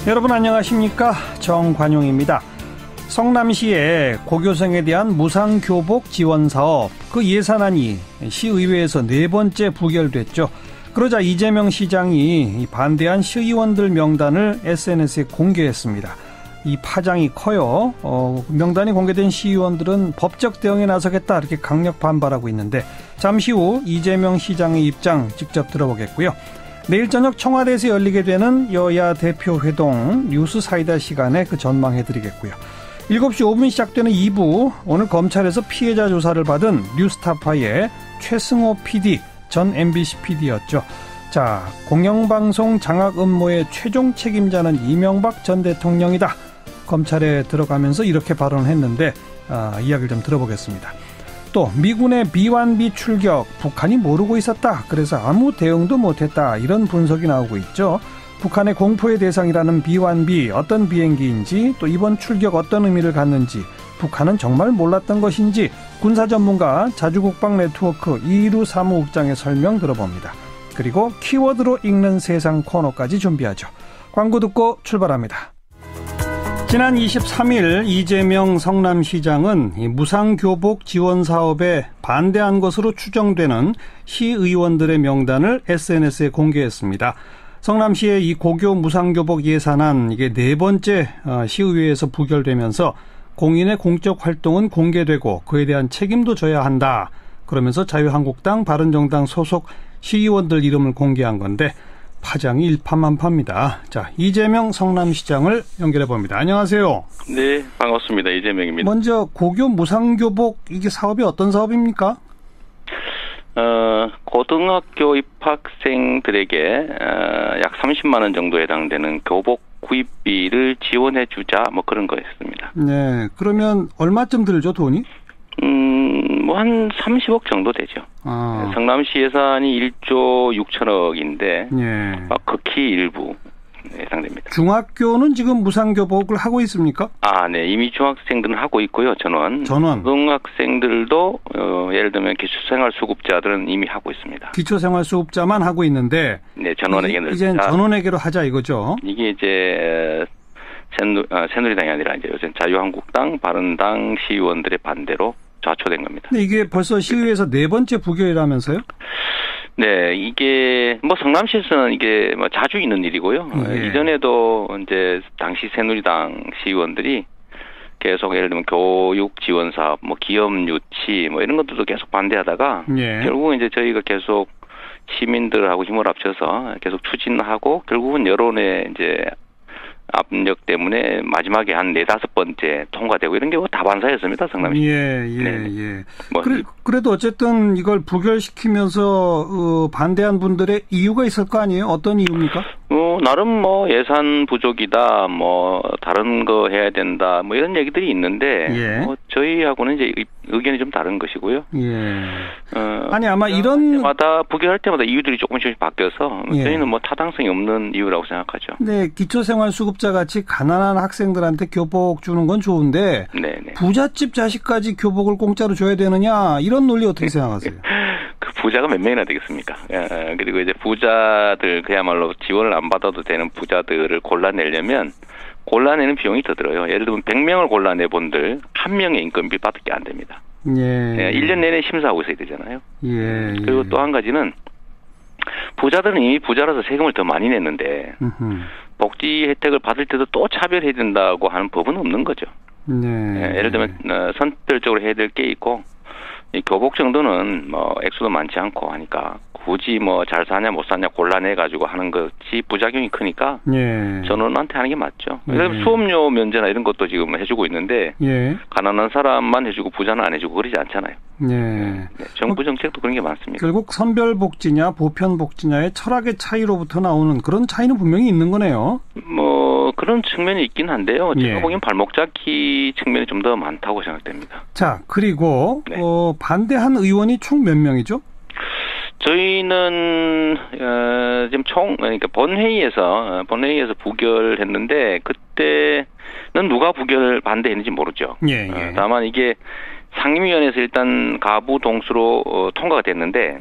여러분 안녕하십니까? 정관용입니다. 성남시의 고교생에 대한 무상교복 지원 사업 그 예산안이 시의회에서 네 번째 부결됐죠. 그러자 이재명 시장이 반대한 시의원들 명단을 SNS에 공개했습니다. 이 파장이 커요. 명단이 공개된 시의원들은 법적 대응에 나서겠다 이렇게 강력 반발하고 있는데 잠시 후 이재명 시장의 입장 직접 들어보겠고요. 내일 저녁 청와대에서 열리게 되는 여야 대표회동 뉴스 사이다 시간에 그 전망해드리겠고요. 7시 5분 시작되는 2부, 오늘 검찰에서 피해자 조사를 받은 뉴스타파의 최승호 PD, 전 MBC PD였죠. 자, 공영방송 장악 음모의 최종 책임자는 이명박 전 대통령이다. 검찰에 들어가면서 이렇게 발언했는데 이야기를 좀 들어보겠습니다. 또 미군의 B-1B 출격, 북한이 모르고 있었다. 그래서 아무 대응도 못했다. 이런 분석이 나오고 있죠. 북한의 공포의 대상이라는 B-1B 어떤 비행기인지, 또 이번 출격 어떤 의미를 갖는지, 북한은 정말 몰랐던 것인지 군사 전문가 자주국방 네트워크 이루 사무국장의 설명 들어봅니다. 그리고 키워드로 읽는 세상 코너까지 준비하죠. 광고 듣고 출발합니다. 지난 23일 이재명 성남시장은 무상교복 지원 사업에 반대한 것으로 추정되는 시의원들의 명단을 SNS에 공개했습니다. 성남시의 이 고교 무상교복 예산안 이게 네 번째 시의회에서 부결되면서 공인의 공적 활동은 공개되고 그에 대한 책임도 져야 한다. 그러면서 자유한국당, 바른정당 소속 시의원들 이름을 공개한 건데 파장이 일파만파입니다. 자, 이재명 성남시장을 연결해 봅니다. 안녕하세요. 네, 반갑습니다. 이재명입니다. 먼저 고교 무상교복 이게 사업이 어떤 사업입니까? 고등학교 입학생들에게 약 30만 원 정도 해당되는 교복 구입비를 지원해 주자 뭐 그런 거였습니다. 네, 그러면 얼마쯤 들죠, 돈이? 뭐 한 30억 정도 되죠. 성남시 예산이 1조 6천억인데 극히 일부 예상됩니다. 중학교는 지금 무상교복을 하고 있습니까? 네. 이미 중학생들은 하고 있고요. 전원. 고등학생들도 예를 들면 기초생활수급자들은 이미 하고 있습니다. 기초생활수급자만 하고 있는데 네, 전원에게는 이제 전원에게로 하자 이거죠. 이게 이제 새누리당이 아니라 이제 요새 자유한국당, 바른당 시의원들의 반대로 좌초된 겁니다. 근데 이게 벌써 시의회에서 네 번째 부결이라면서요? 네, 이게 뭐 성남시에서는 이게 뭐 자주 있는 일이고요. 이전에도 이제 당시 새누리당 시의원들이 계속 예를 들면 교육 지원 사업, 뭐 기업 유치 뭐 이런 것들도 계속 반대하다가 결국은 이제 저희가 계속 시민들하고 힘을 합쳐서 계속 추진하고 결국은 여론의 이제 압력 때문에 마지막에 한 4-5번째 통과되고 이런 게 다반사였습니다, 성남시. 뭐 그래도 어쨌든 이걸 부결시키면서 반대한 분들의 이유가 있을 거 아니에요? 어떤 이유입니까? 나름 뭐 예산 부족이다, 뭐 다른 거 해야 된다, 뭐 이런 얘기들이 있는데 뭐 저희하고는 이제 의견이 좀 다른 것이고요. 아니 아마 이런 때마다 부결할 때마다 이유들이 조금씩 바뀌어서 저희는 뭐 타당성이 없는 이유라고 생각하죠. 네, 기초생활수급자 같이 가난한 학생들한테 교복 주는 건 좋은데 부잣집 자식까지 교복을 공짜로 줘야 되느냐 이런 논리 어떻게 생각하세요? 그 부자가 몇 명이나 되겠습니까? 그리고 이제 부자들 그야말로 지원을 안 받아도 되는 부자들을 골라내려면 골라내는 비용이 더 들어요. 예를 들면 100명을 골라내 본들 한 명의 인건비 받게 안 됩니다. 1년 내내 심사하고 있어야 되잖아요. 그리고 또 한 가지는 부자들은 이미 부자라서 세금을 더 많이 냈는데 복지 혜택을 받을 때도 또 차별해야 된다고 하는 법은 없는 거죠. 예를 들면 선별적으로 해야 될 게 있고 이 교복 정도는 뭐 액수도 많지 않고 하니까 굳이 뭐 잘 사냐 못 사냐 골라내 가지고 하는 것이 부작용이 크니까 전원한테 하는 게 맞죠. 그래서 수업료 면제나 이런 것도 지금 해주고 있는데 가난한 사람만 해주고 부자는 안 해주고 그러지 않잖아요. 정부 정책도 그런 게 많습니다. 결국 선별복지냐 보편복지냐의 철학의 차이로부터 나오는 그런 차이는 분명히 있는 거네요. 뭐 그런 측면이 있긴 한데요. 제가 보기엔 발목 잡기 측면이 좀 더 많다고 생각됩니다. 자, 그리고 반대한 의원이 총 몇 명이죠? 저희는 지금 그러니까 본회의에서 부결했는데 그때는 누가 부결 반대했는지 모르죠. 다만 이게 상임위원회에서 일단 가부 동수로 통과가 됐는데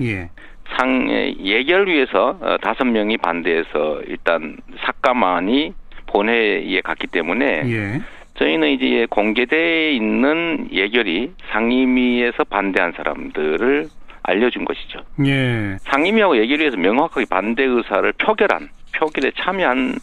예결위에서 5명이 반대해서 일단 삭감안이 본회의에 갔기 때문에 예. 저희는 이제 공개되어 있는 예결위 상임위에서 반대한 사람들을 알려준 것이죠. 예. 상임위하고 예결위에서 명확하게 반대 의사를 표결에 참여한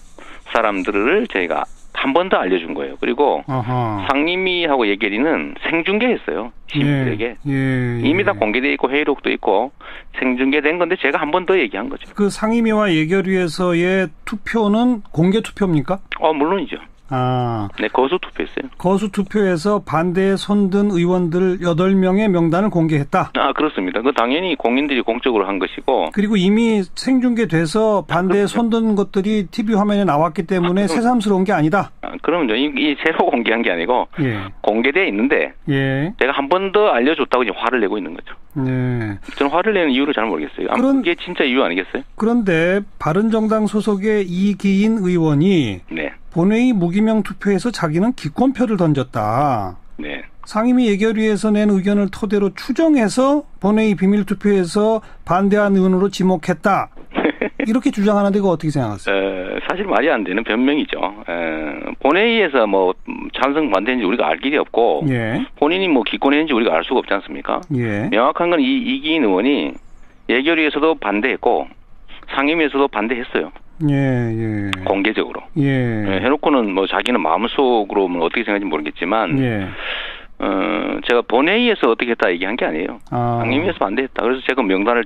사람들을 저희가 한 번 더 알려준 거예요. 그리고 아하. 상임위하고 예결위는 생중계했어요. 시민들에게. 예. 이미 다 공개되어 있고 회의록도 있고 생중계된 건데 제가 한 번 더 얘기한 거죠. 그 상임위와 예결위에서의 투표는 공개 투표입니까? 물론이죠. 아. 네, 거수 투표했어요. 거수 투표에서 반대에 손든 의원들 8명의 명단을 공개했다. 그렇습니다. 그 당연히 공인들이 공적으로 한 것이고. 그리고 이미 생중계돼서 반대에 손든 것들이 TV 화면에 나왔기 때문에 새삼스러운 게 아니다. 그럼요. 이 새로 공개한 게 아니고 예. 공개되어 있는데 예. 제가 한 번 더 알려줬다고 이제 화를 내고 있는 거죠. 예. 저는 화를 내는 이유를 잘 모르겠어요. 그게 진짜 이유 아니겠어요? 그런데 바른정당 소속의 이기인 의원이 네. 본회의 무기명 투표에서 자기는 기권표를 던졌다. 네. 상임위 예결위에서 낸 의견을 토대로 추정해서 본회의 비밀투표에서 반대한 의원으로 지목했다. 이렇게 주장하는데 그거 어떻게 생각하세요? 사실 말이 안 되는 변명이죠. 본회의에서 뭐 찬성 반대인지 우리가 알 길이 없고 예. 본인이 뭐 기권했는지 우리가 알 수가 없지 않습니까? 예. 명확한 건 이기인 의원이 예결위에서도 반대했고 상임위에서도 반대했어요. 예. 공개적으로. 예. 해놓고는 뭐 자기는 마음속으로 뭐 어떻게 생각하는지 모르겠지만 예. 제가 본회의에서 어떻게 했다 얘기한 게 아니에요. 아. 상임위에서 반대했다. 그래서 제가 명단을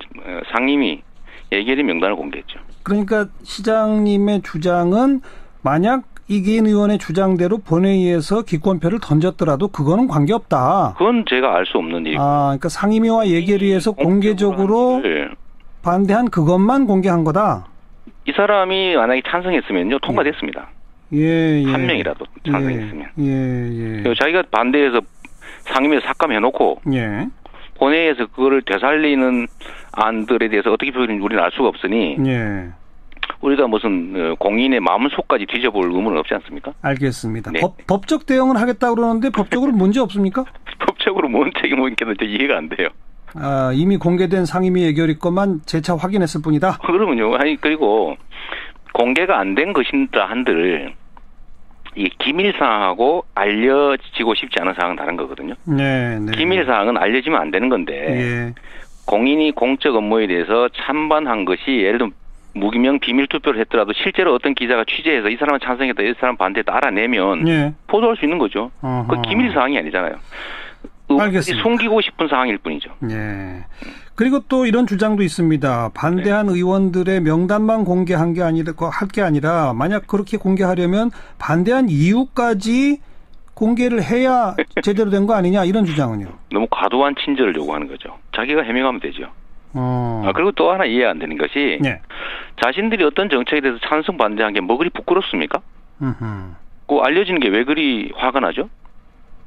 상임위 예결위 명단을 공개했죠. 그러니까 시장님의 주장은 만약 이기인 의원의 주장대로 본회의에서 기권표를 던졌더라도 그거는 관계없다. 그건 제가 알 수 없는 일이고. 그러니까 상임위와 예결위에서 공개적으로 반대한 그것만 공개한 거다. 이 사람이 만약에 찬성했으면요 통과됐습니다. 예. 한 명이라도 찬성했으면. 예. 자기가 반대해서 상임위에서 삭감해놓고 예. 본회의에서 그거를 되살리는 안들에 대해서 어떻게 표현하는지 우리는 알 수가 없으니 예. 우리가 무슨 공인의 마음속까지 뒤져볼 의무는 없지 않습니까? 알겠습니다. 네. 법적 대응을 하겠다고 그러는데 법적으로 문제 없습니까? 법적으로 뭔 책임을 있겠는지 이해가 안 돼요. 이미 공개된 상임위 예결위 것만 재차 확인했을 뿐이다. 그러면요. 그리고 공개가 안 된 것이다 한들 이 기밀 사항하고 알려지고 싶지 않은 사항은 다른 거거든요. 네. 기밀 사항은 알려지면 안 되는 건데 예. 공인이 공적 업무에 대해서 참반한 것이 예를 들면 무기명 비밀 투표를 했더라도 실제로 어떤 기자가 취재해서 이 사람은 찬성했다, 이 사람 반대했다 알아내면 예. 보도할 수 있는 거죠. 어허. 그 기밀 사항이 아니잖아요. 알겠습니다. 숨기고 싶은 사항일 뿐이죠. 예. 그리고 또 이런 주장도 있습니다. 반대한 의원들의 명단만 공개한 게 할 게 아니라 만약 그렇게 공개하려면 반대한 이유까지 공개를 해야 제대로 된 거 아니냐 이런 주장은요. 너무 과도한 친절을 요구하는 거죠. 자기가 해명하면 되죠. 그리고 또 하나 이해 안 되는 것이 예. 자신들이 어떤 정책에 대해서 찬성 반대한 게 뭐 그리 부끄럽습니까? 그 알려지는 게 왜 그리 화가 나죠?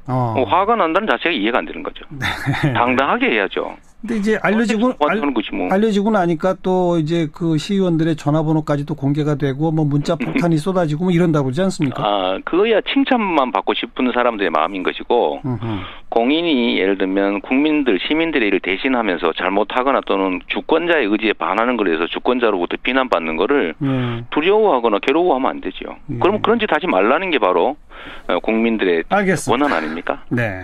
화가 난다는 자체가 이해가 안 되는 거죠. 네. 당당하게 해야죠. 근데 이제 알려지고 나니까 또 이제 그 시의원들의 전화번호까지도 공개가 되고 뭐 문자 폭탄이 쏟아지고 뭐 이런다고 그러지 않습니까? 그거야 칭찬만 받고 싶은 사람들의 마음인 것이고 공인이 예를 들면 시민들의 일을 대신하면서 잘못하거나 또는 주권자의 의지에 반하는 것에 대해서 주권자로부터 비난받는 거를 두려워하거나 괴로워하면 안 되죠. 그럼 그런 짓 하지 말라는 게 바로 국민들의 알겠습니다. 원한 아닙니까? 네.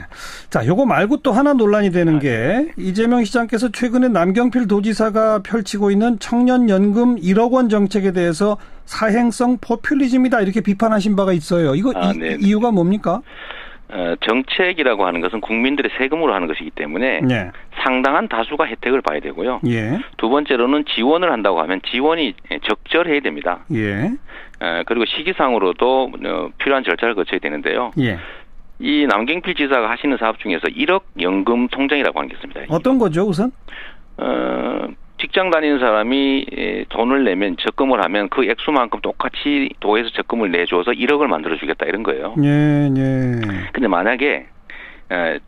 자, 요거 말고 또 하나 논란이 되는 게 이재명 시장께서 최근에 남경필 도지사가 펼치고 있는 청년연금 1억 원 정책에 대해서 사행성 포퓰리즘이다 이렇게 비판하신 바가 있어요. 이거 이유가 뭡니까? 정책이라고 하는 것은 국민들의 세금으로 하는 것이기 때문에 상당한 다수가 혜택을 봐야 되고요. 두 번째로는 지원을 한다고 하면 지원이 적절해야 됩니다. 그리고 시기상으로도 필요한 절차를 거쳐야 되는데요. 이 남경필 지사가 하시는 사업 중에서 1억 연금 통장이라고 하는 게 있습니다. 어떤 거죠, 우선? 직장 다니는 사람이 돈을 내면 적금을 하면 그 액수만큼 똑같이 도에서 적금을 내줘서 1억을 만들어주겠다 이런 거예요. 근데 만약에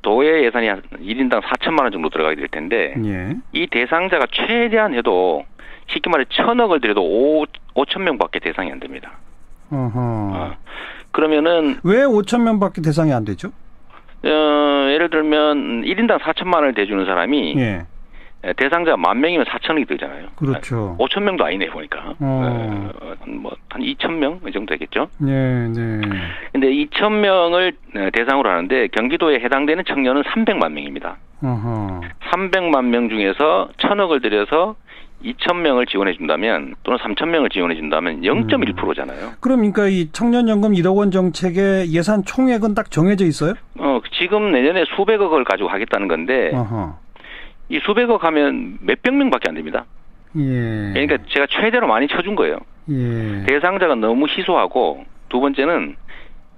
도의 예산이 한 1인당 4천만 원 정도 들어가게 될 텐데 이 대상자가 최대한 해도 쉽게 말해 1,000억을 들여도 5천 명밖에 대상이 안 됩니다. 그러면은 왜 5천 명밖에 대상이 안 되죠? 예를 들면 1인당 4천만 원을 대주는 사람이 대상자가 10,000명이면 4,000억이 되잖아요. 그렇죠. 5,000명도 아니네 보니까. 한 2,000명 이 정도 되겠죠. 네, 네. 근데 2,000명을 대상으로 하는데 경기도에 해당되는 청년은 300만 명입니다. 300만 명 중에서 1,000억을 들여서 2,000명을 지원해 준다면 또는 3,000명을 지원해 준다면 0.1%잖아요. 그럼 그러니까 이 청년연금 1억 원 정책의 예산 총액은 딱 정해져 있어요? 지금 내년에 수백억을 가지고 하겠다는 건데 이 수백억 하면 몇백 명밖에 안 됩니다. 예. 그러니까 제가 최대로 많이 쳐준 거예요. 예. 대상자가 너무 희소하고 두 번째는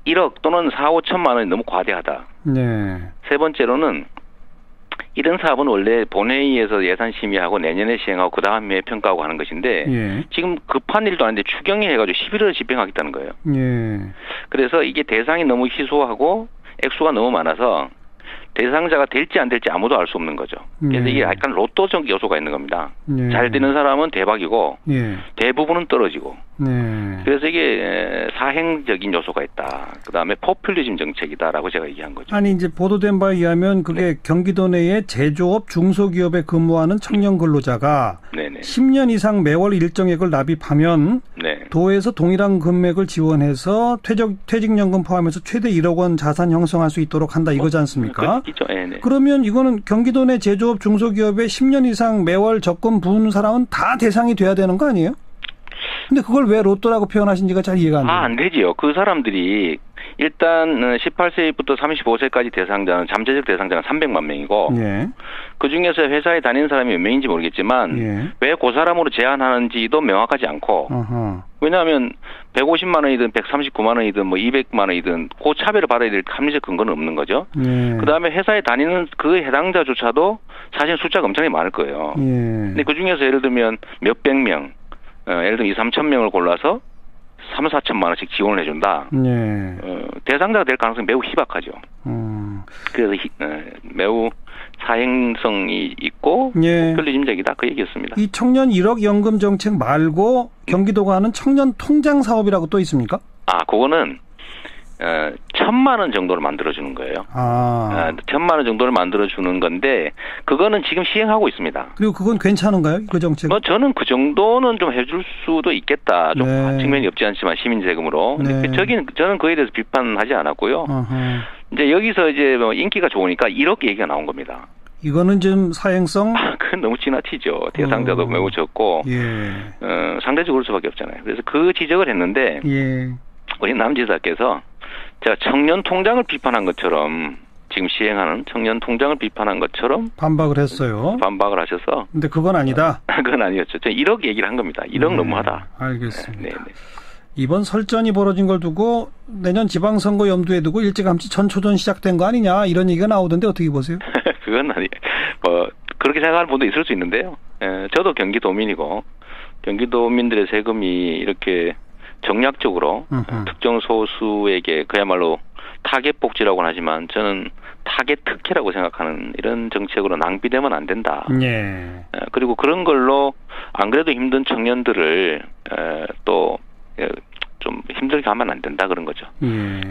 1억 또는 4, 5천만 원이 너무 과대하다. 네. 세 번째로는 이런 사업은 원래 본회의에서 예산 심의하고 내년에 시행하고 그 다음에 평가하고 하는 것인데 예. 지금 급한 일도 아닌데 추경이 해가지고 11월에 집행하겠다는 거예요. 예. 그래서 이게 대상이 너무 희소하고 액수가 너무 많아서 대상자가 될지 안 될지 아무도 알 수 없는 거죠. 그래서 이게 약간 로또적 요소가 있는 겁니다. 예. 잘 되는 사람은 대박이고 예. 대부분은 떨어지고. 네. 그래서 이게 사행적인 요소가 있다. 그다음에 포퓰리즘 정책이다라고 제가 얘기한 거죠. 아니 이제 보도된 바에 의하면 그게 경기도 내에 제조업, 중소기업에 근무하는 청년 근로자가 네네. 10년 이상 매월 일정액을 납입하면 네. 도에서 동일한 금액을 지원해서 퇴직연금 포함해서 최대 1억 원 자산 형성할 수 있도록 한다 이거지 않습니까? 그렇죠. 네네. 그러면 이거는 경기도 내 제조업, 중소기업에 10년 이상 매월 적금 부은 사람은 다 대상이 돼야 되는 거 아니에요? 근데 그걸 왜 로또라고 표현하신지가 잘 이해가 안 돼요. 안 되지요. 그 사람들이 일단 18세부터 35세까지 대상자는 잠재적 대상자는 300만 명이고 예. 그중에서 회사에 다니는 사람이 몇 명인지 모르겠지만 예. 왜 그 사람으로 제한하는지도 명확하지 않고 왜냐하면 150만 원이든 139만 원이든 뭐 200만 원이든 그 차별을 받아야 될 합리적 근거는 없는 거죠. 예. 그다음에 회사에 다니는 그 해당자조차도 사실 숫자가 엄청나게 많을 거예요. 예. 근데 그중에서 예를 들면 몇백 명 예를 들면 2, 3천 명을 골라서 3, 4천만 원씩 지원을 해준다. 예. 대상자가 될 가능성이 매우 희박하죠. 그래서 매우 사행성이 있고 예. 포퓰리즘적이다 그 얘기였습니다. 이 청년 1억 연금 정책 말고 경기도가 하는 청년 통장 사업이라고 또 있습니까? 그거는 1,000만 원 정도를 만들어주는 거예요. 1,000만 원 정도를 만들어주는 건데 그거는 지금 시행하고 있습니다. 그리고 그건 괜찮은가요? 그 정책? 저는 그 정도는 좀 해줄 수도 있겠다. 좀 측면이 없지 않지만 시민 세금으로. 네. 저는 그에 대해서 비판하지 않았고요. 이제 여기서 이제 뭐 인기가 좋으니까 1억 얘기가 나온 겁니다. 이거는 좀 사행성? 그건 너무 지나치죠. 대상자도 매우 적고 상대적으로 그럴 수밖에 없잖아요. 그래서 그 지적을 했는데 우리 남지사께서 제가 청년 통장을 비판한 것처럼 지금 시행하는 청년 통장을 비판한 것처럼 반박을 했어요. 반박을 하셔서. 근데 그건 아니다. 그건 아니었죠. 저 1억 얘기를 한 겁니다. 1억 너무하다. 알겠습니다. 네. 이번 설전이 벌어진 걸 두고 내년 지방선거 염두에 두고 일찌감치 전초전 시작된 거 아니냐 이런 얘기가 나오던데 어떻게 보세요? 그건 아니. 그렇게 생각하는 분도 있을 수 있는데요. 저도 경기도민이고 경기도민들의 세금이 이렇게 정략적으로 특정 소수에게 그야말로 타겟 복지라고는 하지만 저는 타겟 특혜라고 생각하는 이런 정책으로 낭비되면 안 된다. 예. 그리고 그런 걸로 안 그래도 힘든 청년들을 또 좀 힘들게 하면 안 된다 그런 거죠.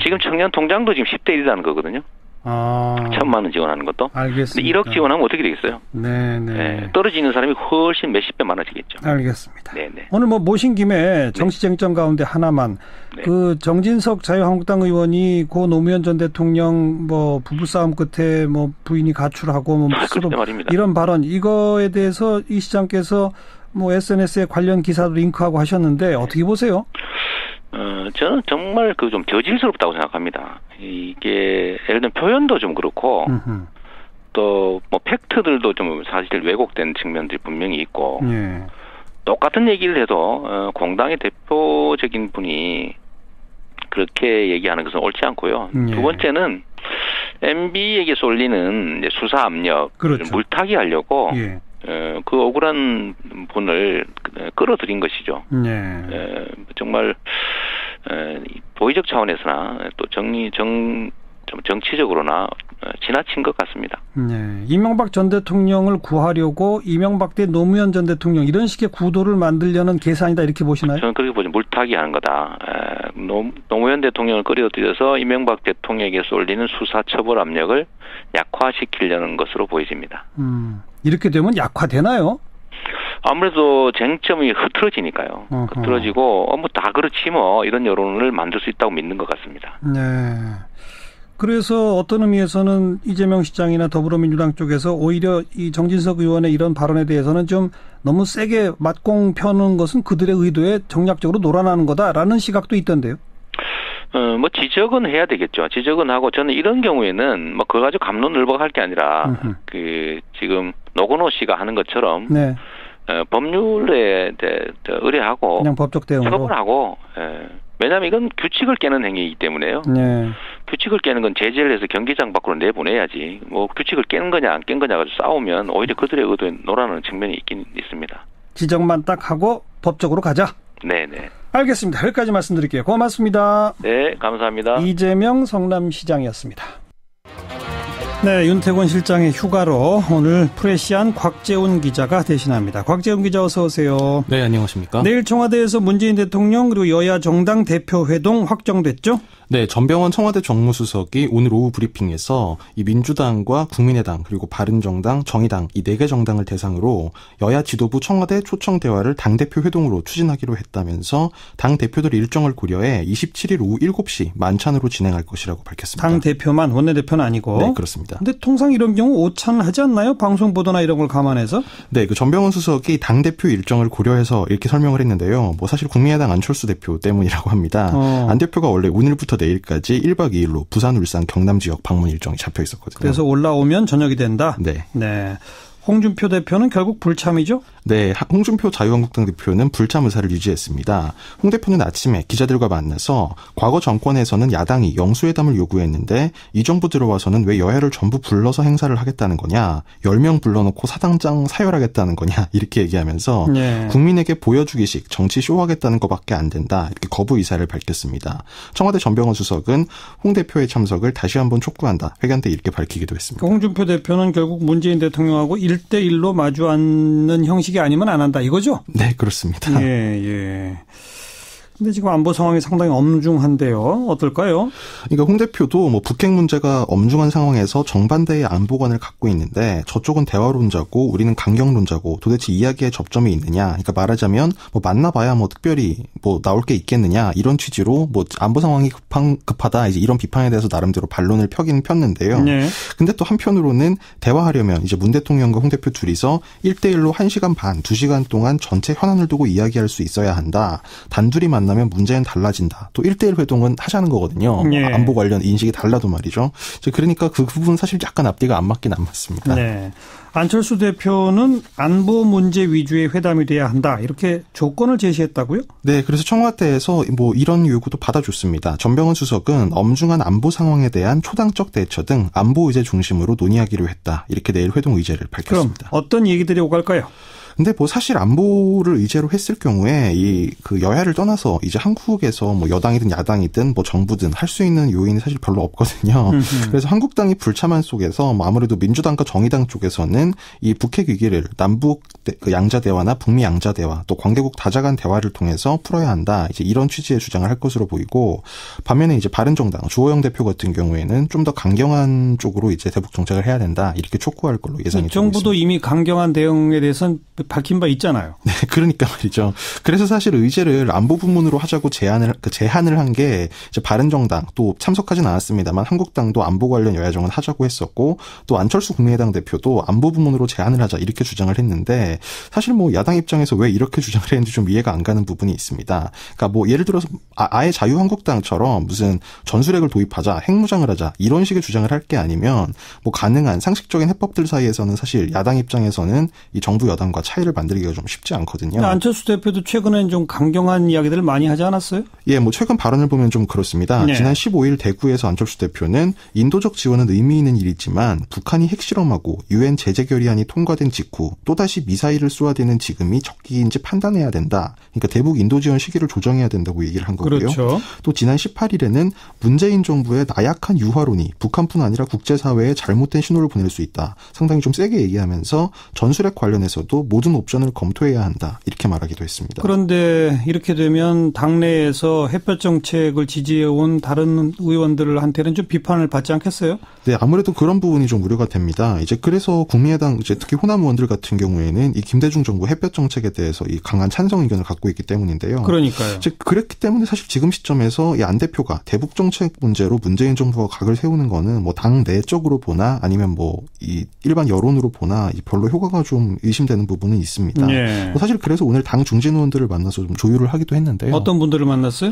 지금 청년 통장도 지금 10대 1이라는 거거든요. 1,000만 원 지원하는 것도. 알겠습니다. 1억 지원하면 어떻게 되겠어요? 네. 떨어지는 사람이 훨씬 몇십 배 많아지겠죠. 알겠습니다. 네네. 오늘 모신 김에 정치쟁점 가운데 하나만 그 정진석 자유한국당 의원이 고 노무현 전 대통령 부부싸움 끝에 부인이 가출하고 스스로 이런 발언 이거에 대해서 이 시장께서 SNS에 관련 기사도 링크하고 하셨는데 어떻게 보세요? 저는 정말 좀 저질스럽다고 생각합니다. 이게 예를 들면 표현도 좀 그렇고 또 팩트들도 좀 사실 왜곡된 측면들이 분명히 있고 똑같은 얘기를 해도 공당의 대표적인 분이 그렇게 얘기하는 것은 옳지 않고요. 두 번째는 MB에게 쏠리는 수사 압력, 물타기 하려고 그 억울한 분을 끌어들인 것이죠. 네. 정말 도의적 차원에서나 또 좀 정치적으로나 지나친 것 같습니다. 네, 이명박 전 대통령을 구하려고 이명박 대 노무현 전 대통령 이런 식의 구도를 만들려는 계산이다 이렇게 보시나요? 저는 그렇게 보죠. 물타기 하는 거다. 노무현 대통령을 끌어들여서 이명박 대통령에게 쏠리는 수사 처벌 압력을 약화시키려는 것으로 보여집니다. 이렇게 되면 약화되나요? 아무래도 쟁점이 흐트러지니까요. 흐트러지고 뭐 다 그렇지 뭐 이런 여론을 만들 수 있다고 믿는 것 같습니다. 네. 그래서 어떤 의미에서는 이재명 시장이나 더불어민주당 쪽에서 오히려 이 정진석 의원의 이런 발언에 대해서는 좀 너무 세게 맞공 펴는 것은 그들의 의도에 정략적으로 놀아나는 거다라는 시각도 있던데요. 뭐 지적은 해야 되겠죠. 지적은 하고 저는 이런 경우에는 뭐 그거 가지고 감론을박할 게 아니라 그 지금 노건호 씨가 하는 것처럼 네. 법률에 의뢰하고 그냥 법적 대응으로 처벌하고 왜냐하면 이건 규칙을 깨는 행위이기 때문에요. 네. 규칙을 깨는 건 제재를 해서 경기장 밖으로 내보내야지. 뭐 규칙을 깨는 거냐 안 깬 거냐 가지고 싸우면 오히려 그들의 의도에 놀아나는 측면이 있긴 있습니다. 지적만 딱 하고 법적으로 가자. 네네. 알겠습니다. 여기까지 말씀드릴게요. 고맙습니다. 네, 감사합니다. 이재명 성남시장이었습니다. 네, 윤태곤 실장의 휴가로 오늘 프레시안 곽재훈 기자가 대신합니다. 곽재훈 기자 어서 오세요. 네, 안녕하십니까. 내일 청와대에서 문재인 대통령 그리고 여야 정당 대표 회동 확정됐죠? 네, 전병헌 청와대 정무수석이 오늘 오후 브리핑에서 이 민주당과 국민의당 그리고 바른정당, 정의당 이 4개 정당을 대상으로 여야 지도부 청와대 초청 대화를 당대표 회동으로 추진하기로 했다면서 당대표들 일정을 고려해 27일 오후 7시 만찬으로 진행할 것이라고 밝혔습니다. 당대표만 원내대표는 아니고? 네, 그렇습니다. 근데 통상 이런 경우 오찬 하지 않나요? 방송 보도나 이런 걸 감안해서? 네, 그 전병헌 수석이 당대표 일정을 고려해서 이렇게 설명을 했는데요. 뭐 사실 국민의당 안철수 대표 때문이라고 합니다. 안 대표가 원래 오늘부터 내일까지 1박 2일로 부산, 울산, 경남 지역 방문 일정이 잡혀 있었거든요. 그래서 올라오면 저녁이 된다? 네. 네. 홍준표 대표는 결국 불참이죠? 네, 홍준표 자유한국당 대표는 불참 의사를 유지했습니다. 홍 대표는 아침에 기자들과 만나서 과거 정권에서는 야당이 영수회담을 요구했는데 이 정부 들어와서는 왜 여야를 전부 불러서 행사를 하겠다는 거냐, 10명 불러놓고 사당장 사열하겠다는 거냐 이렇게 얘기하면서 네. 국민에게 보여주기식 정치 쇼하겠다는 것밖에 안 된다 이렇게 거부 의사를 밝혔습니다. 청와대 전병헌 수석은 홍 대표의 참석을 다시 한번 촉구한다 회견 때 이렇게 밝히기도 했습니다. 홍준표 대표는 결국 문재인 대통령하고 1대1로 마주 앉는 형식이 아니면 안 한다 이거죠? 네, 그렇습니다. 예. 근데 지금 안보 상황이 상당히 엄중한데요. 어떨까요? 그러니까 홍 대표도 뭐 북핵 문제가 엄중한 상황에서 정반대의 안보관을 갖고 있는데 저쪽은 대화론자고 우리는 강경론자고 도대체 이야기의 접점이 있느냐. 그러니까 말하자면 뭐 만나봐야 뭐 특별히 뭐 나올 게 있겠느냐 이런 취지로 뭐 안보 상황이 급하다 이제 이런 비판에 대해서 나름대로 반론을 펴긴 폈는데요. 네. 근데 또 한편으로는 대화하려면 이제 문 대통령과 홍 대표 둘이서 1대1로 1시간 반, 2시간 동안 전체 현안을 두고 이야기할 수 있어야 한다. 단둘이 만나면 문제는 달라진다. 또 1대1 회동은 하자는 거거든요. 네. 안보 관련 인식이 달라도 말이죠. 그러니까 그 부분 사실 약간 앞뒤가 안 맞긴 안 맞습니다. 네. 안철수 대표는 안보 문제 위주의 회담이 돼야 한다. 이렇게 조건을 제시했다고요? 네. 그래서 청와대에서 뭐 이런 요구도 받아줬습니다. 전병헌 수석은 엄중한 안보 상황에 대한 초당적 대처 등 안보 의제 중심으로 논의하기로 했다. 이렇게 내일 회동 의제를 밝혔습니다. 그럼 어떤 얘기들이 오갈까요? 근데 뭐 사실 안보를 의제로 했을 경우에 그 여야를 떠나서 이제 한국에서 뭐 여당이든 야당이든 뭐 정부든 할 수 있는 요인이 사실 별로 없거든요. 그래서 한국당이 불참한 속에서 뭐 아무래도 민주당과 정의당 쪽에서는 이 북핵 위기를 남북 양자 대화나 북미 양자 대화 또 관계국 다자 간 대화를 통해서 풀어야 한다. 이제 이런 취지의 주장을 할 것으로 보이고 반면에 이제 바른정당 주호영 대표 같은 경우에는 좀 더 강경한 쪽으로 이제 대북 정책을 해야 된다. 이렇게 촉구할 걸로 예상이 되고 있습니다. 정부도 이미 강경한 대응에 대해서는 밝힌 바 있잖아요. 네, 그러니까 말이죠. 그래서 사실 의제를 안보 부문으로 하자고 제안을 한 게 이제 바른정당 또 참석하진 않았습니다만 한국당도 안보 관련 여야정은 하자고 했었고 또 안철수 국민의당 대표도 안보 부문으로 제안을 하자 이렇게 주장을 했는데 사실 뭐 야당 입장에서 왜 이렇게 주장을 했는지 좀 이해가 안 가는 부분이 있습니다. 그러니까 뭐 예를 들어서 아예 자유한국당처럼 무슨 전술핵을 도입하자, 핵무장을 하자 이런 식의 주장을 할 게 아니면 뭐 가능한 상식적인 해법들 사이에서는 사실 야당 입장에서는 이 정부 여당과 차이 차이를 만들기가 좀 쉽지 않거든요. 안철수 대표도 최근엔 좀 강경한 이야기들을 많이 하지 않았어요? 예, 뭐 최근 발언을 보면 좀 그렇습니다. 네. 지난 15일 대구에서 안철수 대표는 인도적 지원은 의미 있는 일이지만 북한이 핵실험하고 유엔 제재 결의안이 통과된 직후 또다시 미사일을 쏘아대는 지금이 적기인지 판단해야 된다. 그러니까 대북 인도 지원 시기를 조정해야 된다고 얘기를 한 거고요. 그렇죠. 또 지난 18일에는 문재인 정부의 나약한 유화론이 북한뿐 아니라 국제사회에 잘못된 신호를 보낼 수 있다. 상당히 좀 세게 얘기하면서 전술핵 관련해서도 모든 옵션을 검토해야 한다. 이렇게 말하기도 했습니다. 그런데 이렇게 되면 당내에서 햇볕 정책을 지지해온 다른 의원들한테는 좀 비판을 받지 않겠어요? 네, 아무래도 그런 부분이 좀 우려가 됩니다. 이제 그래서 국민의당 이제 특히 호남 의원들 같은 경우에는 이 김대중 정부 햇볕 정책에 대해서 이 강한 찬성 의견을 갖고 있기 때문인데요. 그러니까요. 즉 그랬기 때문에 사실 지금 시점에서 이 안 대표가 대북 정책 문제로 문재인 정부가 각을 세우는 거는 뭐 당 내적으로 보나 아니면 뭐 이 일반 여론으로 보나 별로 효과가 좀 의심되는 부분은 있습니다. 네. 사실 그래서 오늘 당 중진 의원들을 만나서 좀 조율을 하기도 했는데요. 어떤 분들을 만났어요?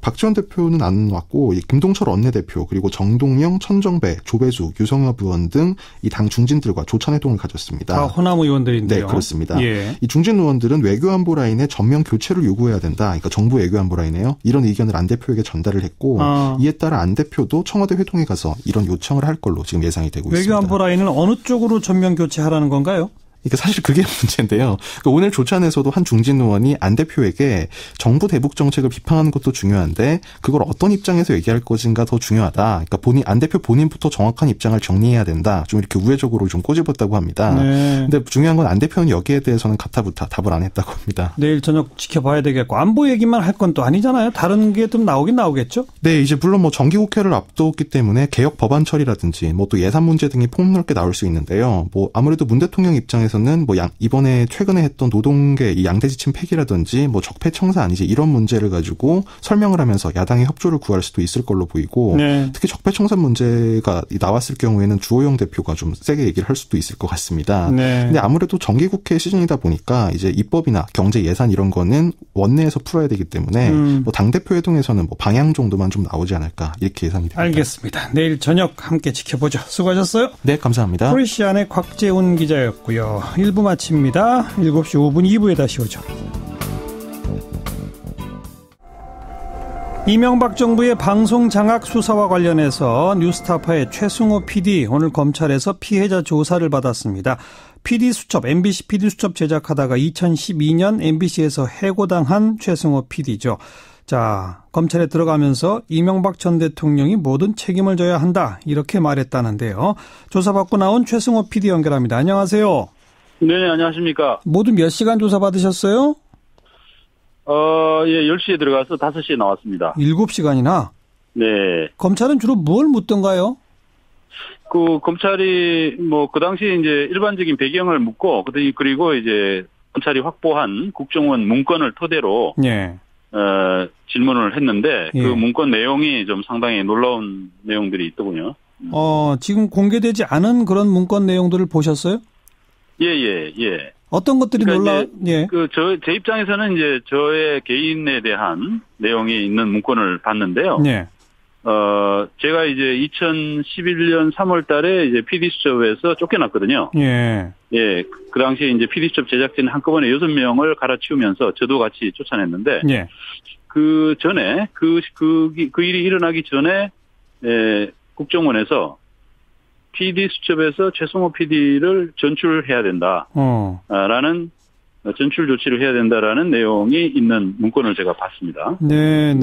박지원 대표는 안 왔고 김동철 원내대표 그리고 정동영, 천정배, 조배수, 유성엽 의원 등 이 당 중진들과 조찬회동을 가졌습니다. 다 호남 의원들인데요. 네, 그렇습니다. 예. 이 중진 의원들은 외교안보 라인의 전면 교체를 요구해야 된다. 그러니까 정부 외교안보 라인에요. 이런 의견을 안 대표에게 전달을 했고 이에 따라 안 대표도 청와대 회동에 가서 이런 요청을 할 걸로 지금 예상이 되고 있습니다. 외교안보 라인을 어느 쪽으로 전면 교체하라는 건가요? 그러니까 사실 그게 문제인데요. 그러니까 오늘 조찬에서도 한 중진 의원이 안 대표에게 정부 대북 정책을 비판하는 것도 중요한데 그걸 어떤 입장에서 얘기할 것인가 더 중요하다. 그러니까 안 대표 본인부터 정확한 입장을 정리해야 된다. 좀 이렇게 우회적으로 좀 꼬집었다고 합니다. 네. 근데 중요한 건 안 대표는 여기에 대해서는 가타부타 답을 안 했다고 합니다. 내일 저녁 지켜봐야 되겠고 안보 얘기만 할 건 또 아니잖아요. 다른 게 좀 나오긴 나오겠죠? 네, 이제 물론 뭐 정기국회를 앞두었기 때문에 개혁 법안 처리라든지 뭐 또 예산 문제 등이 폭넓게 나올 수 있는데요. 뭐 아무래도 문 대통령 입장에서는 뭐 이번에 최근에 했던 노동계 이 양대 지침 폐기라든지 뭐 적폐청사 아니지 이런 문제를 가지고 설명을 하면서 야당의 협조를 구할 수도 있을 걸로 보이고 네. 특히 적폐청사 문제가 나왔을 경우에는 주호영 대표가 좀 세게 얘기를 할 수도 있을 것 같습니다. 네. 근데 아무래도 정기국회 시즌이다 보니까 이제 입법이나 경제 예산 이런 거는 원내에서 풀어야 되기 때문에 뭐 당대표 회동에서는 뭐 방향 정도만 좀 나오지 않을까 이렇게 예상이 됩니다. 알겠습니다. 내일 저녁 함께 지켜보죠. 수고하셨어요. 네, 감사합니다. 프레시안의 곽재훈 기자였고요. 1부 마칩니다. 7시 5분 2부에 다시 오죠. 이명박 정부의 방송 장악 수사와 관련해서 뉴스타파의 최승호 PD 오늘 검찰에서 피해자 조사를 받았습니다. PD수첩, MBC PD수첩 제작하다가 2012년 MBC에서 해고당한 최승호 PD죠. 자, 검찰에 들어가면서 이명박 전 대통령이 모든 책임을 져야 한다 이렇게 말했다는데요. 조사받고 나온 최승호 PD 연결합니다. 안녕하세요. 네, 안녕하십니까. 모두 몇 시간 조사 받으셨어요? 예, 10시에 들어가서 5시에 나왔습니다. 7시간이나? 네. 검찰은 주로 뭘 묻던가요? 검찰이, 그 당시에 이제 일반적인 배경을 묻고, 그리고 이제, 검찰이 확보한 국정원 문건을 토대로, 예. 질문을 했는데, 예. 그 문건 내용이 좀 상당히 놀라운 내용들이 있더군요. 지금 공개되지 않은 그런 문건 내용들을 보셨어요? 예. 어떤 것들이 그러니까 예. 제 입장에서는 이제 저의 개인에 대한 내용이 있는 문건을 봤는데요. 예. 제가 이제 2011년 3월 달에 이제 PD수첩에서 쫓겨났거든요. 예. 예. 그 당시에 이제 PD수첩 제작진 한꺼번에 6명을 갈아치우면서 저도 같이 쫓아냈는데. 예. 그 전에, 그 일이 일어나기 전에, 국정원에서 PD수첩에서 최승호 PD를 전출해야 된다. 라는, 전출 조치를 해야 된다라는 내용이 있는 문건을 제가 봤습니다. 네.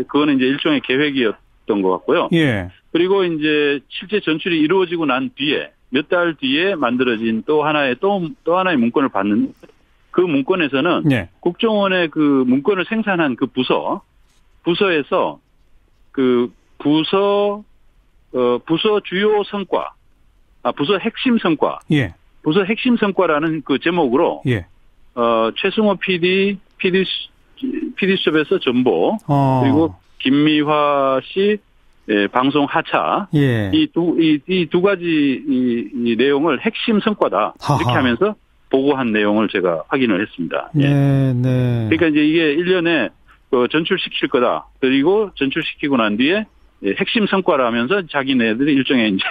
그거는 이제 일종의 계획이었던 것 같고요. 예. 그리고 이제 실제 전출이 이루어지고 난 뒤에, 몇 달 뒤에 만들어진 또 하나의 문건을 봤는데, 그 문건에서는 예. 국정원의 그 문건을 생산한 그 부서에서 그 부서 주요 성과, 부서 핵심 성과, 예. 부서 핵심 성과라는 그 제목으로, 예. 최승호 PD수첩에서 전보, 그리고 김미화 씨, 방송 하차, 예. 이 두 가지 이 내용을 핵심 성과다. 이렇게 하하. 하면서 보고한 내용을 제가 확인을 했습니다. 예. 네. 그러니까 이제 이게 1년에 전출시킬 거다. 그리고 전출시키고 난 뒤에 핵심 성과라면서 자기네들이 일종의 이제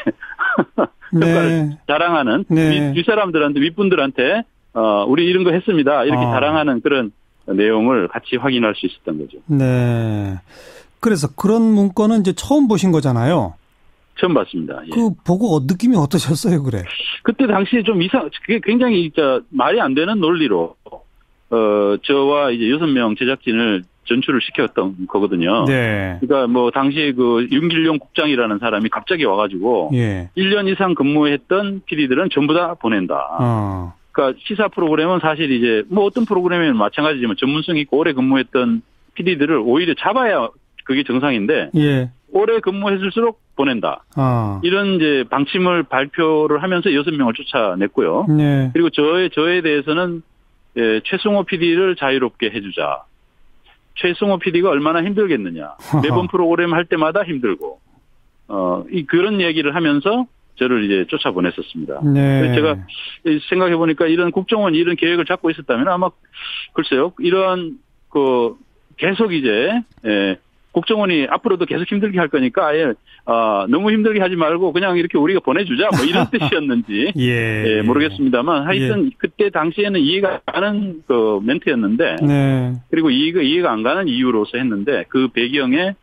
효과를 자랑하는 윗사람들한테 윗분들한테 우리 이런 거 했습니다. 이렇게 아. 자랑하는 그런 내용을 같이 확인할 수 있었던 거죠. 네. 그래서 그런 문건은 이제 처음 보신 거잖아요. 처음 봤습니다. 예. 그 보고 느낌이 어떠셨어요, 그래? 그때 당시에 좀 그게 굉장히 말이 안 되는 논리로 저와 이제 6명 제작진을 전출을 시켰던 거거든요. 네. 그러니까 뭐 당시에 그 윤길용 국장이라는 사람이 갑자기 와가지고 예. 1년 이상 근무했던 PD들은 전부 다 보낸다. 그러니까 시사 프로그램은 사실 이제 뭐 어떤 프로그램에는 마찬가지지만 전문성이 있고 오래 근무했던 PD들을 오히려 잡아야 그게 정상인데 예. 오래 근무했을수록 보낸다. 이런 이제 방침을 발표를 하면서 6명을 쫓아냈고요. 네. 그리고 저에 대해서는 최승호 PD를 자유롭게 해주자. 최승호 PD가 얼마나 힘들겠느냐. 매번 프로그램 할 때마다 힘들고 그런 얘기를 하면서 저를 이제 쫓아보냈었습니다. 네. 제가 생각해 보니까 이런 국정원이 이런 계획을 잡고 있었다면 아마 글쎄요 이런 계속 이제 국정원이 앞으로도 계속 힘들게 할 거니까 아예 너무 힘들게 하지 말고 그냥 이렇게 우리가 보내주자 뭐 이런 뜻이었는지 예. 모르겠습니다. 하여튼 그때 당시에는 이해가 가는 그 멘트였는데 네. 그리고 이해가 안 가는 이유로서 했는데 그 배경에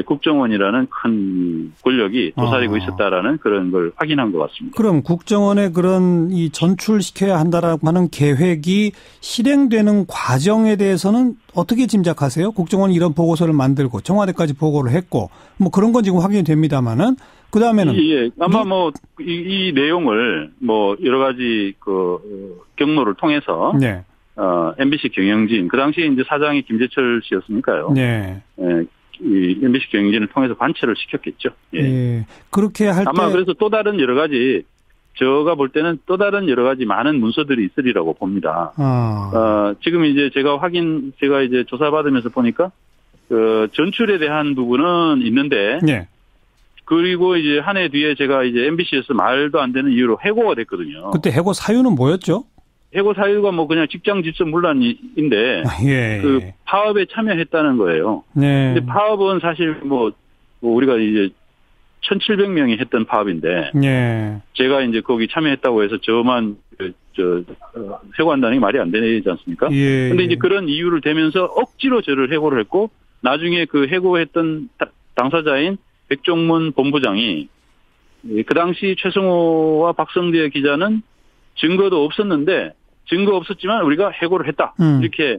국정원이라는 큰 권력이 도사리고 있었다라는 그런 걸 확인한 것 같습니다. 그럼 국정원의 그런 이 전출시켜야 한다라고 하는 계획이 실행되는 과정에 대해서는 어떻게 짐작하세요? 국정원이 이런 보고서를 만들고 청와대까지 보고를 했고 뭐 그런 건 지금 확인이 됩니다만은 그 다음에는 예, 아마 뭐 이 내용을 뭐 여러 가지 경로를 통해서 네. MBC 경영진 그 당시에 이제 사장이 김재철 씨였으니까요. 네. 이 MBC 경영진을 통해서 관철을 시켰겠죠. 예. 예. 그렇게 할 때 아마 그래서 또 다른 여러 가지 제가 볼 때는 또 다른 여러 가지 많은 문서들이 있으리라고 봅니다. 지금 이제 제가 이제 조사받으면서 보니까 전출에 대한 부분은 있는데 네. 그리고 이제 한 해 뒤에 제가 이제 MBC에서 말도 안 되는 이유로 해고가 됐거든요. 그때 해고 사유는 뭐였죠? 해고 사유가 뭐 그냥 직장 질서 문란인데 예. 그 파업에 참여했다는 거예요. 네. 근데 파업은 사실 뭐 우리가 이제 1,700명이 했던 파업인데 예. 제가 이제 거기 참여했다고 해서 저만 해고한다는 게 말이 안 되지 않습니까? 예. 근데 이제 그런 이유를 대면서 억지로 저를 해고를 했고 나중에 그 해고했던 당사자인 백종문 본부장이 그 당시 최승호와 박성대 기자는 증거도 없었는데 증거 없었지만 우리가 해고를 했다. 이렇게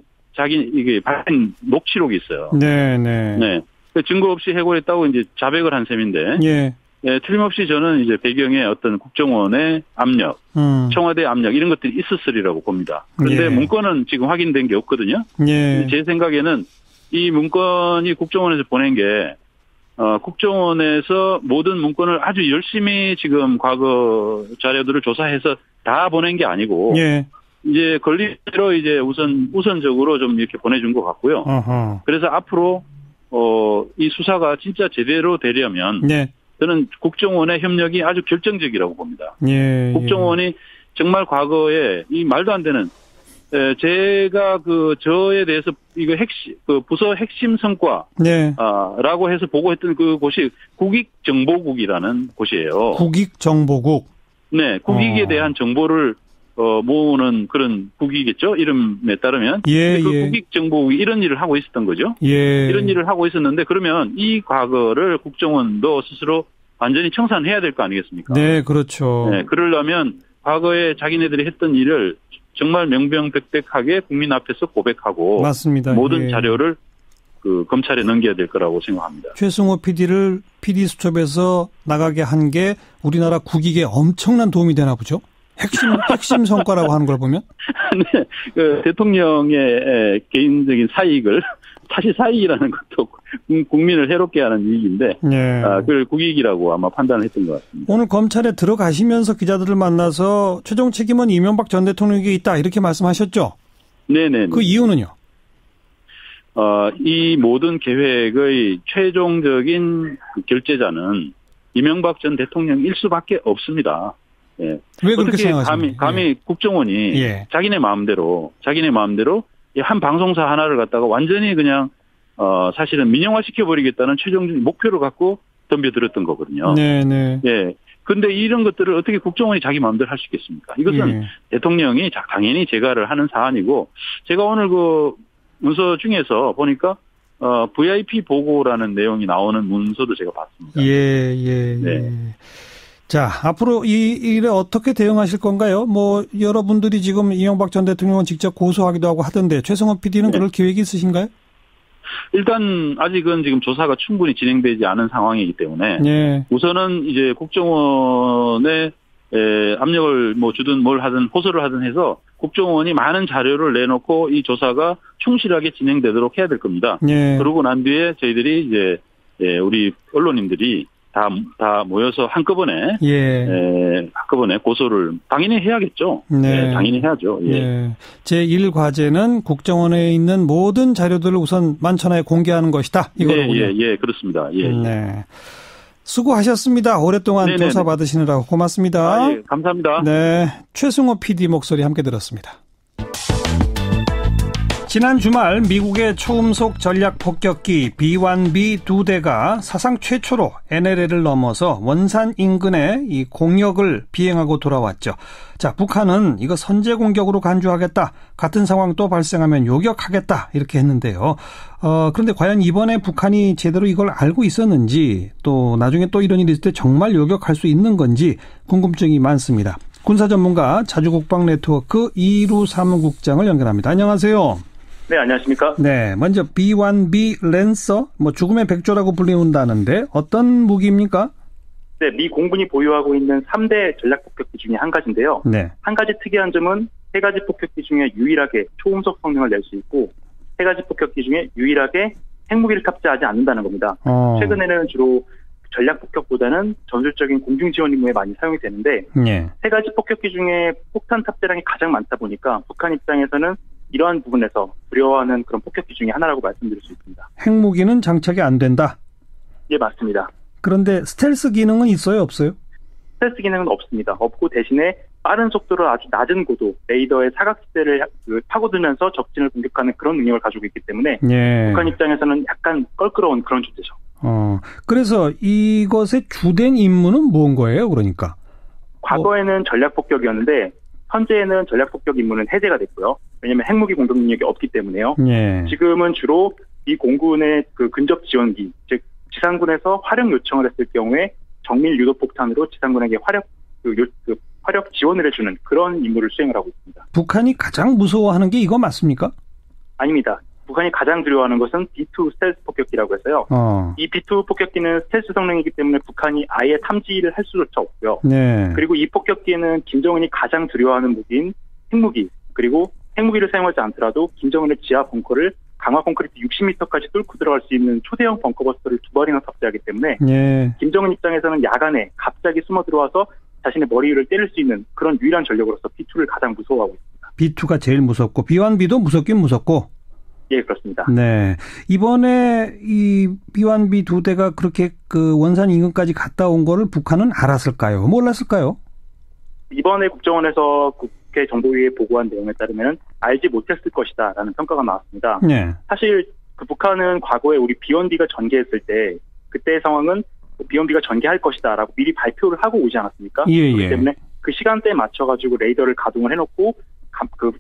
이게 밝힌 녹취록이 있어요. 네네. 네. 증거 없이 해고를 했다고 이제 자백을 한 셈인데. 예. 네, 틀림없이 저는 이제 배경에 어떤 국정원의 압력, 청와대 압력 이런 것들이 있었으리라고 봅니다. 그런데 예. 문건은 지금 확인된 게 없거든요. 예. 제 생각에는 이 문건이 국정원에서 보낸 게 국정원에서 모든 문건을 아주 열심히 지금 과거 자료들을 조사해서 다 보낸 게 아니고 예. 이제 권리대로 이제 우선적으로 좀 이렇게 보내준 것 같고요. 어허. 그래서 앞으로 이 수사가 진짜 제대로 되려면 네. 저는 국정원의 협력이 아주 결정적이라고 봅니다. 예. 국정원이 정말 과거에 이 말도 안 되는 제가 저에 대해서 이거 부서 핵심 성과 네. 라고 해서 보고했던 그 곳이 국익정보국이라는 곳이에요. 국익정보국. 네, 국익에 대한 정보를 모으는 그런 국이겠죠. 이름에 따르면. 예, 그 예. 국익정보국이 이런 일을 하고 있었던 거죠. 예. 이런 일을 하고 있었는데 그러면 이 과거를 국정원도 스스로 완전히 청산해야 될 거 아니겠습니까? 네, 그렇죠. 네, 그러려면 과거에 자기네들이 했던 일을 정말 명명백백하게 국민 앞에서 고백하고 맞습니다. 모든 예. 자료를 검찰에 넘겨야 될 거라고 생각합니다. 최승호 PD를 PD 수첩에서 나가게 한 게 우리나라 국익에 엄청난 도움이 되나 보죠? 핵심 성과라고 하는 걸 보면? 네, 대통령의 개인적인 사익을 사실 사익이라는 것도 국민을 해롭게 하는 이익인데 네. 그걸 국익이라고 아마 판단을 했던 것 같습니다. 오늘 검찰에 들어가시면서 기자들을 만나서 최종 책임은 이명박 전 대통령에게 있다 이렇게 말씀하셨죠? 네네. 그 이유는요? 이 모든 계획의 최종적인 결재자는 이명박 전 대통령일 수밖에 없습니다. 예. 왜 그렇게 어떻게 생각하십니까? 감히 국정원이 예. 자기네 마음대로 이 한 방송사 하나를 갖다가 완전히 그냥 사실은 민영화 시켜버리겠다는 최종적인 목표를 갖고 덤벼들었던 거거든요. 네네. 예. 근데 이런 것들을 어떻게 국정원이 자기 마음대로 할 수 있겠습니까? 이것은 대통령이 당연히 제가를 하는 사안이고, 제가 오늘 그 문서 중에서 보니까 VIP 보고라는 내용이 나오는 문서도 제가 봤습니다. 네. 자, 앞으로 이 일에 어떻게 대응하실 건가요? 뭐 여러분들이 지금 이명박 전 대통령은 직접 고소하기도 하고 하던데 최승호 PD는 그럴 계획이 있으신가요? 일단 아직은 지금 조사가 충분히 진행되지 않은 상황이기 때문에 우선은 이제 국정원에 압력을 뭐 주든 뭘 하든 호소를 하든 해서 국정원이 많은 자료를 내놓고 이 조사가 충실하게 진행되도록 해야 될 겁니다. 그러고 난 뒤에 저희들이 이제 우리 언론인들이 다 모여서 한꺼번에 한꺼번에 고소를 당연히 해야겠죠. 당연히 해야죠. 제1과제는 국정원에 있는 모든 자료들을 우선 만천하에 공개하는 것이다. 이거로군요. 그렇습니다. 수고하셨습니다. 오랫동안 조사 받으시느라고 고맙습니다. 감사합니다. 최승호 PD 목소리 함께 들었습니다. 지난 주말 미국의 초음속 전략 폭격기 B-1B 2대가 사상 최초로 NLL을 넘어서 원산 인근에 이 공격을 비행하고 돌아왔죠. 자, 북한은 이거 선제 공격으로 간주하겠다. 같은 상황 또 발생하면 요격하겠다. 이렇게 했는데요. 그런데 과연 이번에 북한이 제대로 이걸 알고 있었는지, 또 나중에 또 이런 일이 있을 때 정말 요격할 수 있는 건지 궁금증이 많습니다. 군사 전문가 자주국방네트워크 이루 사무국장을 연결합니다. 안녕하세요. 네, 안녕하십니까? 먼저 B-1B 랜서, 죽음의 백조라고 불리운다는데 어떤 무기입니까? 네, 미 공군이 보유하고 있는 3대 전략 폭격기 중에 한 가지인데요. 한 가지 특이한 점은 세 가지 폭격기 중에 유일하게 초음속 성능을 낼 수 있고, 세 가지 폭격기 중에 유일하게 핵무기를 탑재하지 않는다는 겁니다. 최근에는 주로 전략 폭격보다는 전술적인 공중 지원 임무에 많이 사용이 되는데, 세 가지 폭격기 중에 폭탄 탑재량이 가장 많다 보니까 북한 입장에서는 이러한 부분에서 두려워하는 그런 폭격기 중에 하나라고 말씀드릴 수 있습니다. 핵무기는 장착이 안 된다? 예, 맞습니다. 그런데 스텔스 기능은 있어요, 없어요? 스텔스 기능은 없습니다. 없고 대신에 빠른 속도로 아주 낮은 고도, 레이더의 사각지대를 파고들면서 적진을 공격하는 그런 능력을 가지고 있기 때문에 북한 입장에서는 약간 껄끄러운 그런 존재죠. 그래서 이것의 주된 임무는 뭔 거예요, 그러니까? 과거에는 전략 폭격이었는데 현재는 전략 폭격 임무는 해제가 됐고요. 왜냐하면 핵무기 공격 능력이 없기 때문에요. 지금은 주로 이 공군의 그 근접 지원기, 즉 지상군에서 화력 요청을 했을 경우에 정밀 유도 폭탄으로 지상군에게 화력 지원을 해주는 그런 임무를 수행을 하고 있습니다. 북한이 가장 무서워하는 게 이거 맞습니까? 아닙니다. 북한이 가장 두려워하는 것은 B-2 스텔스 폭격기라고 해서요. 이 B-2 폭격기는 스텔스 성능이기 때문에 북한이 아예 탐지를 할 수조차 없고요. 그리고 이 폭격기에는 김정은이 가장 두려워하는 무기인 핵무기, 그리고 핵무기를 사용하지 않더라도 김정은의 지하 벙커를 강화 콘크리트 60m까지 뚫고 들어갈 수 있는 초대형 벙커버스터를 2발이나 탑재하기 때문에 김정은 입장에서는 야간에 갑자기 숨어 들어와서 자신의 머리 위를 때릴 수 있는 그런 유일한 전력으로서 B-2를 가장 무서워하고 있습니다. B-2가 제일 무섭고 B-1B도 무섭긴 무섭고. 예, 그렇습니다. 이번에 이 B-1B 2대가 그렇게 그 원산 인근까지 갔다 온 거를 북한은 알았을까요? 몰랐을까요? 이번에 국정원에서 국회 정보위에 보고한 내용에 따르면 알지 못했을 것이다라는 평가가 나왔습니다. 사실 그 북한은 과거에 우리 B-1B가 전개했을 때 그때의 상황은 B-1B가 전개할 것이다라고 미리 발표를 하고 오지 않았습니까? 그렇기 때문에 그 시간대에 맞춰가지고 레이더를 가동을 해놓고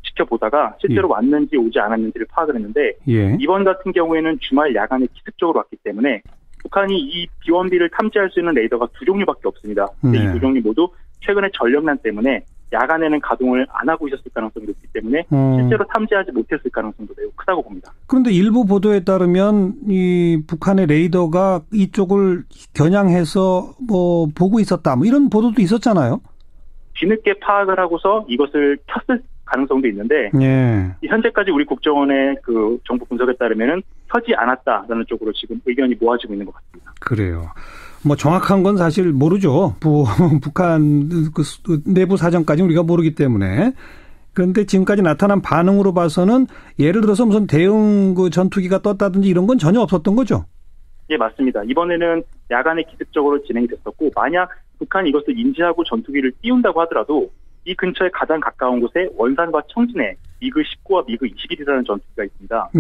지켜보다가 실제로 왔는지 오지 않았는지를 파악을 했는데 이번 같은 경우에는 주말 야간에 기습적으로 왔기 때문에 북한이 이 B-1B를 탐지할 수 있는 레이더가 두 종류밖에 없습니다. 근데 이 두 종류 모두 최근에 전력난 때문에 야간에는 가동을 안 하고 있었을 가능성이 높기 때문에 실제로 탐지하지 못했을 가능성도 매우 크다고 봅니다. 그런데 일부 보도에 따르면 이 북한의 레이더가 이쪽을 겨냥해서 보고 있었다, 이런 보도도 있었잖아요. 뒤늦게 파악을 하고서 이것을 켰을 가능성도 있는데 현재까지 우리 국정원의 그 정보 분석에 따르면은 켜지 않았다라는 쪽으로 지금 의견이 모아지고 있는 것 같습니다. 그래요. 정확한 건 사실 모르죠. 북한 그 내부 사정까지는 우리가 모르기 때문에. 그런데 지금까지 나타난 반응으로 봐서는 예를 들어서 무슨 대응 그 전투기가 떴다든지 이런 건 전혀 없었던 거죠? 예, 맞습니다. 이번에는 야간에 기습적으로 진행이 됐었고, 만약 북한이 이것을 인지하고 전투기를 띄운다고 하더라도 이 근처에 가장 가까운 곳에 원산과 청진에 미그 19와 미그 21이라는 전투기가 있습니다.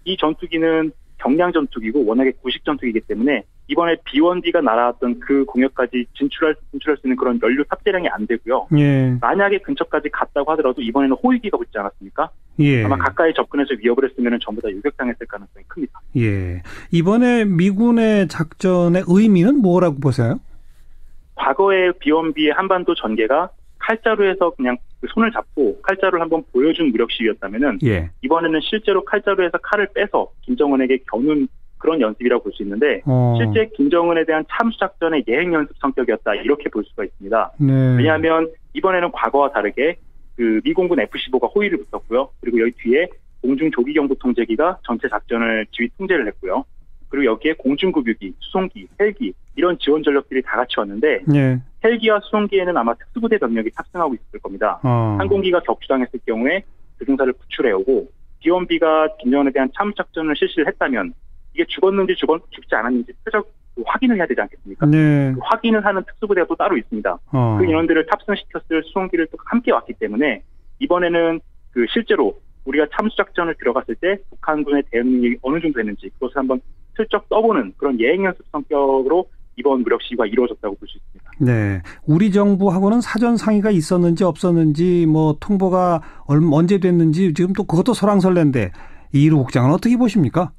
이 전투기는 경량 전투기고 워낙에 구식 전투기이기 때문에 이번에 B1B가 날아왔던 그 공역까지 진출할 수 있는 그런 연료 탑재량이 안 되고요. 예. 만약에 근처까지 갔다고 하더라도 이번에는 호위기가 붙지 않았습니까? 예. 아마 가까이 접근해서 위협을 했으면 전부 다 요격당했을 가능성이 큽니다. 예. 이번에 미군의 작전의 의미는 뭐라고 보세요? 과거의 B1B의 한반도 전개가 칼자루에서 그냥 그 손을 잡고 칼자루를 한번 보여준 무력 시위였다면은 예. 이번에는 실제로 칼자루에서 칼을 빼서 김정은에게 겨눈 그런 연습이라고 볼 수 있는데 실제 김정은에 대한 참수작전의 예행 연습 성격이었다 이렇게 볼 수가 있습니다. 네. 왜냐하면 이번에는 과거와 다르게 그 미공군 F-15가 호위를 붙었고요. 그리고 여기 뒤에 공중조기경보 통제기가 전체 작전을 지휘 통제를 했고요. 그리고 여기에 공중급유기, 수송기, 헬기 이런 지원 전력들이 다 같이 왔는데 네. 헬기와 수송기에는 아마 특수부대 병력이 탑승하고 있을 겁니다. 항공기가 격추당했을 경우에 조종사를 구출해오고 B1B가 김정은에 대한 참수작전을 실시를 했다면 이게 죽었는지 죽지 않았는지 표적 확인을 해야 되지 않겠습니까? 네. 그 확인을 하는 특수부대가 또 따로 있습니다. 그 인원들을 탑승시켰을 수송기를 또 함께 왔기 때문에 이번에는 그 실제로 우리가 참수작전을 들어갔을 때 북한군의 대응 능력이 어느 정도 됐는지 그것을 한번 슬쩍 써보는 그런 예행 연습 성격으로 이번 무력 시위가 이루어졌다고 볼 수 있습니다. 네, 우리 정부하고는 사전 상의가 있었는지 없었는지 뭐 통보가 언제 됐는지 지금 또 그것도 설왕설래인데 이루 국장은 어떻게 보십니까?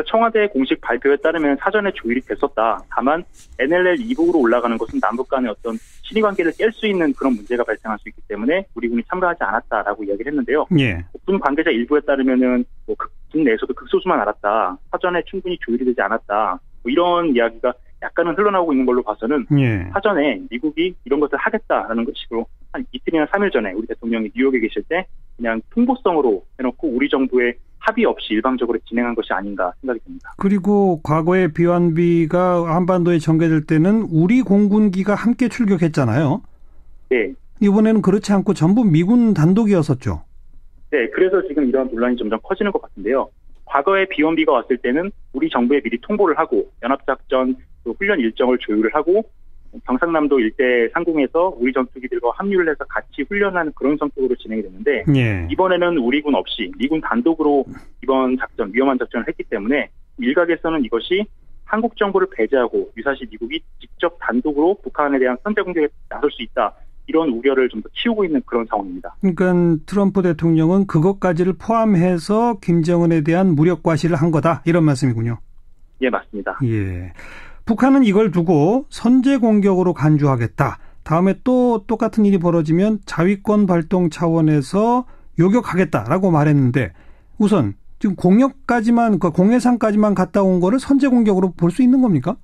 청와대 공식 발표에 따르면 사전에 조율이 됐었다. 다만 NLL 이북으로 올라가는 것은 남북 간의 어떤 친위관계를 깰 수 있는 그런 문제가 발생할 수 있기 때문에 우리 군이 참가하지 않았다라고 이야기를 했는데요. 예. 군 관계자 일부에 따르면은 뭐 군 내에서도 극소수만 알았다. 사전에 충분히 조율이 되지 않았다. 뭐 이런 이야기가 약간은 흘러나오고 있는 걸로 봐서는 예. 사전에 미국이 이런 것을 하겠다라는 식으로 한 이틀이나 3일 전에 우리 대통령이 뉴욕에 계실 때 그냥 통보성으로 해놓고 우리 정부의 합의 없이 일방적으로 진행한 것이 아닌가 생각이 듭니다. 그리고 과거에 B1B가 한반도에 전개될 때는 우리 공군기가 함께 출격했잖아요. 네. 이번에는 그렇지 않고 전부 미군 단독이었었죠. 네. 그래서 지금 이러한 논란이 점점 커지는 것 같은데요. 과거에 B1B가 왔을 때는 우리 정부에 미리 통보를 하고 연합작전 훈련 일정을 조율을 하고 경상남도 일대 상공에서 우리 전투기들과 합류를 해서 같이 훈련하는 그런 성격으로 진행이 됐는데 예. 이번에는 우리 군 없이 미군 단독으로 이번 작전, 위험한 작전을 했기 때문에 일각에서는 이것이 한국 정부를 배제하고 유사시 미국이 직접 단독으로 북한에 대한 선제 공격에 나설 수 있다. 이런 우려를 좀 더 키우고 있는 그런 상황입니다. 그러니까 트럼프 대통령은 그것까지를 포함해서 김정은에 대한 무력 과시를 한 거다. 이런 말씀이군요. 예, 맞습니다. 예. 북한은 이걸 두고 선제 공격으로 간주하겠다. 다음에 또 똑같은 일이 벌어지면 자위권 발동 차원에서 요격하겠다라고 말했는데 우선 지금 공역까지만 공해상까지만 갔다 온 거를 선제 공격으로 볼 수 있는 겁니까?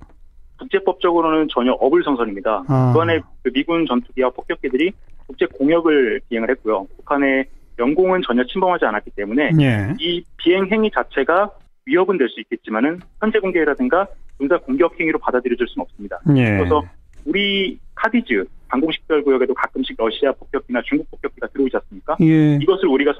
국제법적으로는 전혀 어불성설입니다. 이번에 그 미군 전투기와 폭격기들이 국제 공역을 비행을 했고요. 북한의 영공은 전혀 침범하지 않았기 때문에 예. 이 비행 행위 자체가 위협은 될 수 있겠지만은 선제 공격이라든가 군사 공격 행위로 받아들여질 수는 없습니다. 예. 그래서 우리 카디즈 방공식별구역에도 가끔씩 러시아 폭격기나 중국 폭격기가 들어오지 않습니까? 예. 이것을 우리가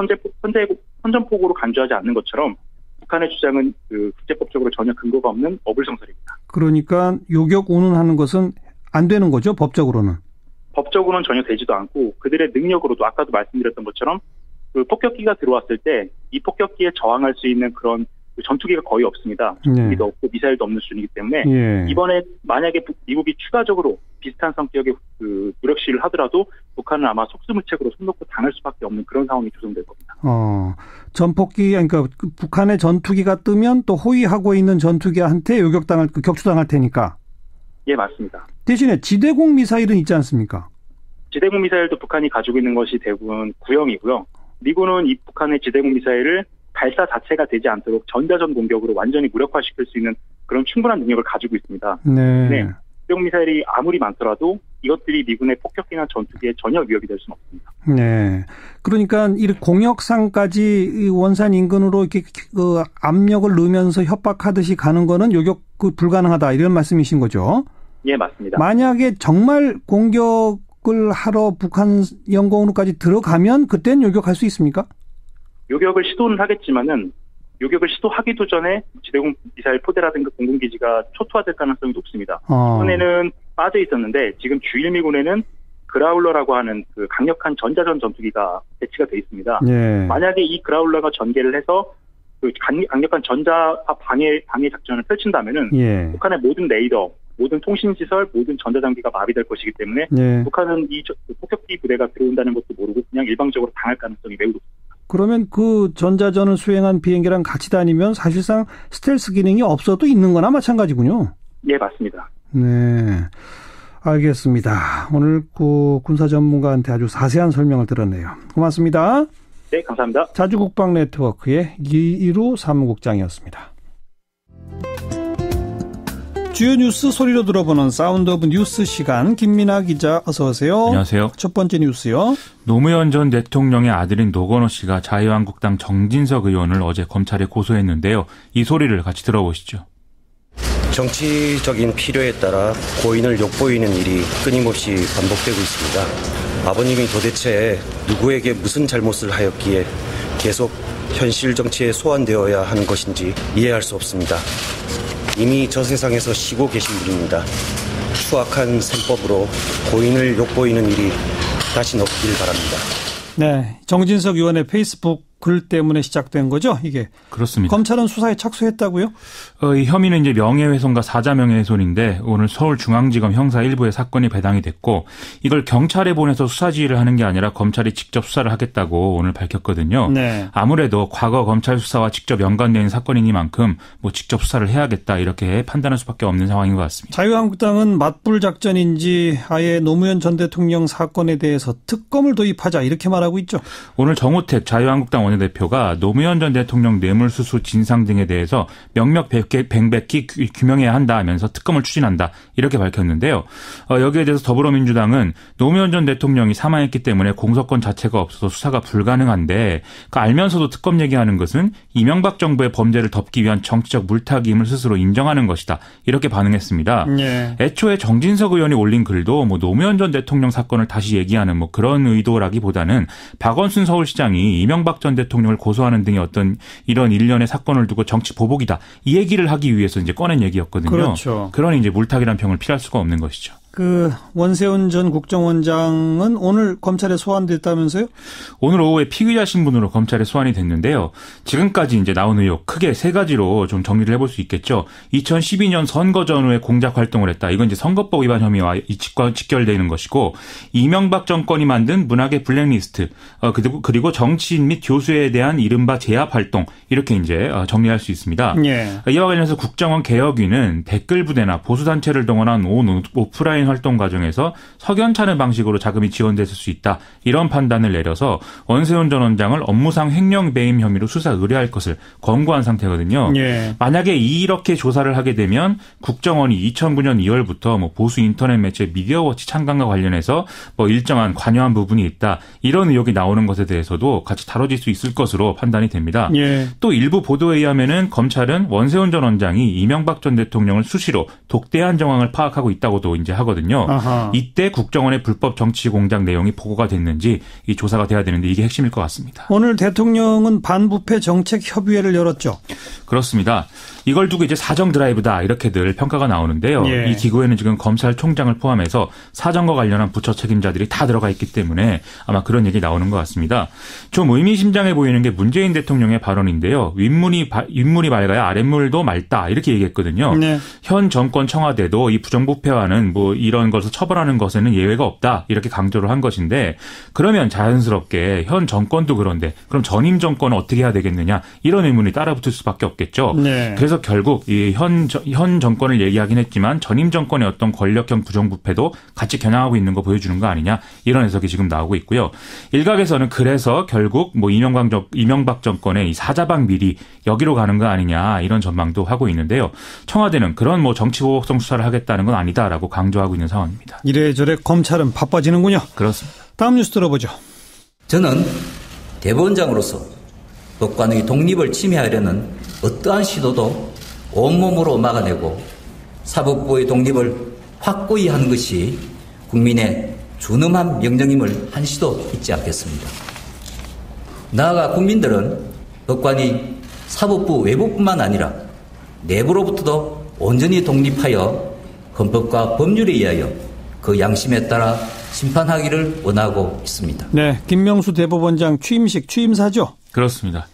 선전포고로 간주하지 않는 것처럼 북한의 주장은 그 국제법적으로 전혀 근거가 없는 어불성설입니다. 그러니까 요격 운운하는 것은 안 되는 거죠, 법적으로는? 법적으로는 전혀 되지도 않고 그들의 능력으로도 아까도 말씀드렸던 것처럼 그 폭격기가 들어왔을 때 이 폭격기에 저항할 수 있는 그런 전투기가 거의 없습니다. 전투기도 없고 미사일도 없는 수준이기 때문에 이번에 만약에 미국이 추가적으로 비슷한 성격의 그 무력 시위를 하더라도 북한은 아마 속수무책으로 손 놓고 당할 수밖에 없는 그런 상황이 조성될 겁니다. 전폭기 그러니까 북한의 전투기가 뜨면 또 호위하고 있는 전투기한테 요격당할 격추당할 테니까. 예, 맞습니다. 대신에 지대공 미사일은 있지 않습니까? 지대공 미사일도 북한이 가지고 있는 것이 대부분 구형이고요. 미군은 이 북한의 지대공 미사일을 발사 자체가 되지 않도록 전자전 공격으로 완전히 무력화시킬 수 있는 그런 충분한 능력을 가지고 있습니다. 네. 지대공 미사일이 아무리 많더라도 이것들이 미군의 폭격기나 전투기에 전혀 위협이 될 수는 없습니다. 네. 그러니까 이 공역상까지 원산 인근으로 이렇게 압력을 넣으면서 협박하듯이 가는 거는 요격 불가능하다 이런 말씀이신 거죠? 예, 맞습니다. 만약에 정말 공격을 하러 북한 영공으로까지 들어가면 그때는 요격할 수 있습니까? 요격을 시도는 하겠지만은 요격을 시도하기도 전에 지대공 미사일 포대라든가 공군기지가 초토화될 가능성이 높습니다. 이번에는 빠져 있었는데 지금 주일미군에는 그라울러라고 하는 그 강력한 전자전 전투기가 배치가 돼 있습니다. 예. 만약에 이 그라울러가 전개를 해서 그 강력한 전자파 방해 작전을 펼친다면은 북한의 모든 레이더, 모든 통신 시설, 모든 전자장비가 마비될 것이기 때문에 북한은 이 폭격기 부대가 들어온다는 것도 모르고 그냥 일방적으로 당할 가능성이 매우 높습니다. 그러면 그 전자전을 수행한 비행기랑 같이 다니면 사실상 스텔스 기능이 없어도 있는 거나 마찬가지군요. 네, 맞습니다. 네, 알겠습니다. 오늘 그 군사 전문가한테 아주 자세한 설명을 들었네요. 고맙습니다. 네, 감사합니다. 자주국방네트워크의 이일우 사무국장이었습니다. 주요 뉴스 소리로 들어보는 사운드 오브 뉴스 시간, 김민아 기자 어서 오세요. 안녕하세요. 첫 번째 뉴스요. 노무현 전 대통령의 아들인 노건호 씨가 자유한국당 정진석 의원을 어제 검찰에 고소했는데요. 이 소리를 같이 들어보시죠. 정치적인 필요에 따라 고인을 욕보이는 일이 끊임없이 반복되고 있습니다. 아버님이 도대체 누구에게 무슨 잘못을 하였기에 계속 현실 정치에 소환되어야 하는 것인지 이해할 수 없습니다. 이미 저 세상에서 쉬고 계신 분입니다. 추악한 셈법으로 고인을 욕보이는 일이 다시는 없길 바랍니다. 네, 정진석 의원의 페이스북 글 때문에 시작된 거죠, 이게? 그렇습니다. 검찰은 수사에 착수했다고요? 이 혐의는 이제 명예훼손과 사자 명예훼손인데 오늘 서울중앙지검 형사 1부에 사건이 배당이 됐고 이걸 경찰에 보내서 수사 지휘를 하는 게 아니라 검찰이 직접 수사를 하겠다고 오늘 밝혔거든요. 네. 아무래도 과거 검찰 수사와 직접 연관된 사건이니만큼 뭐 직접 수사를 해야겠다 이렇게 판단할 수밖에 없는 상황인 것 같습니다. 자유한국당은 맞불 작전인지 아예 노무현 전 대통령 사건에 대해서 특검을 도입하자 이렇게 말하고 있죠. 오늘 정우택 자유한국당 원내대표가 노무현 전 대통령 뇌물수수 진상 등에 대해서 명명백백히 규명해야 한다 하면서 특검을 추진한다 이렇게 밝혔는데요. 여기에 대해서 더불어민주당은 노무현 전 대통령이 사망했기 때문에 공소권 자체가 없어서 수사가 불가능한데 알면서도 특검 얘기하는 것은 이명박 정부의 범죄를 덮기 위한 정치적 물타기임을 스스로 인정하는 것이다 이렇게 반응했습니다. 네. 애초에 정진석 의원이 올린 글도 뭐 노무현 전 대통령 사건을 다시 얘기하는 뭐 그런 의도라기보다는 박원순 서울시장이 이명박 전 대통령을 고소하는 등의 어떤 이런 일련의 사건을 두고 정치 보복이다. 이 얘기를 하기 위해서 이제 꺼낸 얘기였거든요. 그렇죠. 그러니 이제 물타기란 평을 피할 수가 없는 것이죠. 그 원세훈 전 국정원장은 오늘 검찰에 소환됐다면서요? 오늘 오후에 피의자 신분으로 검찰에 소환이 됐는데요. 지금까지 이제 나온 의혹 크게 세 가지로 좀 정리를 해볼 수 있겠죠. 2012년 선거 전후에 공작 활동을 했다. 이건 이제 선거법 위반 혐의와 직결되는 것이고 이명박 정권이 만든 문학의 블랙리스트 그리고 정치인 및 교수에 대한 이른바 제압 활동 이렇게 이제 정리할 수 있습니다. 예. 이와 관련해서 국정원 개혁위는 댓글 부대나 보수 단체를 동원한 오프라인 활동 과정에서 석연찮은 방식으로 자금이 지원됐을 수 있다. 이런 판단을 내려서 원세훈 전 원장을 업무상 횡령 배임 혐의로 수사 의뢰할 것을 권고한 상태거든요. 예. 만약에 이렇게 조사를 하게 되면 국정원이 2009년 2월부터 뭐 보수 인터넷 매체 미디어워치 창간과 관련해서 뭐 일정한 관여한 부분이 있다. 이런 의혹이 나오는 것에 대해서도 같이 다뤄질 수 있을 것으로 판단이 됩니다. 예. 또 일부 보도에 의하면은 검찰은 원세훈 전 원장이 이명박 전 대통령을 수시로 독대한 정황을 파악하고 있다고도 이제 하거든요. 아하. 이때 국정원의 불법 정치 공작 내용이 보고가 됐는지 이 조사가 돼야 되는데 이게 핵심일 것 같습니다. 오늘 대통령은 반부패 정책 협의회를 열었죠. 그렇습니다. 이걸 두고 이제 사정 드라이브다 이렇게들 평가가 나오는데요. 예. 이 기구에는 지금 검찰총장을 포함해서 사정과 관련한 부처 책임자들이 다 들어가 있기 때문에 아마 그런 얘기 나오는 것 같습니다. 좀 의미심장해 보이는 게 문재인 대통령의 발언인데요. 윗물이 맑아야 아랫물도 맑다 이렇게 얘기했거든요. 네. 현 정권 청와대도 이 부정부패와는 뭐 이런 것을 처벌하는 것에는 예외가 없다 이렇게 강조를 한 것인데 그러면 자연스럽게 현 정권도 그런데 그럼 전임 정권은 어떻게 해야 되겠느냐 이런 의문이 따라붙을 수밖에 없겠죠. 네. 그래서 결국 이 현 정권을 얘기하긴 했지만 전임 정권의 어떤 권력형 부정부패도 같이 겨냥하고 있는 거 보여주는 거 아니냐 이런 해석이 지금 나오고 있고요. 일각에서는 그래서 결국 뭐 이명박 정권의 이 사자방 미리 여기로 가는 거 아니냐 이런 전망도 하고 있는데요. 청와대는 그런 뭐 정치보복성 수사를 하겠다는 건 아니다라고 강조하고 있는 상황입니다. 이래저래 검찰은 바빠지는군요. 그렇습니다. 다음 뉴스 들어보죠. 저는 대법원장으로서 법관의 독립을 침해하려는 어떠한 시도도 온몸으로 막아내고 사법부의 독립을 확고히 하는 것이 국민의 준엄한 명령임을 한시도 잊지 않겠습니다. 나아가 국민들은 법관이 사법부 외부뿐만 아니라 내부로부터도 온전히 독립하여 헌법과 법률에 의하여 그 양심에 따라 심판하기를 원하고 있습니다. 네, 김명수 대법원장 취임식 취임사죠? 그렇습니다.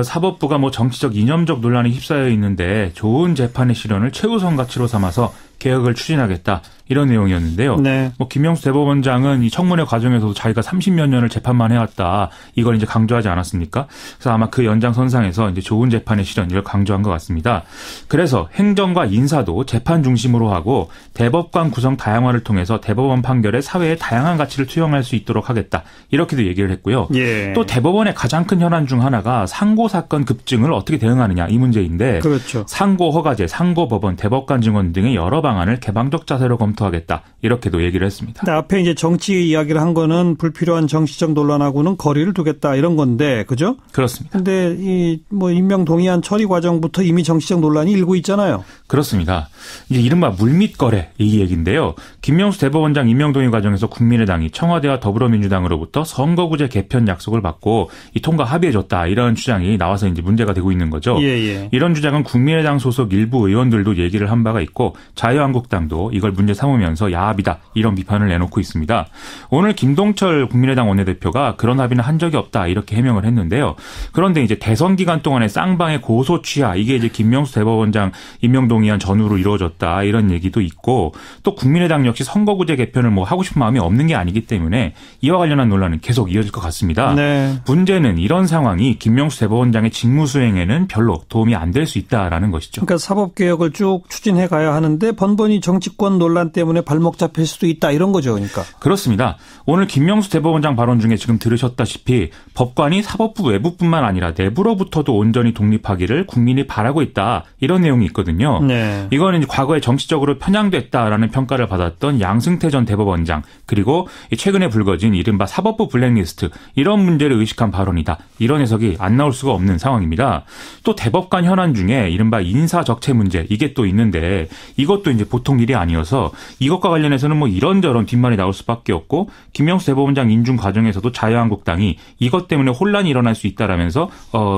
사법부가 뭐 정치적 이념적 논란에 휩싸여 있는데 좋은 재판의 실현을 최우선 가치로 삼아서 개혁을 추진하겠다. 이런 내용이었는데요. 네. 뭐 김명수 대법원장은 이 청문회 과정에서도 자기가 30몇 년을 재판만 해왔다. 이걸 이제 강조하지 않았습니까? 그래서 아마 그 연장선상에서 이제 좋은 재판의 실현 이걸 강조한 것 같습니다. 그래서 행정과 인사도 재판 중심으로 하고 대법관 구성 다양화를 통해서 대법원 판결에 사회의 다양한 가치를 투영할 수 있도록 하겠다. 이렇게도 얘기를 했고요. 예. 또 대법원의 가장 큰 현안 중 하나가 상고 사건 급증을 어떻게 대응하느냐 이 문제인데 그렇죠. 상고 허가제, 상고 법원, 대법관 증언 등의 여러 방안을 개방적 자세로 검토하겠다. 이렇게도 얘기를 했습니다. 근데 앞에 이제 정치 이야기를 한 거는 불필요한 정치적 논란하고는 거리를 두겠다 이런 건데, 그죠? 그렇습니다. 근데 이 뭐 임명 동의안 처리 과정부터 이미 정치적 논란이 일고 있잖아요. 그렇습니다. 이제 이른바 물밑 거래 이 얘기인데요. 김명수 대법원장 임명 동의 과정에서 국민의당이 청와대와 더불어민주당으로부터 선거구제 개편 약속을 받고 이 통과 합의해줬다 이런 주장이 나와서 이제 문제가 되고 있는 거죠. 예. 이런 주장은 국민의당 소속 일부 의원들도 얘기를 한 바가 있고 자유한국당도 이걸 문제 삼으면서 야합이다 이런 비판을 내놓고 있습니다. 오늘 김동철 국민의당 원내대표가 그런 합의는 한 적이 없다 이렇게 해명을 했는데요. 그런데 이제 대선 기간 동안에 쌍방의 고소 취하 이게 이제 김명수 대법원장 임명 동의안 전후로 이루어졌다 이런 얘기도 있고 또 국민의당 역시 선거구제 개편을 뭐 하고 싶은 마음이 없는 게 아니기 때문에 이와 관련한 논란은 계속 이어질 것 같습니다. 네. 문제는 이런 상황이 김명수 대법원장의 직무 수행에는 별로 도움이 안 될 수 있다라는 것이죠. 그러니까 사법개혁을 쭉 추진해 가야 하는데 번번이 정치권 논란 때문에 발목 잡힐 수도 있다 이런 거죠. 그러니까. 그렇습니다. 오늘 김명수 대법원장 발언 중에 지금 들으셨다시피 법관이 사법부 외부뿐만 아니라 내부로부터도 온전히 독립하기를 국민이 바라고 있다. 이런 내용이 있거든요. 네. 이거는 이제 과거에 정치적으로 편향됐다라는 평가를 받았던 양승태 전 대법원장 그리고 최근에 불거진 이른바 사법부 블랙리스트 이런 문제를 의식한 발언이다. 이런 해석이 안 나올 수가 없는 상황입니다. 또 대법관 현안 중에 이른바 인사적체 문제 이게 또 있는데 이것도 이제 보통 일이 아니어서 이것과 관련해서는 뭐 이런저런 뒷말이 나올 수밖에 없고 김명수 대법원장 인준 과정에서도 자유한국당이 이것 때문에 혼란이 일어날 수 있다라면서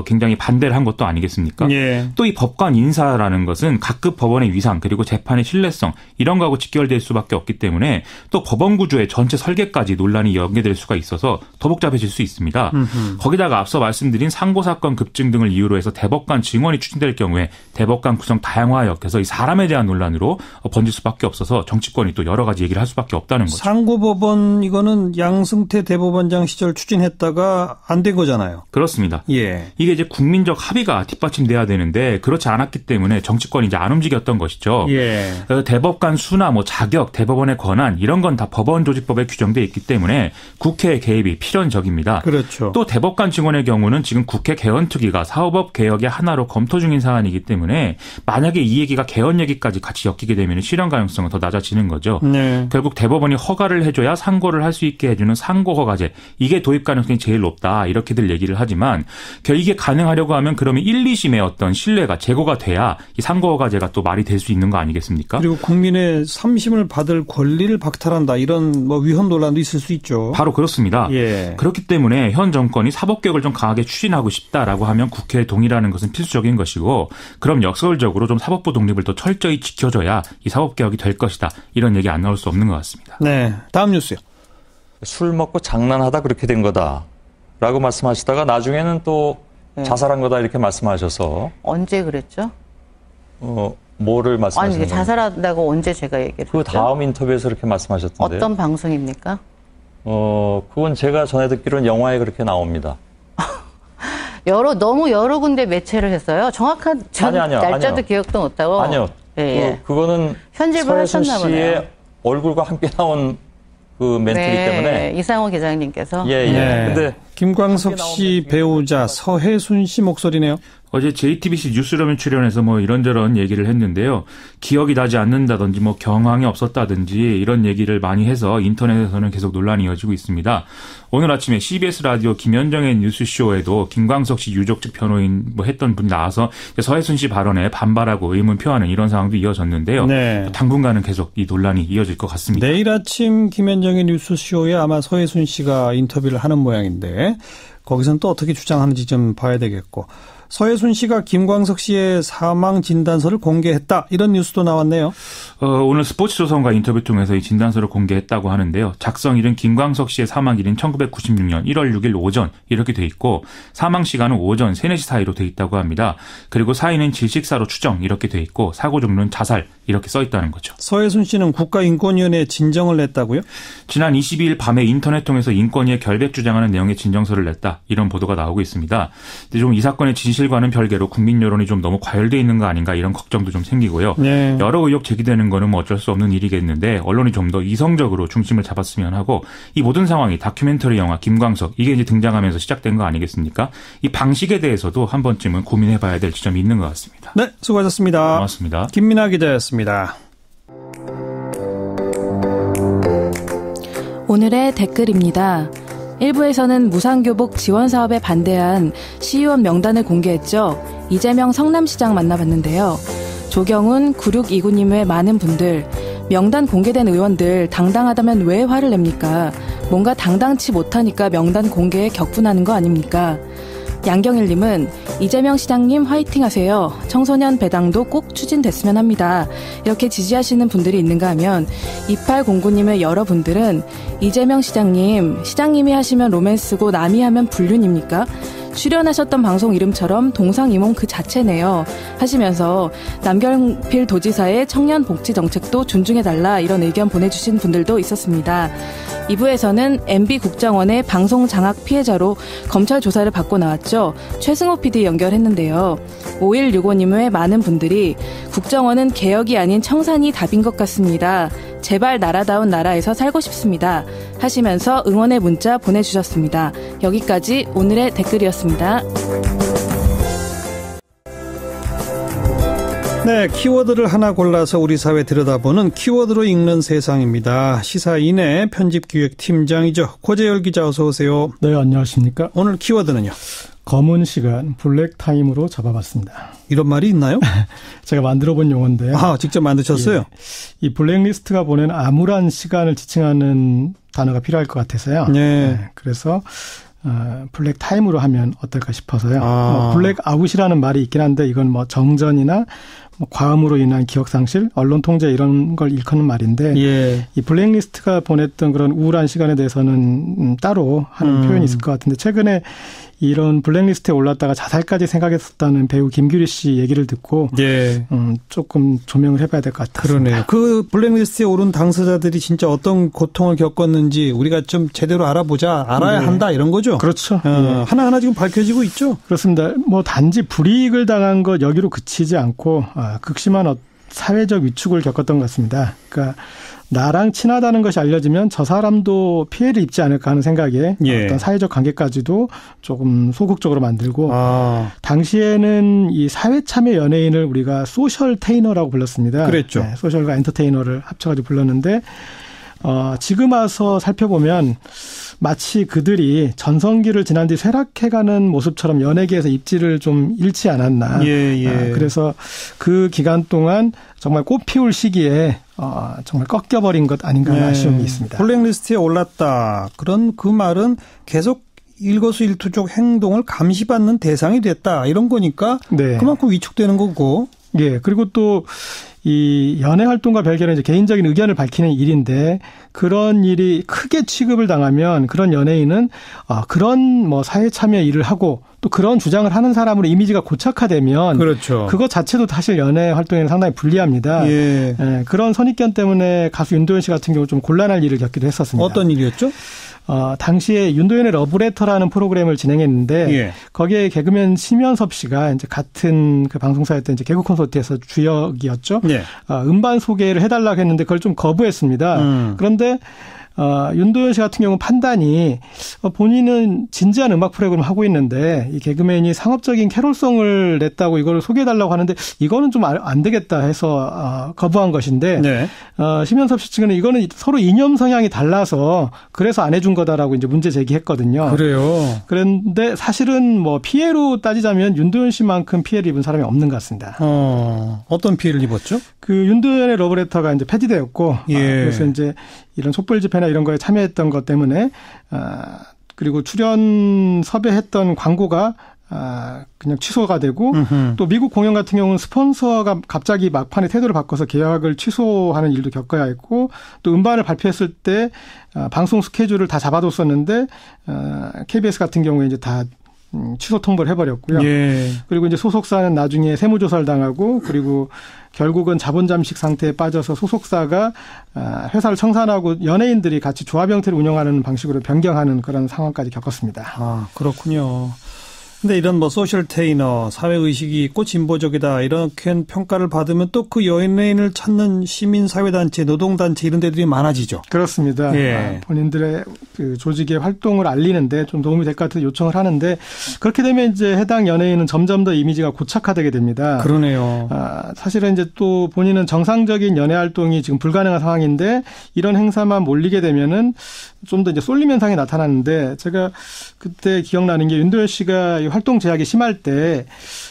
굉장히 반대를 한 것도 아니겠습니까? 예. 또 이 법관 인사라는 것은 각급 법원의 위상 그리고 재판의 신뢰성 이런 거하고 직결될 수밖에 없기 때문에 또 법원 구조의 전체 설계까지 논란이 연계될 수가 있어서 더 복잡해질 수 있습니다. 거기다가 앞서 말씀드린 상고 사건 급증 등을 이유로 해서 대법관 증언이 추진될 경우에 대법관 구성 다양화에 엮여서 이 사람에 대한 논란으로 번질 수밖에 없어서 정치권이 또 여러 가지 얘기를 할 수밖에 없다는 거죠. 상고법원 이거는 양승태 대법원장 시절 추진했다가 안 된 거잖아요. 그렇습니다. 예. 이게 이제 국민적 합의가 뒷받침돼야 되는데 그렇지 않았기 때문에 정치권이 이제 안 움직였던 것이죠. 예. 대법관 수나 뭐 자격, 대법원의 권한 이런 건 다 법원 조직법에 규정돼 있기 때문에 국회의 개입이 필연적입니다. 그렇죠. 또 대법관 증언의 경우는 지금 국회 개헌특위가 사법법 개혁의 하나로 검토 중인 사안이기 때문에 만약에 이 얘기가 개헌 얘기까지 같이 엮이게 되면 실현 가능성은 더 낮아지는 거죠. 네. 결국 대법원이 허가를 해줘야 상고를 할 수 있게 해주는 상고 허가제 이게 도입 가능성이 제일 높다 이렇게들 얘기를 하지만 이게 가능하려고 하면 그러면 1, 2심의 어떤 신뢰가 제고가 돼야 이 상고 허가제가 또 말이 될 수 있는 거 아니겠습니까? 그리고 국민의 3심을 받을 권리를 박탈한다 이런 뭐 위헌 논란도 있을 수 있죠. 바로 그렇습니다. 예. 그렇기 때문에 현 정권이 사법개혁을 좀 강하게 추진하고 싶다라고 하면 국회의 동의라는 것은 필수적인 것이고 그럼 역설적으로 좀 사법부 독립을 더 철저히 지켜줘야 이 사법개혁이 될 것이다. 이런 얘기 안 나올 수 없는 것 같습니다. 네, 다음 뉴스요. 술 먹고 장난하다 그렇게 된 거다라고 말씀하시다가 나중에는 또 자살한 거다 이렇게 말씀하셔서 언제 그랬죠? 뭐를 말씀하시는 아니 자살한다고 언제 제가 얘기를 그 다음 인터뷰에서 그렇게 말씀하셨던데요. 어떤 방송입니까? 그건 제가 전에 듣기로는 영화에 그렇게 나옵니다. 너무 여러 군데 매체를 했어요. 정확한 날짜도 기억도 못하고. 아니요. 예. 그거는 편집을 하셨나 보네요. 씨의 얼굴과 함께 나온 그 멘트이기 때문에 이상호 기자님께서. 네. 근데 김광석 씨 배우자 서혜순 씨 목소리네요. 어제 JTBC 뉴스룸에 출연해서 뭐 이런저런 얘기를 했는데요. 기억이 나지 않는다든지 뭐 경황이 없었다든지 이런 얘기를 많이 해서 인터넷에서는 계속 논란이 이어지고 있습니다. 오늘 아침에 CBS 라디오 김현정의 뉴스쇼에도 김광석 씨 유족 측 변호인 뭐 했던 분이 나와서 서혜순 씨 발언에 반발하고 의문 표하는 이런 상황도 이어졌는데요. 네. 당분간은 계속 이 논란이 이어질 것 같습니다. 내일 아침 김현정의 뉴스쇼에 아마 서혜순 씨가 인터뷰를 하는 모양인데 거기서는 또 어떻게 주장하는지 좀 봐야 되겠고. 서혜순 씨가 김광석 씨의 사망 진단서를 공개했다. 이런 뉴스도 나왔네요. 오늘 스포츠조선과 인터뷰 통해서 이 진단서를 공개했다고 하는데요. 작성일은 김광석 씨의 사망일인 1996년 1월 6일 오전 이렇게 돼 있고 사망 시간은 오전 3, 4시 사이로 돼 있다고 합니다. 그리고 사인은 질식사로 추정 이렇게 돼 있고 사고 종류는 자살 이렇게 써 있다는 거죠. 서해순 씨는 국가인권위원회에 진정을 냈다고요? 지난 22일 밤에 인터넷 통해서 인권위에 결백 주장하는 내용의 진정서를 냈다. 이런 보도가 나오고 있습니다. 근데 좀 이 사건의 진실과는 별개로 국민 여론이 좀 너무 과열돼 있는 거 아닌가 이런 걱정도 좀 생기고요. 네. 여러 의혹 제기되는 거는 뭐 어쩔 수 없는 일이겠는데 언론이 좀 더 이성적으로 중심을 잡았으면 하고 이 모든 상황이 다큐멘터리 영화 김광석 이게 이제 등장하면서 시작된 거 아니겠습니까? 이 방식에 대해서도 한 번쯤은 고민해봐야 될 지점이 있는 것 같습니다. 네, 수고하셨습니다. 고맙습니다. 김민아 기자였습니다. 오늘의 댓글입니다. 일부에서는 무상교복 지원 사업에 반대한 시의원 명단을 공개했죠. 이재명 성남시장 만나봤는데요. 조경훈 9629님 외 많은 분들, 명단 공개된 의원들 당당하다면 왜 화를 냅니까? 뭔가 당당치 못하니까 명단 공개에 격분하는 거 아닙니까? 양경일님은 이재명 시장님 화이팅 하세요. 청소년 배당도 꼭 추진됐으면 합니다. 이렇게 지지하시는 분들이 있는가 하면 2809님의 여러분들은 이재명 시장님이 하시면 로맨스고 남이 하면 불륜입니까? 출연하셨던 방송 이름처럼 동상이몽 그 자체네요. 하시면서 남경필 도지사의 청년 복지 정책도 존중해달라 이런 의견 보내주신 분들도 있었습니다. 2부에서는 MB 국정원의 방송 장악 피해자로 검찰 조사를 받고 나왔죠. 최승호 PD 연결했는데요. 5165님 외 많은 분들이 국정원은 개혁이 아닌 청산이 답인 것 같습니다. 제발 나라다운 나라에서 살고 싶습니다. 하시면서 응원의 문자 보내주셨습니다. 여기까지 오늘의 댓글이었습니다. 네, 키워드를 하나 골라서 우리 사회 들여다보는 키워드로 읽는 세상입니다. 시사인의 편집기획팀장이죠. 고재열 기자 어서 오세요. 네, 안녕하십니까. 오늘 키워드는요? 검은 시간, 블랙타임으로 잡아봤습니다. 이런 말이 있나요? 제가 만들어본 용어인데요. 아, 직접 만드셨어요? 예, 이 블랙리스트가 보낸 암울한 시간을 지칭하는 단어가 필요할 것 같아서요. 네. 그래서 블랙타임으로 하면 어떨까 싶어서요. 블랙아웃이라는 말이 있긴 한데 이건 뭐 정전이나 과음으로 인한 기억상실, 언론 통제 이런 걸 일컫는 말인데 예. 이 블랙리스트가 보냈던 그런 우울한 시간에 대해서는 따로 하는 표현이 있을 것 같은데 최근에 이런 블랙리스트에 올랐다가 자살까지 생각했었다는 배우 김규리 씨 얘기를 듣고 예. 조금 조명을 해봐야 될 것 같습니다. 그러네요. 그 블랙리스트에 오른 당사자들이 진짜 어떤 고통을 겪었는지 우리가 좀 제대로 알아보자, 알아야 네. 한다 이런 거죠? 그렇죠. 예. 하나하나 지금 밝혀지고 있죠? 그렇습니다. 뭐 단지 불이익을 당한 것 여기로 그치지 않고 극심한 사회적 위축을 겪었던 것 같습니다. 그러니까 나랑 친하다는 것이 알려지면 저 사람도 피해를 입지 않을까 하는 생각에 예. 어떤 사회적 관계까지도 조금 소극적으로 만들고 당시에는 이 사회참여 연예인을 우리가 소셜 테이너라고 불렀습니다. 그랬죠. 네, 소셜과 엔터테이너를 합쳐가지고 불렀는데 지금 와서 살펴보면 마치 그들이 전성기를 지난 뒤 쇠락해가는 모습처럼 연예계에서 입지를 좀 잃지 않았나. 예. 그래서 그 기간 동안 정말 꽃 피울 시기에 정말 꺾여버린 것 아닌가 하는 아쉬움이 있습니다. 블랙리스트에 올랐다. 그런 그 말은 계속 일거수일투족 행동을 감시받는 대상이 됐다. 이런 거니까 네. 그만큼 위축되는 거고. 예. 그리고 또 이 연예 활동과 별개로 이제 개인적인 의견을 밝히는 일인데 그런 일이 크게 취급을 당하면 그런 연예인은 그런 뭐 사회 참여 일을 하고 또 그런 주장을 하는 사람으로 이미지가 고착화되면 그렇죠. 그거 자체도 사실 연예 활동에는 상당히 불리합니다. 예. 예, 그런 선입견 때문에 가수 윤도현 씨 같은 경우 좀 곤란할 일을 겪기도 했었습니다. 어떤 일이었죠? 당시에 윤도현의 러브레터라는 프로그램을 진행했는데 예. 거기에 개그맨 심연섭 씨가 이제 같은 그 방송사였던 이제 개그 콘서트에서 주역이었죠. 예. 음반 소개를 해달라고 했는데 그걸 좀 거부했습니다. 그런데 윤도현 씨 같은 경우는 판단이 본인은 진지한 음악 프로그램을 하고 있는데 이 개그맨이 상업적인 캐롤송을 냈다고 이걸 소개해달라고 하는데 이거는 좀 안 되겠다 해서 거부한 것인데 네. 심연섭 씨 측은 이거는 서로 이념 성향이 달라서 그래서 안 해준 거다라고 이제 문제 제기했거든요. 그래요. 그런데 사실은 뭐 피해로 따지자면 윤도현 씨만큼 피해를 입은 사람이 없는 것 같습니다. 어떤 피해를 입었죠? 그 윤도현의 러브레터가 이제 폐지되었고 예. 그래서 이제 이런 촛불 집회나 이런 거에 참여했던 것 때문에 그리고 출연 섭외했던 광고가 그냥 취소가 되고 또 미국 공연 같은 경우는 스폰서가 갑자기 막판에 태도를 바꿔서 계약을 취소하는 일도 겪어야 했고 또 음반을 발표했을 때 방송 스케줄을 다 잡아뒀었는데 KBS 같은 경우에 이제 다 취소 통보를 해버렸고요. 예. 그리고 이제 소속사는 나중에 세무조사를 당하고 그리고 결국은 자본 잠식 상태에 빠져서 소속사가 회사를 청산하고 연예인들이 같이 조합 형태를 운영하는 방식으로 변경하는 그런 상황까지 겪었습니다. 아, 그렇군요. 근데 이런 뭐 소셜 테이너, 사회의식이 있고 진보적이다 이렇게 평가를 받으면 또 그 연예인을 찾는 시민사회단체, 노동단체 이런 데들이 많아지죠. 그렇습니다. 예. 본인들의 그 조직의 활동을 알리는데 좀 도움이 될 것 같아서 요청을 하는데 그렇게 되면 이제 해당 연예인은 점점 더 이미지가 고착화되게 됩니다. 그러네요. 사실은 이제 또 본인은 정상적인 연예 활동이 지금 불가능한 상황인데 이런 행사만 몰리게 되면은 좀 더 이제 쏠림 현상이 나타나는데 제가 그때 기억나는 게 윤도현 씨가 활동 제약이 심할 때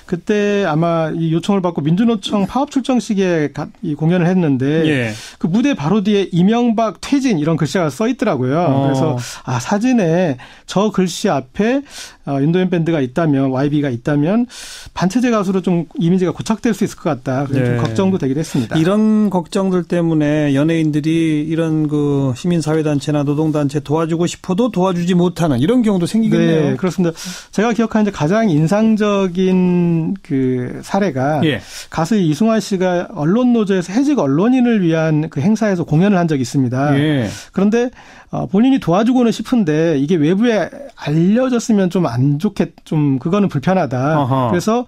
그때 아마 이 요청을 받고 민주노총 파업 출정식에 이 공연을 했는데 예. 그 무대 바로 뒤에 이명박 퇴진 이런 글씨가 써 있더라고요. 그래서 사진에 저 글씨 앞에 윤도현 밴드가 있다면 YB가 있다면 반체제 가수로 좀 이미지가 고착될 수 있을 것 같다. 그래서 좀 걱정도 되기도 했습니다. 이런 걱정들 때문에 연예인들이 이런 그 시민사회단체나 노동단체 도와주고 싶어도 도와주지 못하는 이런 경우도 생기겠네요. 네, 그렇습니다. 제가 기억하는 가장 인상적인 그 사례가 예. 가수 이승환 씨가 언론노조에서 해직 언론인을 위한 그 행사에서 공연을 한 적이 있습니다. 예. 그런데 본인이 도와주고는 싶은데 이게 외부에 알려졌으면 좀 안 좋게 좀 그거는 불편하다. 어허. 그래서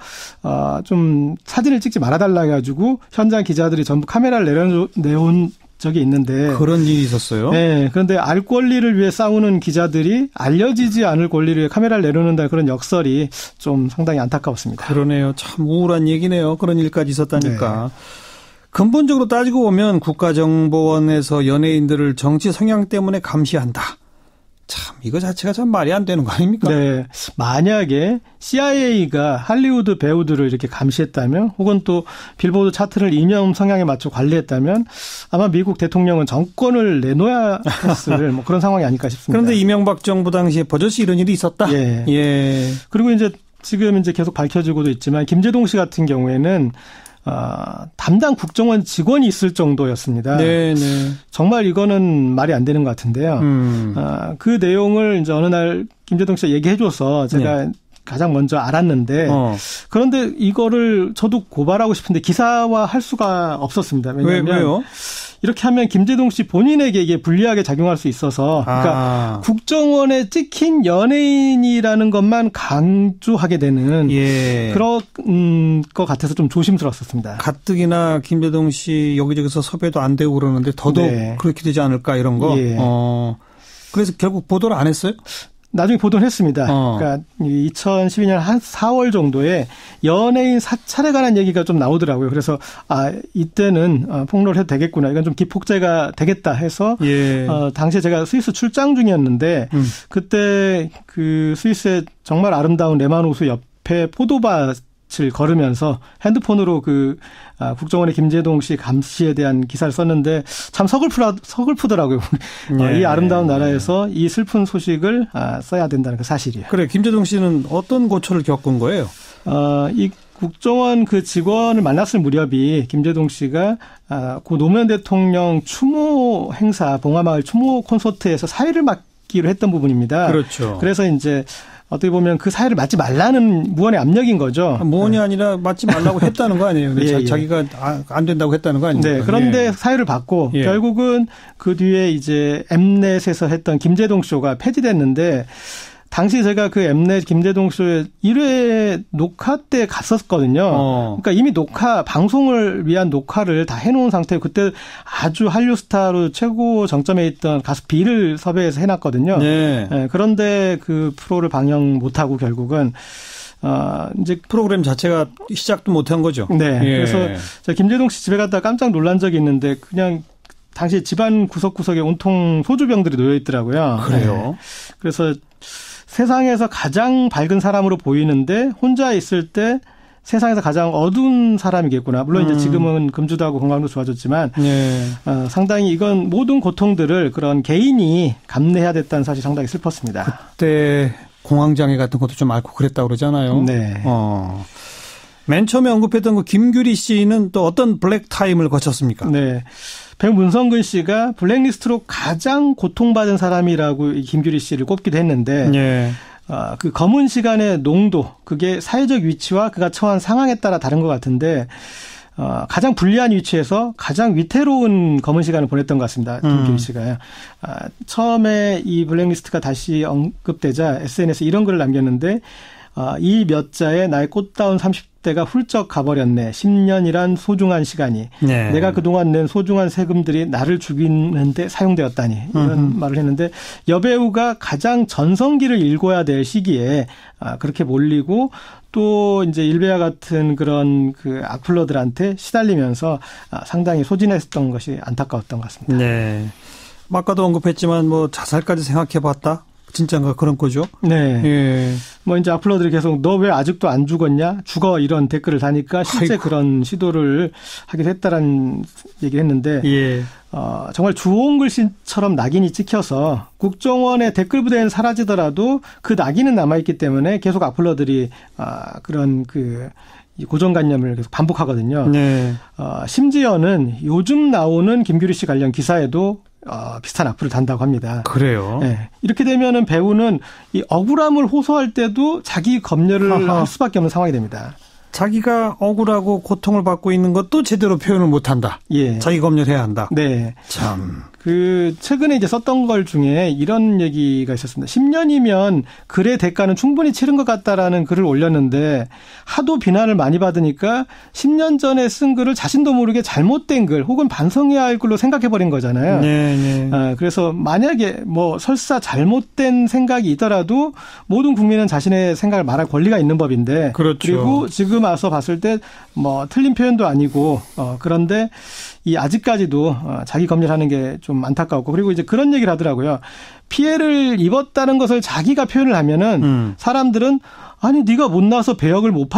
좀 사진을 찍지 말아달라 해가지고 현장 기자들이 전부 카메라를 내온 적이 있는데 그런 일이 있었어요? 네. 그런데 알 권리를 위해 싸우는 기자들이 알려지지 않을 권리를 위해 카메라를 내려놓는다 그런 역설이 좀 상당히 안타까웠습니다. 그러네요. 참 우울한 얘기네요. 그런 일까지 있었다니까. 네. 근본적으로 따지고 보면 국가정보원에서 연예인들을 정치 성향 때문에 감시한다. 참 이거 자체가 참 말이 안 되는 거 아닙니까? 네. 만약에 CIA가 할리우드 배우들을 이렇게 감시했다면 혹은 또 빌보드 차트를 이념 성향에 맞춰 관리했다면 아마 미국 대통령은 정권을 내놓아야 했을 뭐 그런 상황이 아닐까 싶습니다. 그런데 이명박 정부 당시에 버젓이 이런 일이 있었다? 예. 예. 그리고 이제 지금 이제 계속 밝혀지고도 있지만 김재동 씨 같은 경우에는 담당 국정원 직원이 있을 정도였습니다. 네. 정말 이거는 말이 안 되는 것 같은데요. 그 내용을 이제 어느 날 김재동 씨가 얘기해줘서 제가 가장 먼저 알았는데 그런데 이거를 저도 고발하고 싶은데 기사화할 수가 없었습니다. 왜냐하면 왜요? 이렇게 하면 김재동 씨 본인에게 이게 불리하게 작용할 수 있어서 그러니까 국정원에 찍힌 연예인이라는 것만 강조하게 되는 그런 것 같아서 좀 조심스러웠습니다. 가뜩이나 김재동 씨 여기저기서 섭외도 안 되고 그러는데 더더욱 그렇게 되지 않을까 이런 거. 그래서 결국 보도를 안 했어요? 나중에 보도를 했습니다. 그러니까 2012년 한 4월 정도에 연예인 사찰에 관한 얘기가 좀 나오더라고요. 그래서 이때는 폭로를 해도 되겠구나. 이건 좀 기폭제가 되겠다 해서 당시에 제가 스위스 출장 중이었는데 그때 그 스위스의 정말 아름다운 레만 호수 옆에 포도밭을 걸으면서 핸드폰으로 그 국정원의 김재동 씨 감시에 대한 기사를 썼는데 참 서글프더라고요. 이 아름다운 나라에서 이 슬픈 소식을 써야 된다는 그 사실이에요. 그래, 김재동 씨는 어떤 고초를 겪은 거예요? 이 국정원 그 직원을 만났을 무렵이 김재동 씨가 고 노무현 대통령 추모 행사, 봉화마을 추모 콘서트에서 사회를 맡기로 했던 부분입니다. 그렇죠. 그래서 이제 어떻게 보면 그 사회를 맡지 말라는 무언의 압력인 거죠. 무언이 아니라 맡지 말라고 했다는 거 아니에요. 자기가 안 된다고 했다는 거 아닙니까? 네. 그런데 사회를 받고 결국은 그 뒤에 이제 엠넷에서 했던 김재동 쇼가 폐지됐는데 당시 제가 그 엠넷 김재동 쇼의 1회 녹화 때 갔었거든요. 그러니까 이미 방송을 위한 녹화를 다 해놓은 상태고 그때 아주 한류 스타로 최고 정점에 있던 가수 비를 섭외해서 해놨거든요. 네, 그런데 그 프로를 방영 못하고 결국은 이제 프로그램 자체가 시작도 못한 거죠. 네. 그래서 제가 김재동 씨 집에 갔다 깜짝 놀란 적이 있는데 그냥 당시 집안 구석구석에 온통 소주병들이 놓여 있더라고요. 그래요. 그래서 세상에서 가장 밝은 사람으로 보이는데 혼자 있을 때 세상에서 가장 어두운 사람이겠구나. 물론 이제 지금은 금주도 하고 건강도 좋아졌지만 상당히 이건 모든 고통들을 그런 개인이 감내해야 됐다는 사실이 상당히 슬펐습니다. 그때 공황장애 같은 것도 좀 앓고 그랬다고 그러잖아요. 네. 맨 처음에 언급했던 그 김규리 씨는 또 어떤 블랙 타임을 거쳤습니까? 네. 배우 문성근 씨가 블랙리스트로 가장 고통받은 사람이라고 김규리 씨를 꼽기도 했는데 네. 그 검은 시간의 농도, 그게 사회적 위치와 그가 처한 상황에 따라 다른 것 같은데 가장 불리한 위치에서 가장 위태로운 검은 시간을 보냈던 것 같습니다. 김규리 씨가요. 처음에 이 블랙리스트가 다시 언급되자 SNS에 이런 글을 남겼는데 이 몇 자에 나의 꽃다운 30대가 훌쩍 가버렸네. 10년이란 소중한 시간이. 네. 내가 그동안 낸 소중한 세금들이 나를 죽이는데 사용되었다니. 이런 말을 했는데 여배우가 가장 전성기를 일궈야 될 시기에 그렇게 몰리고 또 이제 일베와 같은 그런 그 악플러들한테 시달리면서 상당히 소진했던 것이 안타까웠던 것 같습니다. 네. 아까도 언급했지만 뭐 자살까지 생각해봤다. 진짜인가 그런 거죠? 네. 예. 뭐 이제 악플러들이 계속 너 왜 아직도 안 죽었냐? 죽어 이런 댓글을 다니까 실제 아이고. 그런 시도를 하기도 했다라는 얘기를 했는데 예. 정말 주홍글 씨처럼 낙인이 찍혀서 국정원의 댓글 부대는 사라지더라도 그 낙인은 남아있기 때문에 계속 악플러들이 그런 그 고정관념을 계속 반복하거든요. 네. 심지어는 요즘 나오는 김규리 씨 관련 기사에도 비슷한 악플을 단다고 합니다. 그래요? 네. 이렇게 되면은 배우는 이 억울함을 호소할 때도 자기 검열을 할 수밖에 없는 상황이 됩니다. 자기가 억울하고 고통을 받고 있는 것도 제대로 표현을 못한다. 예. 자기 검열해야 한다. 네. 참. 최근에 이제 썼던 걸 중에 이런 얘기가 있었습니다. 10년이면 글의 대가는 충분히 치른 것 같다라는 글을 올렸는데 하도 비난을 많이 받으니까 10년 전에 쓴 글을 자신도 모르게 잘못된 글 혹은 반성해야 할 글로 생각해버린 거잖아요. 네. 그래서 만약에 뭐 설사 잘못된 생각이 있더라도 모든 국민은 자신의 생각을 말할 권리가 있는 법인데. 그렇죠. 그리고 지금 와서 봤을 때 뭐 틀린 표현도 아니고 그런데 이 아직까지도 자기 검열하는 게 좀 안타까웠고 그리고 이제 그런 얘기를 하더라고요. 피해를 입었다는 것을 자기가 표현을 하면은 사람들은 아니 네가 못 나서 배역을 못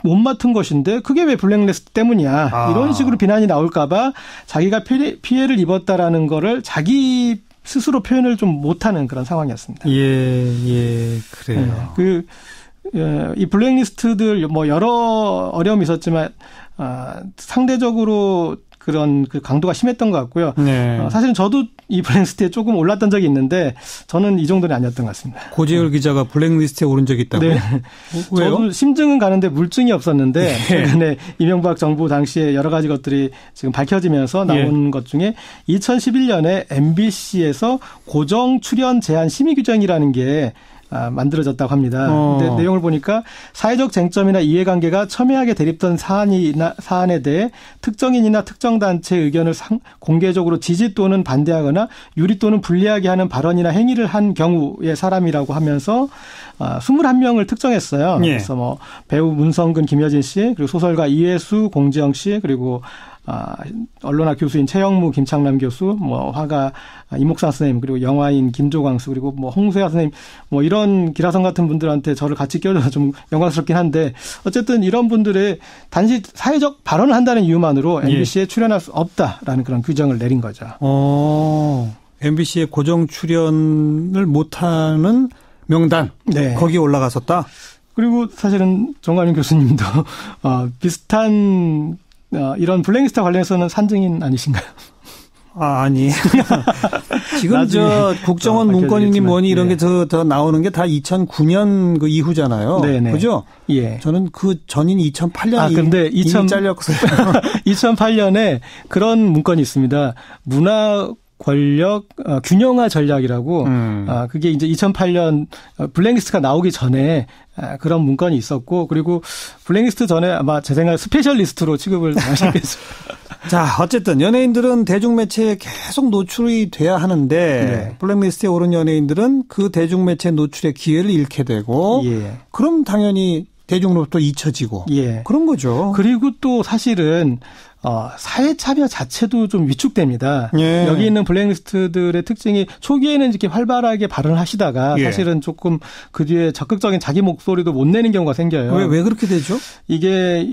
맡은 것인데 그게 왜 블랙리스트 때문이야. 이런 식으로 비난이 나올까 봐 자기가 피해를 입었다라는 거를 자기 스스로 표현을 좀 못하는 그런 상황이었습니다. 예, 그래요. 이 블랙리스트들 뭐 여러 어려움이 있었지만 상대적으로 그런 그 강도가 심했던 것 같고요. 네. 사실은 저도 이 블랙리스트에 조금 올랐던 적이 있는데 저는 이 정도는 아니었던 것 같습니다. 고재열 기자가 블랙리스트에 오른 적이 있다고요? 네. 왜요? 저도 심증은 가는데 물증이 없었는데 최근에 이명박 정부 당시에 여러 가지 것들이 지금 밝혀지면서 나온 것 중에 2011년에 MBC에서 고정 출연 제한 심의 규정이라는 게 만들어졌다고 합니다. 근데 내용을 보니까 사회적 쟁점이나 이해관계가 첨예하게 대립된 사안에 대해 특정인이나 특정 단체의 의견을 공개적으로 지지 또는 반대하거나 유리 또는 불리하게 하는 발언이나 행위를 한 경우의 사람이라고 하면서 21명을 특정했어요. 그래서 뭐 배우 문성근, 김여진 씨, 그리고 소설가 이해수, 공지영 씨, 그리고 언론학 교수인 최영무, 김창남 교수, 뭐 화가 이목상 선생님, 그리고 영화인 김조광수, 그리고 뭐 홍수야 선생님, 뭐 이런 기라성 같은 분들한테 저를 같이 껴줘서 좀 영광스럽긴 한데 어쨌든 이런 분들의 단지 사회적 발언을 한다는 이유만으로 MBC에 출연할 수 없다라는 그런 규정을 내린 거죠. MBC에 고정 출연을 못하는 명단, 거기에 올라갔었다. 그리고 사실은 정관용 교수님도 비슷한 이런 블랙리스트 관련해서는 산증인 아니신가요? 아니. 지금 국정원 문건이니 뭐니 이런 게 더 나오는 게 다 2009년 그 이후잖아요. 네네. 그죠? 예. 저는 그 전인 2008년 근데 이미 잘렸어요. 2008년에 그런 문건이 있습니다. 문화 권력 균형화 전략이라고 그게 이제 2008년 블랙리스트가 나오기 전에 그런 문건이 있었고 그리고 블랙리스트 전에 아마 제 생각에 스페셜리스트로 취급을 하셨겠죠. 자, 어쨌든 연예인들은 대중매체에 계속 노출이 돼야 하는데 블랙리스트에 오른 연예인들은 그 대중매체 노출의 기회를 잃게 되고 그럼 당연히 대중으로부터 잊혀지고 그런 거죠. 그리고 또 사실은 사회 참여 자체도 좀 위축됩니다. 예. 여기 있는 블랙리스트들의 특징이 초기에는 이렇게 활발하게 발언을 하시다가 사실은 조금 그 뒤에 적극적인 자기 목소리도 못 내는 경우가 생겨요. 왜 그렇게 되죠? 이게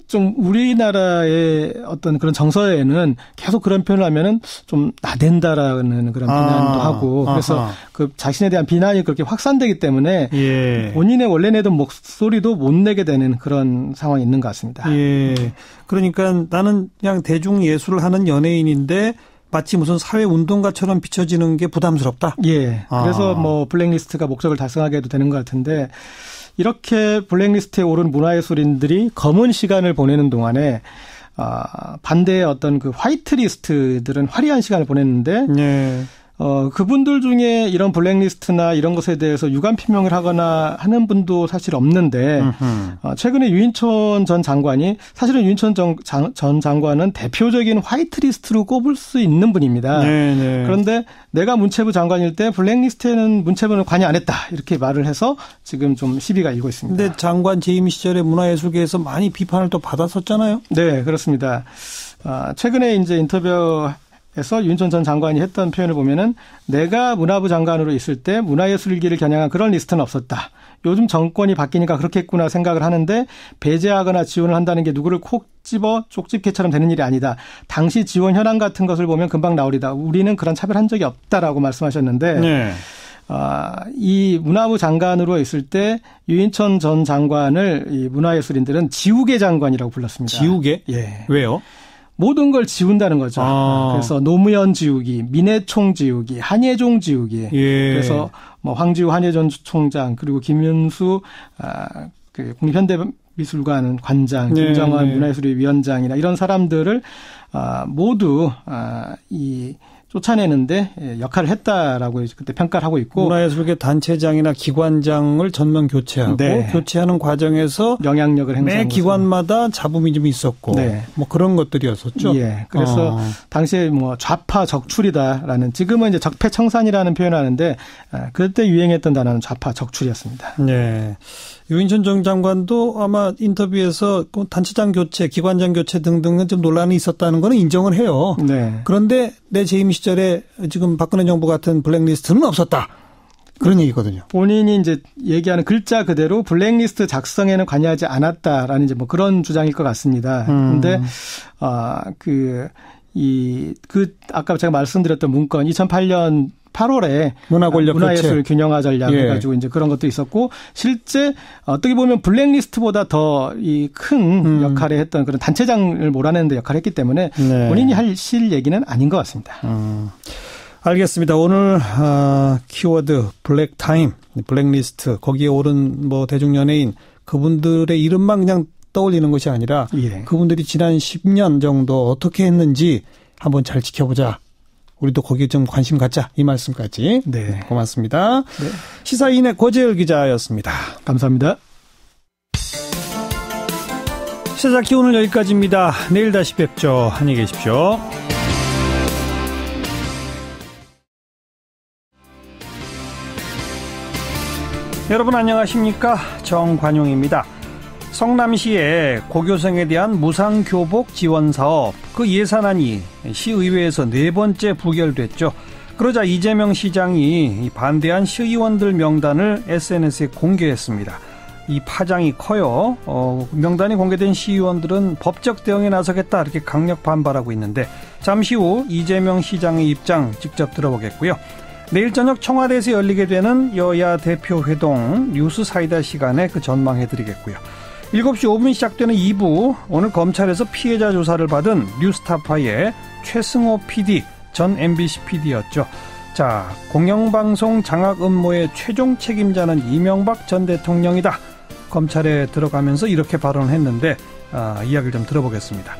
좀 우리나라의 어떤 그런 정서에는 계속 그런 표현을 하면은 좀 나댄다라는 그런 비난도 하고 그래서 그 자신에 대한 비난이 그렇게 확산되기 때문에 본인의 원래 내던 목소리도 못 내게 되는 그런 상황이 있는 것 같습니다. 예. 그러니까 나는 그냥 대중 예술을 하는 연예인인데 마치 무슨 사회 운동가처럼 비춰지는 게 부담스럽다. 예. 그래서 뭐 블랙리스트가 목적을 달성하게 해도 되는 것 같은데 이렇게 블랙리스트에 오른 문화예술인들이 검은 시간을 보내는 동안에 반대의 어떤 그 화이트리스트들은 화려한 시간을 보냈는데 그분들 중에 이런 블랙리스트나 이런 것에 대해서 유감 표명을 하거나 하는 분도 사실 없는데 최근에 유인촌 전 장관이 사실은 유인촌 전 장관은 대표적인 화이트리스트로 꼽을 수 있는 분입니다. 네네. 그런데 내가 문체부 장관일 때 블랙리스트에는 문체부는 관여 안 했다 이렇게 말을 해서 지금 좀 시비가 일고 있습니다. 그런데 장관 재임 시절에 문화예술계에서 많이 비판을 또 받았었잖아요. 네, 그렇습니다. 최근에 이제 인터뷰에서 유인촌 전 장관이 했던 표현을 보면은 내가 문화부 장관으로 있을 때 문화예술계를 겨냥한 그런 리스트는 없었다. 요즘 정권이 바뀌니까 그렇겠구나 생각을 하는데 배제하거나 지원을 한다는 게 누구를 콕 집어 쪽집게처럼 되는 일이 아니다. 당시 지원 현황 같은 것을 보면 금방 나오리다. 우리는 그런 차별한 적이 없다라고 말씀하셨는데 이 문화부 장관으로 있을 때 유인촌 전 장관을 이 문화예술인들은 지우개 장관이라고 불렀습니다. 지우개? 예. 왜요? 모든 걸 지운다는 거죠. 그래서 노무현 지우기, 민해총 지우기, 한예종 지우기. 그래서 뭐 황지우 한예종 총장 그리고 김윤수 그 국립현대미술관 관장, 김정환 문화예술위 위원장이나 이런 사람들을 모두 이 쫓아내는데 역할을 했다라고 그때 평가를 하고 있고 문화예술계 단체장이나 기관장을 전면 교체하고 교체하는 과정에서 영향력을 행사한 매 기관마다 잡음이 좀 있었고 뭐 그런 것들이었었죠. 예. 그래서 당시에 뭐 좌파 적출이다라는 지금은 이제 적폐청산이라는 표현을 하는데 그때 유행했던 단어는 좌파 적출이었습니다. 네. 유인촌 전 장관도 아마 인터뷰에서 단체장 교체, 기관장 교체 등등은 좀 논란이 있었다는 거는 인정을 해요. 네. 그런데 내 재임 시절에 지금 박근혜 정부 같은 블랙리스트는 없었다. 그런 얘기거든요. 본인이 이제 얘기하는 글자 그대로 블랙리스트 작성에는 관여하지 않았다라는 이제 뭐 그런 주장일 것 같습니다. 그런데 아까 제가 말씀드렸던 문건 2008년 8월에 문화예술 균형화 전략 해가지고 이제 그런 것도 있었고 실제 어떻게 보면 블랙리스트보다 더 이 큰 역할을 했던 그런 단체장을 몰아내는 데 역할을 했기 때문에 본인이 하실 얘기는 아닌 것 같습니다. 알겠습니다. 오늘 키워드 블랙타임, 블랙리스트 거기에 오른 뭐 대중 연예인 그분들의 이름만 그냥 떠올리는 것이 아니라 그분들이 지난 10년 정도 어떻게 했는지 한번 잘 지켜보자. 우리도 거기에 좀 관심 갖자. 이 말씀까지. 네. 고맙습니다. 네. 시사인의 고재열 기자였습니다. 감사합니다. 시사잡기 오늘 여기까지입니다. 내일 다시 뵙죠. 안녕히 계십시오. 여러분 안녕하십니까? 정관용입니다. 성남시의 고교생에 대한 무상교복 지원 사업 그 예산안이 시의회에서 4번째 부결됐죠. 그러자 이재명 시장이 반대한 시의원들 명단을 SNS에 공개했습니다. 이 파장이 커요. 명단이 공개된 시의원들은 법적 대응에 나서겠다 이렇게 강력 반발하고 있는데 잠시 후 이재명 시장의 입장 직접 들어보겠고요. 내일 저녁 청와대에서 열리게 되는 여야 대표회동 뉴스사이다 시간에 그 전망해드리겠고요. 7시 5분 시작되는 2부, 오늘 검찰에서 피해자 조사를 받은 뉴스타파의 최승호 PD, 전 MBC PD였죠. 자, 공영방송 장악 음모의 최종 책임자는 이명박 전 대통령이다. 검찰에 들어가면서 이렇게 발언했는데 이야기를 좀 들어보겠습니다.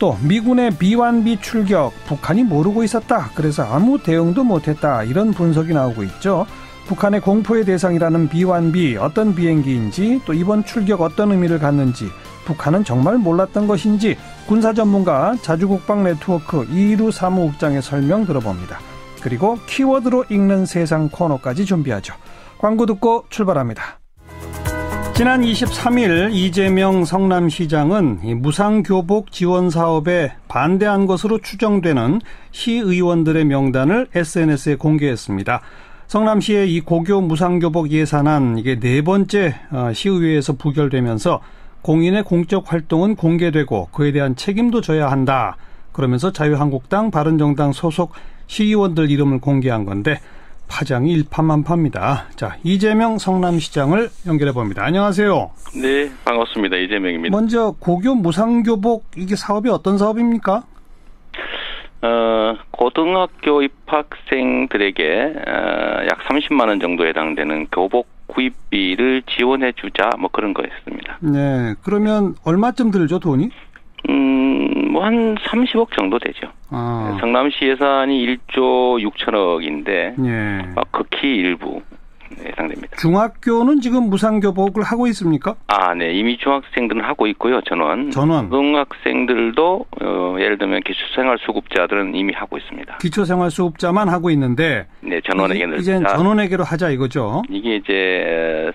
또 미군의 B-1B 출격, 북한이 모르고 있었다. 그래서 아무 대응도 못했다. 이런 분석이 나오고 있죠. 북한의 공포의 대상이라는 B-1B 어떤 비행기인지 또 이번 출격 어떤 의미를 갖는지 북한은 정말 몰랐던 것인지 군사전문가 자주국방네트워크 이루 사무국장의 설명 들어봅니다. 그리고 키워드로 읽는 세상 코너까지 준비하죠. 광고 듣고 출발합니다. 지난 23일 이재명 성남시장은 무상교복 지원 사업에 반대한 것으로 추정되는 시의원들의 명단을 SNS에 공개했습니다. 성남시의 이 고교 무상교복 예산안 이게 네 번째 시의회에서 부결되면서 공인의 공적 활동은 공개되고 그에 대한 책임도 져야 한다. 그러면서 자유한국당, 바른정당 소속 시의원들 이름을 공개한 건데 파장이 일파만파입니다. 자, 이재명 성남시장을 연결해 봅니다. 안녕하세요. 네, 반갑습니다. 이재명입니다. 먼저 고교 무상교복 이게 사업이 어떤 사업입니까? 고등학교 입학생들에게 약 30만 원 정도 해당되는 교복 구입비를 지원해 주자 뭐 그런 거였습니다. 네, 그러면 얼마쯤 들죠, 돈이? 뭐 한 30억 정도 되죠. 성남시 예산이 1조 6천억인데 극히 일부 예상됩니다. 중학교는 지금 무상교복을 하고 있습니까? 네. 이미 중학생들은 하고 있고요. 전원. 고등학생들도 예를 들면 기초생활수급자들은 이미 하고 있습니다. 기초생활수급자만 하고 있는데 네, 전원에게는 이제 전원에게로 하자 이거죠. 이게 이제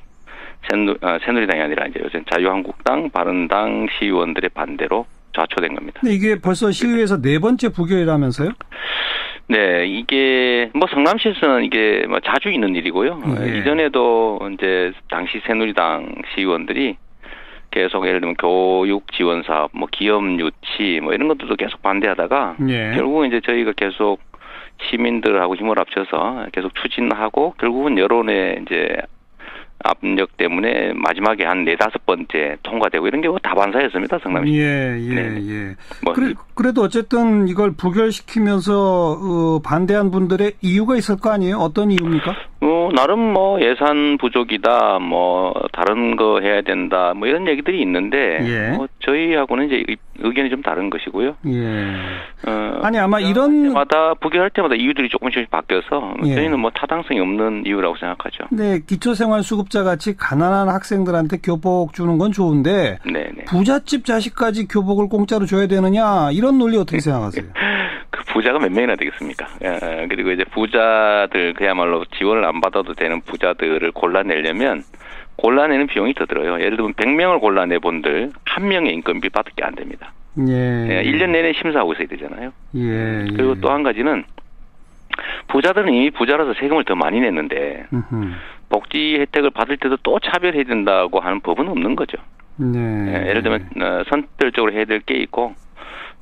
새누리당이 아니라 이제 요새 자유한국당, 바른당 시의원들의 반대로 좌초된 겁니다. 근데 이게 벌써 시의회에서 네 번째 부결이라면서요? 네, 이게 뭐 성남시에서는 이게 뭐 자주 있는 일이고요. 이전에도 이제 당시 새누리당 시의원들이 계속 예를 들면 교육 지원 사업, 뭐 기업 유치 뭐 이런 것들도 계속 반대하다가 결국은 이제 저희가 계속 시민들하고 힘을 합쳐서 계속 추진하고 결국은 여론의 이제 압력 때문에 마지막에 한 4-5번째 통과되고 이런 게 다반사였습니다, 성남시. 뭐 그래도 어쨌든 이걸 부결시키면서 반대한 분들의 이유가 있을 거 아니에요? 어떤 이유입니까? 나름 뭐 예산 부족이다, 뭐 다른 거 해야 된다, 뭐 이런 얘기들이 있는데 뭐 저희하고는 이제 의견이 좀 다른 것이고요. 아니 아마 이런 때마다 부결할 때마다 이유들이 조금씩 바뀌어서 저희는 뭐 타당성이 없는 이유라고 생각하죠. 네, 기초생활수급자 같이 가난한 학생들한테 교복 주는 건 좋은데 부잣집 자식까지 교복을 공짜로 줘야 되느냐 이런 논리 어떻게 생각하세요? 그 부자가 몇 명이나 되겠습니까? 그리고 이제 부자들 그야말로 지원을 안 받아도 되는 부자들을 골라내려면 골라내는 비용이 더 들어요. 예를 들면 100명을 골라내본들 한 명의 인건비 받게 안 됩니다. 1년 내내 심사하고 있어야 되잖아요. 그리고 또 한 가지는 부자들은 이미 부자라서 세금을 더 많이 냈는데 복지 혜택을 받을 때도 또 차별해야 된다고 하는 법은 없는 거죠. 예를 들면 선별적으로 해야 될 게 있고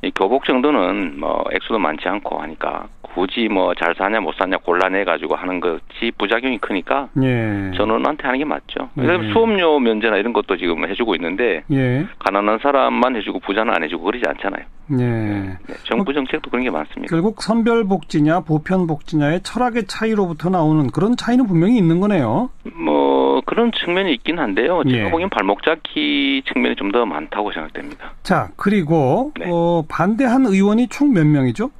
이 교복 정도는 뭐 액수도 많지 않고 하니까 굳이 뭐 잘 사냐 못 사냐 골라내 가지고 하는 것이 부작용이 크니까 전원한테 하는 게 맞죠. 그래서 수업료 면제나 이런 것도 지금 해주고 있는데 가난한 사람만 해주고 부자는 안 해주고 그러지 않잖아요. 정부 정책도 그런 게 많습니다. 결국 선별복지냐 보편복지냐의 철학의 차이로부터 나오는 그런 차이는 분명히 있는 거네요. 뭐 그런 측면이 있긴 한데요. 제가 보기엔 발목 잡기 측면이 좀 더 많다고 생각됩니다. 자, 그리고 반대한 의원이 총 몇 명이죠?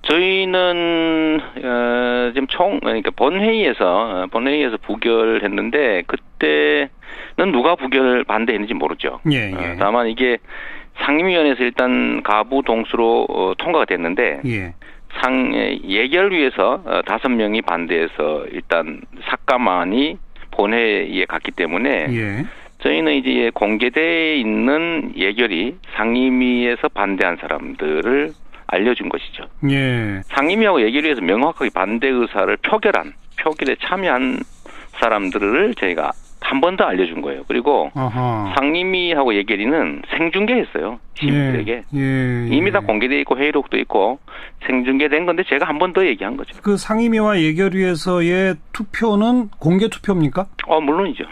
저희는 지금 그러니까 본회의에서 부결했는데 그때는 누가 부결 반대했는지 모르죠. 다만 이게 상임위원회에서 일단 가부 동수로 통과가 됐는데 예결위에서 5명이 반대해서 일단 삭감안이 본회의에 갔기 때문에 저희는 이제 공개되어 있는 예결위 상임위에서 반대한 사람들을 알려준 것이죠. 상임위하고 예결위에서 명확하게 반대 의사를 표결에 참여한 사람들을 저희가 한 번 더 알려준 거예요. 그리고 상임위하고 예결위는 생중계했어요. 시민들에게. 이미 다 공개되어 있고 회의록도 있고 생중계된 건데 제가 한 번 더 얘기한 거죠. 그 상임위와 예결위에서의 투표는 공개 투표입니까? 물론이죠.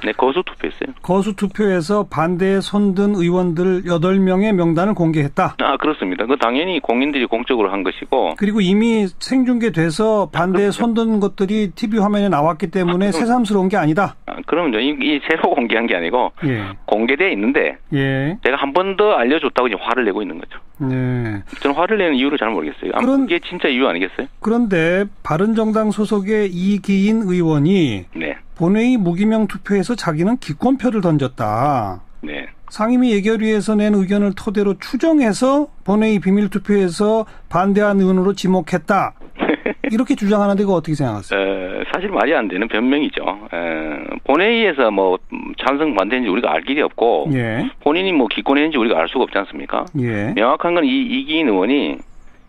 네, 거수 투표했어요. 거수 투표에서 반대에 손든 의원들 8명의 명단을 공개했다. 그렇습니다. 그 당연히 공인들이 공적으로 한 것이고. 그리고 이미 생중계돼서 반대에 손든 것들이 TV 화면에 나왔기 때문에 새삼스러운 게 아니다. 그럼요. 이 새로 공개한 게 아니고 공개돼 있는데 제가 한 번 더 알려줬다고 이제 화를 내고 있는 거죠. 저는 화를 내는 이유를 잘 모르겠어요. 그게 진짜 이유 아니겠어요? 그런데 바른정당 소속의 이기인 의원이 본회의 무기명 투표에서 자기는 기권표를 던졌다. 상임위 예결위에서 낸 의견을 토대로 추정해서 본회의 비밀투표에서 반대한 의원으로 지목했다. 이렇게 주장하는데 그거 어떻게 생각하세요? 사실 말이 안 되는 변명이죠. 본회의에서 뭐 찬성 반대인지 우리가 알 길이 없고 예. 본인이 뭐 기권했는지 우리가 알 수가 없지 않습니까? 예. 명확한 건 이기인 의원이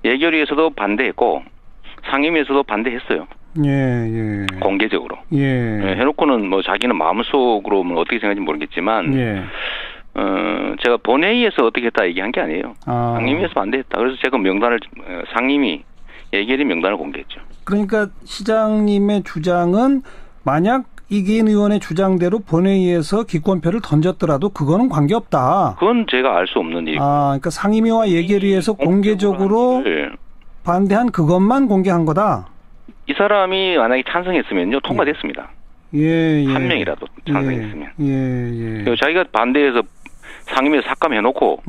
예결위에서도 반대했고 상임위에서도 반대했어요. 예. 공개적으로. 해놓고는 뭐 자기는 마음속으로 뭐 어떻게 생각하는지 모르겠지만 제가 본회의에서 어떻게 했다 얘기한 게 아니에요. 상임위에서 반대했다. 그래서 제가 명단을 상임위 예결위 명단을 공개했죠. 그러니까 시장님의 주장은 만약 이기인 의원의 주장대로 본회의에서 기권표를 던졌더라도 그거는 관계없다. 그건 제가 알 수 없는 일이고. 그러니까 상임위와 예결위에서 공개적으로 반대한 그것만 공개한 거다. 이 사람이 만약에 찬성했으면요 통과됐습니다. 한 명이라도 찬성했으면. 자기가 반대해서 상임위에서 삭감해놓고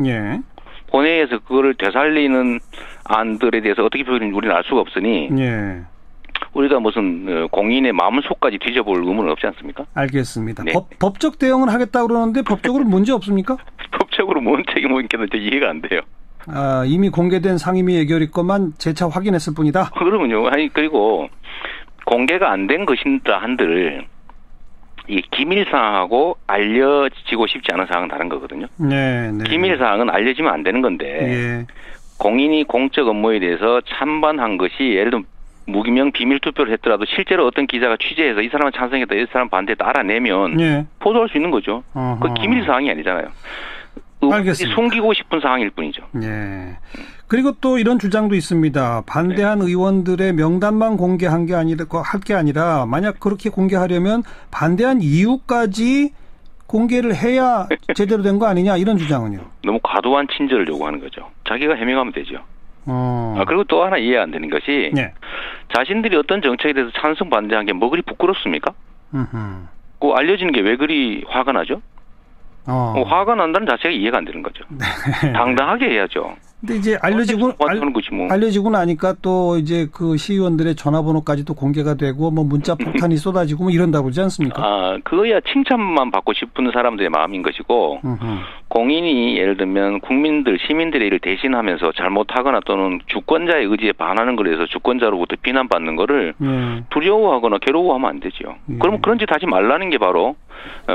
본회의에서 그거를 되살리는 안들에 대해서 어떻게 표현인지 우리는 알 수가 없으니 우리가 무슨 공인의 마음속까지 뒤져볼 의무는 없지 않습니까? 알겠습니다. 네. 법적 대응을 하겠다고 그러는데 법적으로 문제 없습니까? 법적으로 뭔 책임을 있겠는지 이해가 안 돼요. 이미 공개된 상임위 예결위 것만 재차 확인했을 뿐이다? 그러면요. 그리고 공개가 안 된 것이다 한들 이 기밀사항하고 알려지고 싶지 않은 사항은 다른 거거든요. 네. 기밀사항은 알려지면 안 되는 건데 공인이 공적 업무에 대해서 찬반한 것이 예를 들면 무기명 비밀 투표를 했더라도 실제로 어떤 기자가 취재해서 이 사람은 찬성했다, 이 사람은 반대했다 알아내면 보도할 수 있는 거죠. 그 기밀 사항이 아니잖아요. 알겠습니다. 숨기고 싶은 사항일 뿐이죠. 그리고 또 이런 주장도 있습니다. 반대한 의원들의 명단만 공개한 게 할 게 아니라 만약 그렇게 공개하려면 반대한 이유까지 공개를 해야 제대로 된 거 아니냐 이런 주장은요. 너무 과도한 친절을 요구하는 거죠. 자기가 해명하면 되죠. 그리고 또 하나 이해 안 되는 것이 자신들이 어떤 정책에 대해서 찬성 반대한 게 뭐 그리 부끄럽습니까? 그 알려지는 게 왜 그리 화가 나죠? 화가 난다는 자체가 이해가 안 되는 거죠. 당당하게 해야죠. 근데 이제 알려지고 나니까 또 이제 그 시의원들의 전화번호까지도 공개가 되고 뭐 문자 폭탄이 쏟아지고 뭐 이런다고 그러지 않습니까? 그거야 칭찬만 받고 싶은 사람들의 마음인 것이고 공인이 예를 들면 국민들, 시민들의 일을 대신하면서 잘못하거나 또는 주권자의 의지에 반하는 거에 대해서 주권자로부터 비난받는 거를 두려워하거나 괴로워하면 안 되죠. 그럼 그런 짓 하지 말라는 게 바로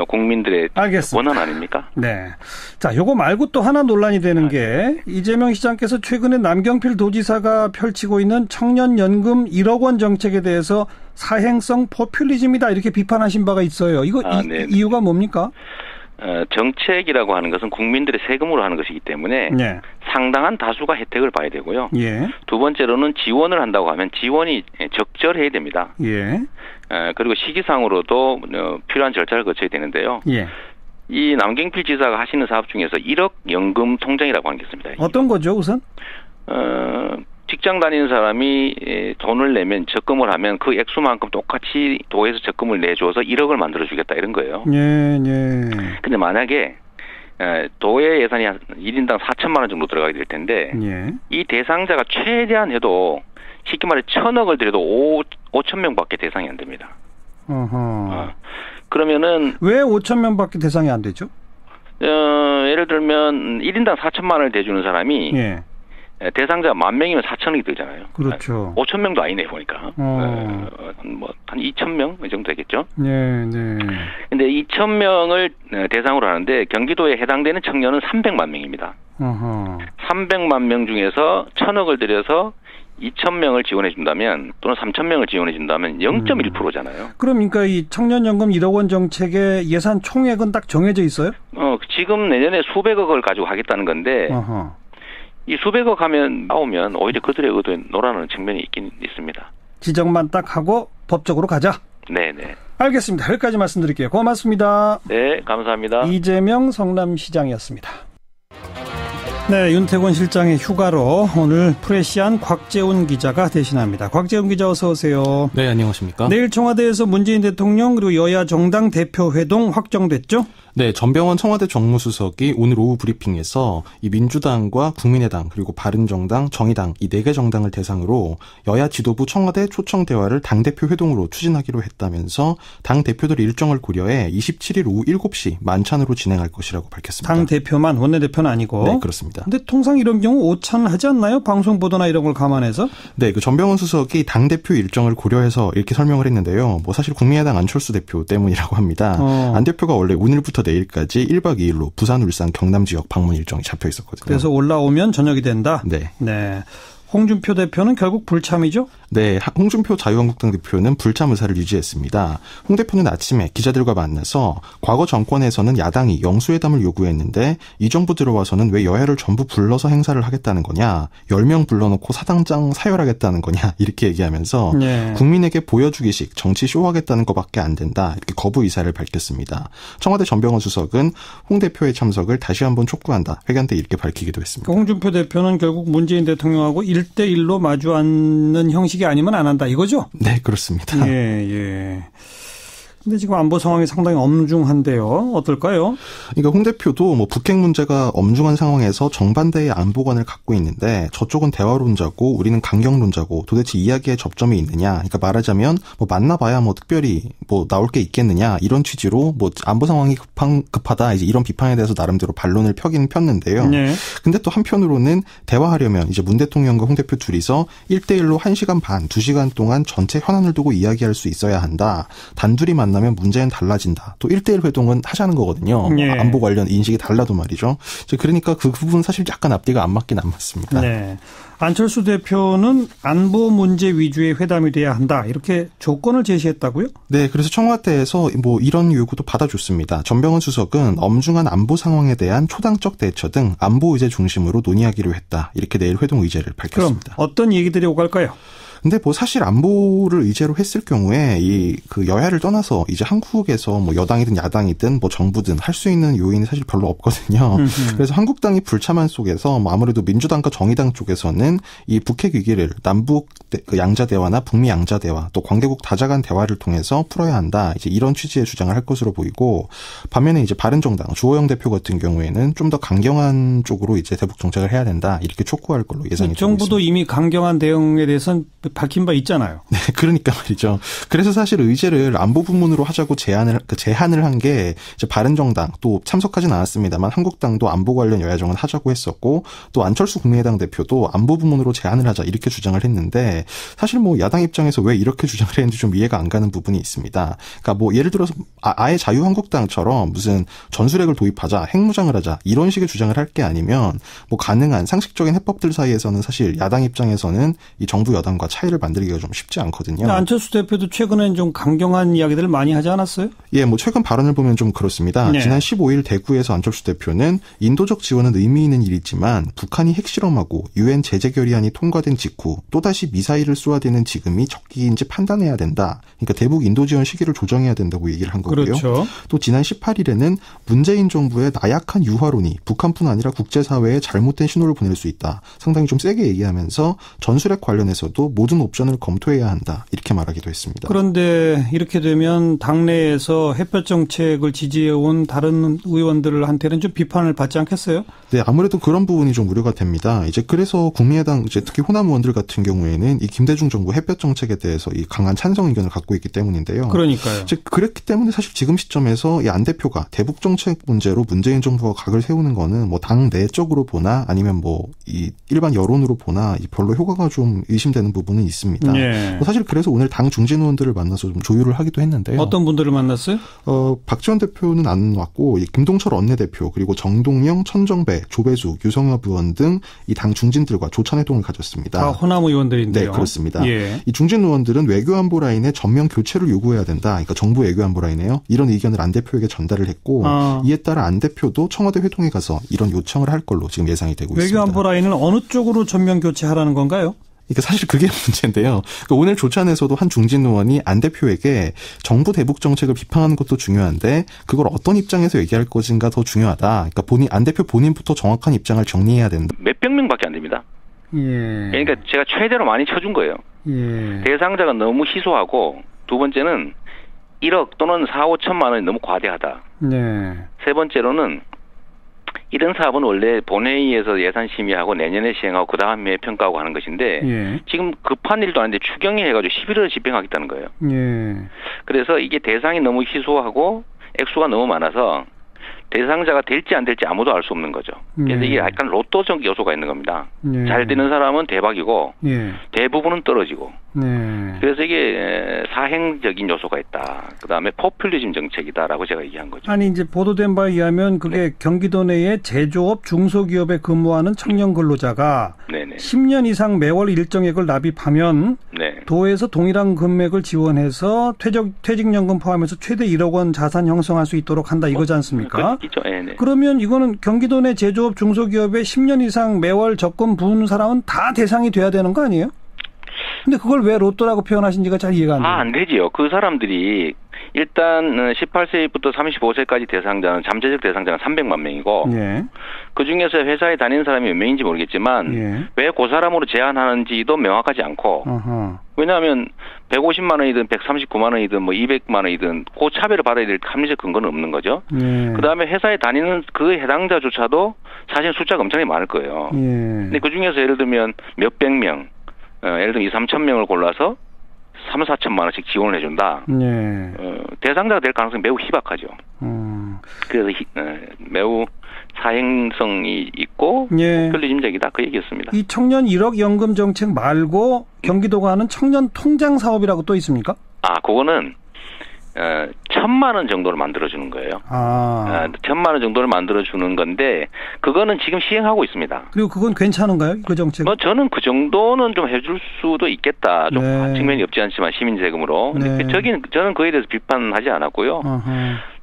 국민들의 알겠습니다. 원한 아닙니까? 네. 자, 요거 말고 또 하나 논란이 되는 게 이재명 시장께서 최근에 남경필 도지사가 펼치고 있는 청년연금 1억 원 정책에 대해서 사행성 포퓰리즘이다 이렇게 비판하신 바가 있어요. 이거 이유가 뭡니까? 정책이라고 하는 것은 국민들의 세금으로 하는 것이기 때문에 상당한 다수가 혜택을 봐야 되고요. 두 번째로는 지원을 한다고 하면 지원이 적절해야 됩니다. 그리고 시기상으로도 필요한 절차를 거쳐야 되는데요. 이 남경필 지사가 하시는 사업 중에서 1억 연금 통장이라고 하는 게 있습니다. 어떤 거죠, 우선? 직장 다니는 사람이 돈을 내면 적금을 하면 그 액수만큼 똑같이 도에서 적금을 내줘서 1억을 만들어주겠다 이런 거예요. 근데 만약에 도의 예산이 한 1인당 4천만 원 정도 들어가게 될 텐데 이 대상자가 최대한 해도 쉽게 말해 1,000억을 들여도 5천 명밖에 대상이 안 됩니다. 그러면은 왜 5천 명밖에 대상이 안 되죠? 예를 들면 1인당 4천만 원을 대주는 사람이 대상자가 10,000명이면 4천억이 되잖아요. 그렇죠. 5천 명도 아니네 보니까. 한 2,000명 이 정도 되겠죠. 근데 2,000명을 대상으로 하는데 경기도에 해당되는 청년은 300만 명입니다. 300만 명 중에서 1,000억을 들여서 2,000명을 지원해 준다면 또는 3,000명을 지원해 준다면 0.1%잖아요. 그러니까 이 청년연금 1억 원 정책의 예산 총액은 딱 정해져 있어요? 지금 내년에 수백억을 가지고 하겠다는 건데 이 수백억 하면 나오면 오히려 그들의 의도에 놀아나는 측면이 있긴 있습니다. 지적만 딱 하고 법적으로 가자. 네네. 알겠습니다. 여기까지 말씀드릴게요. 고맙습니다. 네, 감사합니다. 이재명 성남시장이었습니다. 네, 윤태곤 실장의 휴가로 오늘 프레시안 곽재훈 기자가 대신합니다. 곽재훈 기자 어서 오세요. 네, 안녕하십니까. 내일 청와대에서 문재인 대통령 그리고 여야 정당 대표 회동 확정됐죠? 네, 전병헌 청와대 정무수석이 오늘 오후 브리핑에서 이 민주당과 국민의당 그리고 바른정당, 정의당 이 4개 정당을 대상으로 여야 지도부 청와대 초청 대화를 당대표 회동으로 추진하기로 했다면서 당 대표들 일정을 고려해 27일 오후 7시 만찬으로 진행할 것이라고 밝혔습니다. 당 대표만, 원내대표는 아니고. 네, 그렇습니다. 근데 통상 이런 경우 오찬을 하지 않나요? 방송 보도나 이런 걸 감안해서? 네, 그 전병헌 수석이 당 대표 일정을 고려해서 이렇게 설명을 했는데요. 뭐 사실 국민의당 안철수 대표 때문이라고 합니다. 안 대표가 원래 오늘부터 내일까지 1박 2일로 부산, 울산, 경남 지역 방문 일정이 잡혀 있었거든요. 그래서 올라오면 저녁이 된다? 네. 네. 홍준표 대표는 결국 불참이죠? 네, 홍준표 자유한국당 대표는 불참 의사를 유지했습니다. 홍 대표는 아침에 기자들과 만나서 과거 정권에서는 야당이 영수회담을 요구했는데 이 정부 들어와서는 왜 여야를 전부 불러서 행사를 하겠다는 거냐, 10명 불러놓고 사당장 사열하겠다는 거냐 이렇게 얘기하면서 네. 국민에게 보여주기식 정치 쇼하겠다는 것밖에 안 된다 이렇게 거부 의사를 밝혔습니다. 청와대 전병헌 수석은 홍 대표의 참석을 다시 한번 촉구한다 회견 때 이렇게 밝히기도 했습니다. 홍준표 대표는 결국 문재인 대통령하고 1대1로 마주 앉는 형식이 아니면 안 한다 이거죠? 네, 그렇습니다. 예. 근데 지금 안보 상황이 상당히 엄중한데요. 어떨까요? 그러니까 홍 대표도 뭐 북핵 문제가 엄중한 상황에서 정반대의 안보관을 갖고 있는데 저쪽은 대화론자고 우리는 강경론자고 도대체 이야기의 접점이 있느냐. 그러니까 말하자면 뭐 만나봐야 뭐 특별히 뭐 나올 게 있겠느냐 이런 취지로 뭐 안보 상황이 급하다 이제 이런 비판에 대해서 나름대로 반론을 펴긴 폈는데요. 네. 근데 또 한편으로는 대화하려면 이제 문 대통령과 홍 대표 둘이서 1대1로 1시간 반, 2시간 동안 전체 현안을 두고 이야기할 수 있어야 한다. 단둘이 만나면 문제는 달라진다. 또 1대1 회동은 하자는 거거든요. 네. 안보 관련 인식이 달라도 말이죠. 그러니까 그 부분 사실 약간 앞뒤가 안 맞긴 안 맞습니다. 네. 안철수 대표는 안보 문제 위주의 회담이 돼야 한다. 이렇게 조건을 제시했다고요? 네. 그래서 청와대에서 뭐 이런 요구도 받아줬습니다. 전병헌 수석은 엄중한 안보 상황에 대한 초당적 대처 등 안보 의제 중심으로 논의하기로 했다. 이렇게 내일 회동 의제를 밝혔습니다. 그럼 어떤 얘기들이 오갈까요? 근데 뭐 사실 안보를 의제로 했을 경우에 그 여야를 떠나서 이제 한국에서 뭐 여당이든 야당이든 뭐 정부든 할 수 있는 요인이 사실 별로 없거든요. 그래서 한국당이 불참한 속에서 뭐 아무래도 민주당과 정의당 쪽에서는 이 북핵 위기를 남북 양자 대화나 북미 양자 대화 또 관계국 다자 간 대화를 통해서 풀어야 한다. 이제 이런 취지의 주장을 할 것으로 보이고 반면에 이제 바른정당 주호영 대표 같은 경우에는 좀 더 강경한 쪽으로 이제 대북 정책을 해야 된다. 이렇게 촉구할 걸로 예상이 되고 있습니다. 정부도 이미 강경한 대응에 대해서는 밝힌 바 있잖아요. 네, 그러니까 말이죠. 그래서 사실 의제를 안보 부문으로 하자고 제안을 한 게 이제 바른정당 또 참석하진 않았습니다만 한국당도 안보 관련 여야정은 하자고 했었고 또 안철수 국민의당 대표도 안보 부문으로 제안을 하자 이렇게 주장을 했는데 사실 뭐 야당 입장에서 왜 이렇게 주장을 했는지 좀 이해가 안 가는 부분이 있습니다. 그러니까 뭐 예를 들어서 아예 자유한국당처럼 무슨 전술핵을 도입하자, 핵무장을 하자 이런 식의 주장을 할 게 아니면 뭐 가능한 상식적인 해법들 사이에서는 사실 야당 입장에서는 이 정부 여당과 차이를 만들기가 좀 쉽지 않거든요. 안철수 대표도 최근엔 좀 강경한 이야기들을 많이 하지 않았어요? 예, 뭐 최근 발언을 보면 좀 그렇습니다. 네. 지난 15일 대구에서 안철수 대표는 인도적 지원은 의미 있는 일이지만 북한이 핵실험하고 유엔 제재 결의안이 통과된 직후 또다시 미사일을 쏘아대는 지금이 적기인지 판단해야 된다. 그러니까 대북 인도 지원 시기를 조정해야 된다고 얘기를 한 거고요. 그렇죠. 또 지난 18일에는 문재인 정부의 나약한 유화론이 북한뿐 아니라 국제사회에 잘못된 신호를 보낼 수 있다. 상당히 좀 세게 얘기하면서 전술핵 관련해서도 모든 옵션을 검토해야 한다. 이렇게 말하기도 했습니다. 그런데 이렇게 되면 당내에서 햇볕 정책을 지지해온 다른 의원들한테는 좀 비판을 받지 않겠어요? 네, 아무래도 그런 부분이 좀 우려가 됩니다. 이제 그래서 국민의당 이제 특히 호남 의원들 같은 경우에는 이 김대중 정부 햇볕 정책에 대해서 이 강한 찬성 의견을 갖고 있기 때문인데요. 그러니까요. 이제 그랬기 때문에 사실 지금 시점에서 이 안 대표가 대북 정책 문제로 문재인 정부가 각을 세우는 거는 뭐 당 내적으로 보나 아니면 뭐 이 일반 여론으로 보나 별로 효과가 좀 의심되는 부분은 있습니다. 네. 사실 그래서 오늘 당 중진 의원들을 만나서 좀 조율을 하기도 했는데요. 어떤 분들을 만났어요? 박지원 대표는 안 왔고 김동철 원내대표 그리고 정동영, 천정배, 조배수, 유성엽 의원 등 이 당 중진들과 조찬회동을 가졌습니다. 다 호남 의원들인데요. 네, 그렇습니다. 예. 이 중진 의원들은 외교안보 라인의 전면 교체를 요구해야 된다. 그러니까 정부 외교안보 라인에요. 이런 의견을 안 대표에게 전달을 했고 이에 따라 안 대표도 청와대 회동에 가서 이런 요청을 할 걸로 지금 예상이 되고 있습니다. 외교안보 라인을 어느 쪽으로 전면 교체하라는 건가요? 그러니까 사실 그게 문제인데요. 그러니까 오늘 조찬에서도 한 중진 의원이 안 대표에게 정부 대북 정책을 비판하는 것도 중요한데 그걸 어떤 입장에서 얘기할 것인가 더 중요하다. 그러니까 안 대표 본인부터 정확한 입장을 정리해야 된다. 몇백 명밖에 안 됩니다. 예. 그러니까 제가 최대로 많이 쳐준 거예요. 예. 대상자가 너무 희소하고 두 번째는 1억 또는 4, 5천만 원이 너무 과대하다. 네. 세 번째로는 이런 사업은 원래 본회의에서 예산 심의하고 내년에 시행하고 그 다음에 평가하고 하는 것인데 예. 지금 급한 일도 아닌데 추경이 해가지고 11월에 집행하겠다는 거예요. 예. 그래서 이게 대상이 너무 희소하고 액수가 너무 많아서 대상자가 될지 안 될지 아무도 알 수 없는 거죠. 그래서 이게 약간 로또적 요소가 있는 겁니다. 예. 잘 되는 사람은 대박이고 예. 대부분은 떨어지고. 네. 그래서 이게 사행적인 요소가 있다. 그다음에 포퓰리즘 정책이다라고 제가 얘기한 거죠. 아니 이제 보도된 바에 의하면 그게 네. 경기도 내에 제조업, 중소기업에 근무하는 청년 근로자가 네네. 10년 이상 매월 일정액을 납입하면 네. 도에서 동일한 금액을 지원해서 퇴직연금 포함해서 최대 1억 원 자산 형성할 수 있도록 한다 이거지 않습니까? 그렇죠. 네. 그러면 이거는 경기도 내 제조업, 중소기업에 10년 이상 매월 적금 부은 사람은 다 대상이 돼야 되는 거 아니에요? 근데 그걸 왜 로또라고 표현하신지가 잘 이해가 안 돼요. 안 되지요. 그 사람들이 일단 18세부터 35세까지 대상자는 잠재적 대상자는 300만 명이고 예. 그중에서 회사에 다니는 사람이 몇 명인지 모르겠지만 예. 왜 그 사람으로 제한하는지도 명확하지 않고 어허. 왜냐하면 150만 원이든 139만 원이든 뭐 200만 원이든 그 차별을 받아야 될 합리적 근거는 없는 거죠. 예. 그다음에 회사에 다니는 그 해당자조차도 사실 숫자가 엄청나게 많을 거예요. 예. 근데 그중에서 예를 들면 몇백 명 예를 들면 2, 3천 명을 골라서 3, 4천만 원씩 지원을 해준다. 네. 대상자가 될 가능성이 매우 희박하죠. 그래서 매우 사행성이 있고 예. 포퓰리즘적이다. 그 얘기였습니다. 이 청년 1억 연금 정책 말고 경기도가 하는 청년 통장 사업이라고 또 있습니까? 그거는 1,000만 원 정도를 만들어주는 거예요. 1,000만 원 정도를 만들어주는 건데 그거는 지금 시행하고 있습니다. 그리고 그건 괜찮은가요? 그 정책? 저는 그 정도는 좀 해줄 수도 있겠다. 좀 네. 측면이 없지 않지만 시민 세금으로. 네. 저는 그에 대해서 비판하지 않았고요.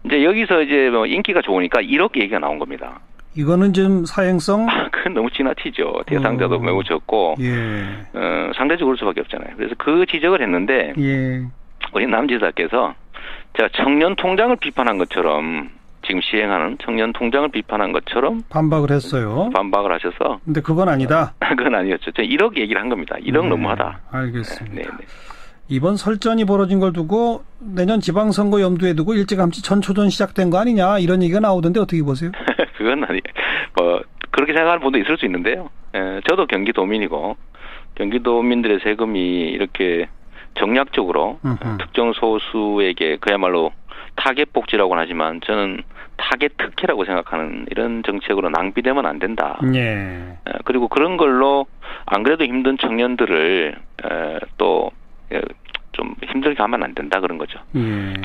이제 여기서 이제 뭐 인기가 좋으니까 1억 얘기가 나온 겁니다. 이거는 좀 사행성? 그건 너무 지나치죠. 대상자도 매우 적고 상대적으로 그럴 수밖에 없잖아요. 그래서 그 지적을 했는데 우리 남지사께서 제가 청년 통장을 비판한 것처럼 지금 시행하는 청년 통장을 비판한 것처럼 반박을 했어요. 반박을 하셔서. 근데 그건 아니다. 그건 아니었죠. 저 1억 얘기를 한 겁니다. 1억 너무하다. 알겠습니다. 네. 이번 설전이 벌어진 걸 두고 내년 지방선거 염두에 두고 일찌감치 전초전 시작된 거 아니냐 이런 얘기가 나오던데 어떻게 보세요? 그건 아니. 그렇게 생각하는 분도 있을 수 있는데요. 저도 경기도민이고 경기도민들의 세금이 이렇게 정략적으로 특정 소수에게 그야말로 타겟 복지라고는 하지만 저는 타겟 특혜라고 생각하는 이런 정책으로 낭비되면 안 된다. 예. 그리고 그런 걸로 안 그래도 힘든 청년들을 또 좀 힘들게 하면 안 된다 그런 거죠.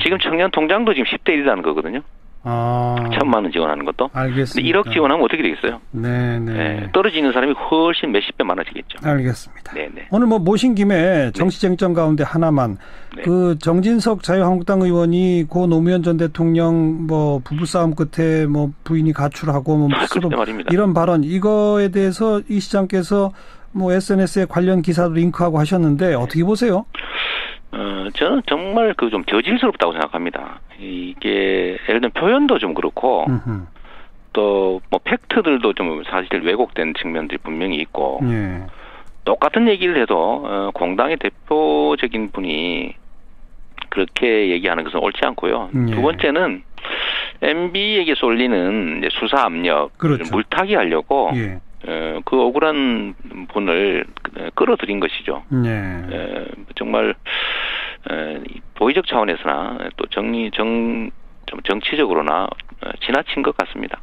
지금 청년 통장도 지금 10대 1이라는 거거든요. 1,000만 원 지원하는 것도. 알겠습니다. 1억 지원하면 어떻게 되겠어요? 네네. 떨어지는 사람이 훨씬 몇십 배 많아지겠죠. 알겠습니다. 네네. 오늘 모신 김에 정치쟁점 가운데 하나만 그 정진석 자유한국당 의원이 고 노무현 전 대통령 부부싸움 끝에 부인이 가출하고 스스로 이런 발언 이거에 대해서 이 시장께서 SNS에 관련 기사도 링크하고 하셨는데 어떻게 보세요? 저는 정말 좀 저질스럽다고 생각합니다. 이게 예를 들면 표현도 좀 그렇고 또 팩트들도 좀 사실 왜곡된 측면들이 분명히 있고 똑같은 얘기를 해도 공당의 대표적인 분이 그렇게 얘기하는 것은 옳지 않고요. 두 번째는 MB에게 쏠리는 수사 압력, 물타기 하려고 그 억울한 분을 끌어들인 것이죠. 정말 도의적 차원에서나 또 좀 정치적으로나 지나친 것 같습니다.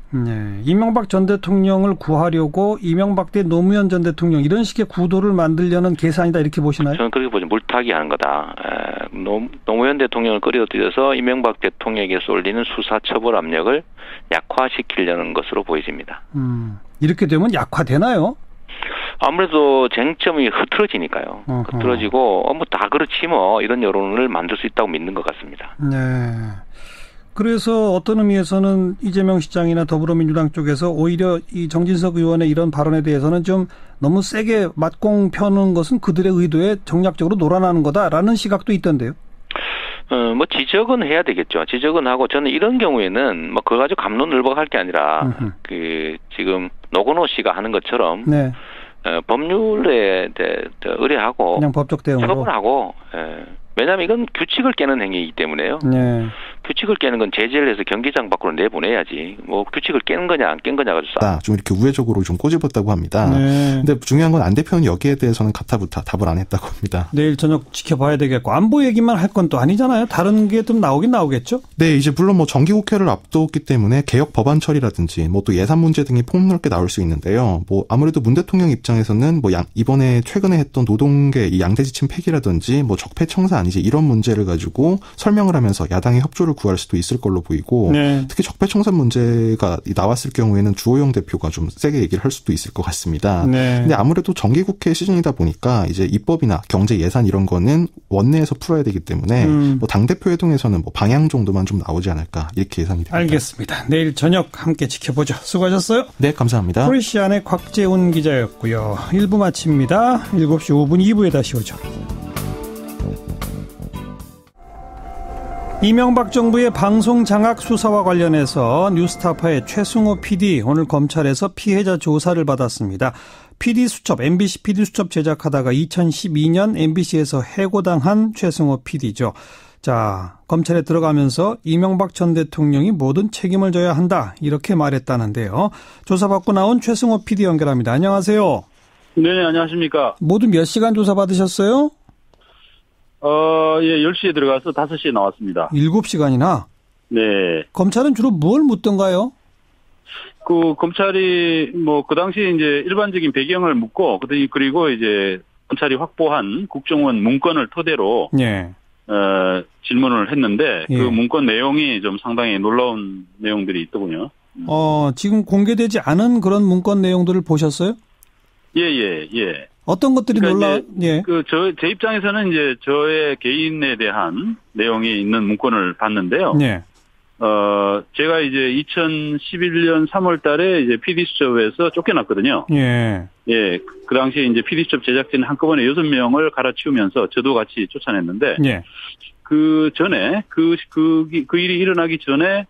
이명박 전 대통령을 구하려고 이명박 대 노무현 전 대통령 이런 식의 구도를 만들려는 계산이다 이렇게 보시나요? 저는 그렇게 보죠. 물타기 하는 거다. 노무현 대통령을 끌어들여서 이명박 대통령에게 쏠리는 수사 처벌 압력을 약화시키려는 것으로 보여집니다. 이렇게 되면 약화되나요? 아무래도 쟁점이 흐트러지니까요. 흐트러지고 다 그렇지 이런 여론을 만들 수 있다고 믿는 것 같습니다. 네. 그래서 어떤 의미에서는 이재명 시장이나 더불어민주당 쪽에서 오히려 이 정진석 의원의 이런 발언에 대해서는 좀 너무 세게 맞공 펴는 것은 그들의 의도에 정략적으로 놀아나는 거다라는 시각도 있던데요. 지적은 해야 되겠죠. 지적은 하고 저는 이런 경우에는 그거 가지고 갑론을박할 게 아니라 지금 노건호 씨가 하는 것처럼 법률에 의뢰하고 그냥 법적 대응으로 처벌하고 왜냐하면 이건 규칙을 깨는 행위이기 때문에요. 네. 규칙을 깨는 건 제재를 해서 경기장 밖으로 내보내야지. 뭐 규칙을 깨는 거냐 안 깬 거냐가 좀 이렇게 우회적으로 좀 꼬집었다고 합니다. 네. 근데 중요한 건 안 대표는 여기에 대해서는 가타부타 답을 안 했다고 합니다. 내일 저녁 지켜봐야 되겠고 안보 얘기만 할 건 또 아니잖아요. 다른 게 좀 나오긴 나오겠죠? 네, 이제 물론 뭐 정기국회를 앞두었기 때문에 개혁 법안 처리라든지 뭐 또 예산 문제 등이 폭넓게 나올 수 있는데요. 뭐 아무래도 문 대통령 입장에서는 뭐 이번에 최근에 했던 노동계 이 양대 지침 폐기라든지 뭐 적폐청사 아니지 이런 문제를 가지고 설명을 하면서 야당의 협조를 구할 수도 있을 걸로 보이고 네. 특히 적폐청산 문제가 나왔을 경우에는 주호영 대표가 좀 세게 얘기를 할 수도 있을 것 같습니다. 네. 근데 아무래도 정기국회 시즌이다 보니까 이제 입법이나 경제 예산 이런 거는 원내에서 풀어야 되기 때문에 뭐 당대표 회동에서는 뭐 방향 정도만 좀 나오지 않을까 이렇게 예상이 됩니다. 알겠습니다. 내일 저녁 함께 지켜보죠. 수고하셨어요. 네, 감사합니다. 프레시안의 곽재훈 기자였고요. 1부 마칩니다. 7시 5분 2부에 다시 오죠. 이명박 정부의 방송 장악 수사와 관련해서 뉴스타파의 최승호 PD 오늘 검찰에서 피해자 조사를 받았습니다. PD수첩, MBC PD수첩 제작하다가 2012년 MBC에서 해고당한 최승호 PD죠. 자, 검찰에 들어가면서 이명박 전 대통령이 모든 책임을 져야 한다 이렇게 말했다는데요. 조사받고 나온 최승호 PD 연결합니다. 안녕하세요. 네, 안녕하십니까. 모두 몇 시간 조사 받으셨어요? 예, 10시에 들어가서 5시에 나왔습니다. 7시간이나? 네. 검찰은 주로 뭘 묻던가요? 검찰이 그 당시 이제 일반적인 배경을 묻고, 그리고 이제 검찰이 확보한 국정원 문건을 토대로, 예. 질문을 했는데, 예. 그 문건 내용이 좀 상당히 놀라운 내용들이 있더군요. 지금 공개되지 않은 그런 문건 내용들을 보셨어요? 예. 어떤 것들이 그러니까 예. 제 입장에서는 이제 저의 개인에 대한 내용이 있는 문건을 봤는데요. 예. 제가 이제 2011년 3월 달에 이제 PD수첩에서 쫓겨났거든요. 예. 예. 그 당시에 이제 PD수첩 제작진 한꺼번에 6명을 갈아치우면서 저도 같이 쫓아냈는데. 예. 그 전에, 그 일이 일어나기 전에,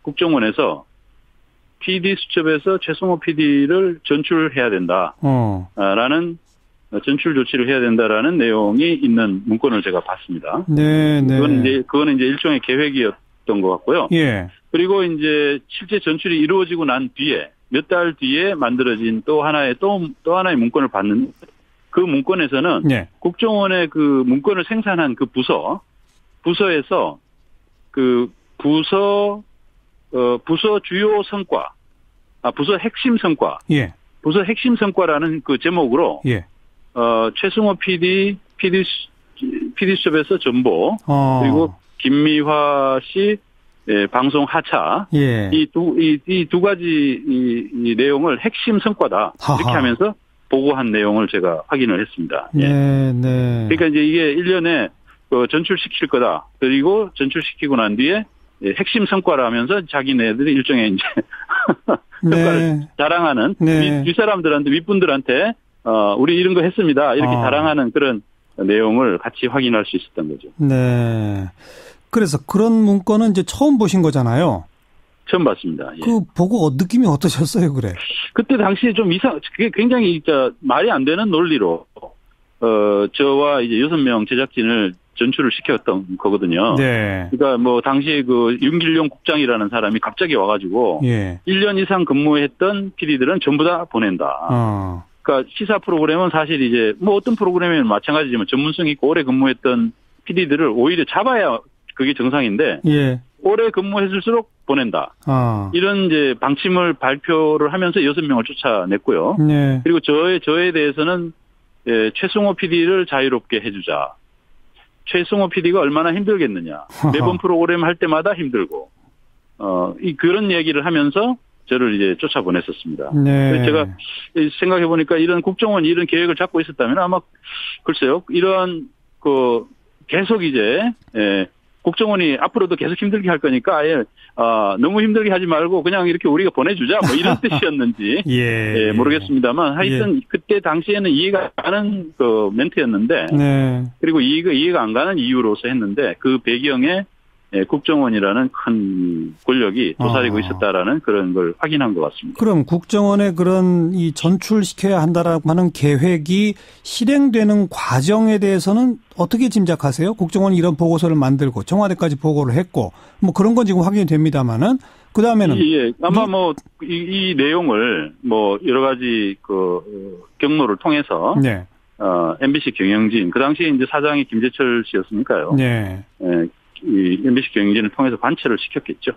국정원에서 PD수첩에서 최승호 PD를 전출해야 된다. 라는, 전출 조치를 해야 된다라는 내용이 있는 문건을 제가 봤습니다. 네. 그거는 이제 일종의 계획이었던 것 같고요. 예. 그리고 이제 실제 전출이 이루어지고 난 뒤에, 몇 달 뒤에 만들어진 또 하나의 문건을 봤는데, 그 문건에서는 예. 국정원의 그 문건을 생산한 그 부서에서 그 부서 주요 성과, 부서 핵심 성과, 예. 부서 핵심 성과라는 그 제목으로, 예. 최승호 PD수첩에서 전보, 그리고 김미화 씨, 방송 하차, 예. 이 두 가지 이 내용을 핵심 성과다. 이렇게 하면서 보고한 내용을 제가 확인을 했습니다. 네. 그러니까 이제 이게 1년에 전출시킬 거다. 그리고 전출시키고 난 뒤에 핵심 성과라면서 자기네들이 일종의 이제 성과를 자랑하는 윗사람들한테 윗분들한테 우리 이런 거 했습니다. 이렇게 자랑하는 그런 내용을 같이 확인할 수 있었던 거죠. 네. 그래서 그런 문건은 이제 처음 보신 거잖아요. 처음 봤습니다. 예. 그 보고 느낌이 어떠셨어요, 그래? 그때 당시에 좀 그게 굉장히 말이 안 되는 논리로 저와 이제 6명 제작진을 전출을 시켰던 거거든요. 네. 그러니까 뭐 당시에 그 윤길용 국장이라는 사람이 갑자기 와가지고 1년 이상 근무했던 PD들은 전부 다 보낸다. 그러니까 시사 프로그램은 사실 이제 뭐 어떤 프로그램이면 마찬가지지만 전문성이 있고 오래 근무했던 PD들을 오히려 잡아야 그게 정상인데 오래 근무했을수록 보낸다. 이런 이제 방침을 발표를 하면서 6명을 쫓아냈고요. 네. 그리고 저에 대해서는 최승호 PD를 자유롭게 해주자. 최승호 PD가 얼마나 힘들겠느냐. 매번 프로그램 할 때마다 힘들고. 그런 얘기를 하면서 저를 이제 쫓아보냈었습니다. 네. 제가 생각해보니까 이런 국정원이 이런 계획을 잡고 있었다면 아마, 글쎄요, 이런, 계속 이제, 국정원이 앞으로도 계속 힘들게 할 거니까 아예, 너무 힘들게 하지 말고 그냥 이렇게 우리가 보내주자. 뭐 이런 뜻이었는지. 모르겠습니다만 하여튼 그때 당시에는 이해가 안 가는 멘트였는데. 그리고 이해가 안 가는 이유로서 했는데 그 배경에 국정원이라는 큰 권력이 도사리고 있었다라는 그런 걸 확인한 것 같습니다. 그럼 국정원의 그런 이 전출시켜야 한다라고 하는 계획이 실행되는 과정에 대해서는 어떻게 짐작하세요? 국정원이 이런 보고서를 만들고 청와대까지 보고를 했고 뭐 그런 건 지금 확인이 됩니다만은 그 다음에는 아마 뭐 이 내용을 뭐 여러 가지 그 경로를 통해서 네. MBC 경영진 그 당시에 이제 사장이 김재철 씨였으니까요. 네. 이 MBC 경영진을 통해서 관철을 시켰겠죠.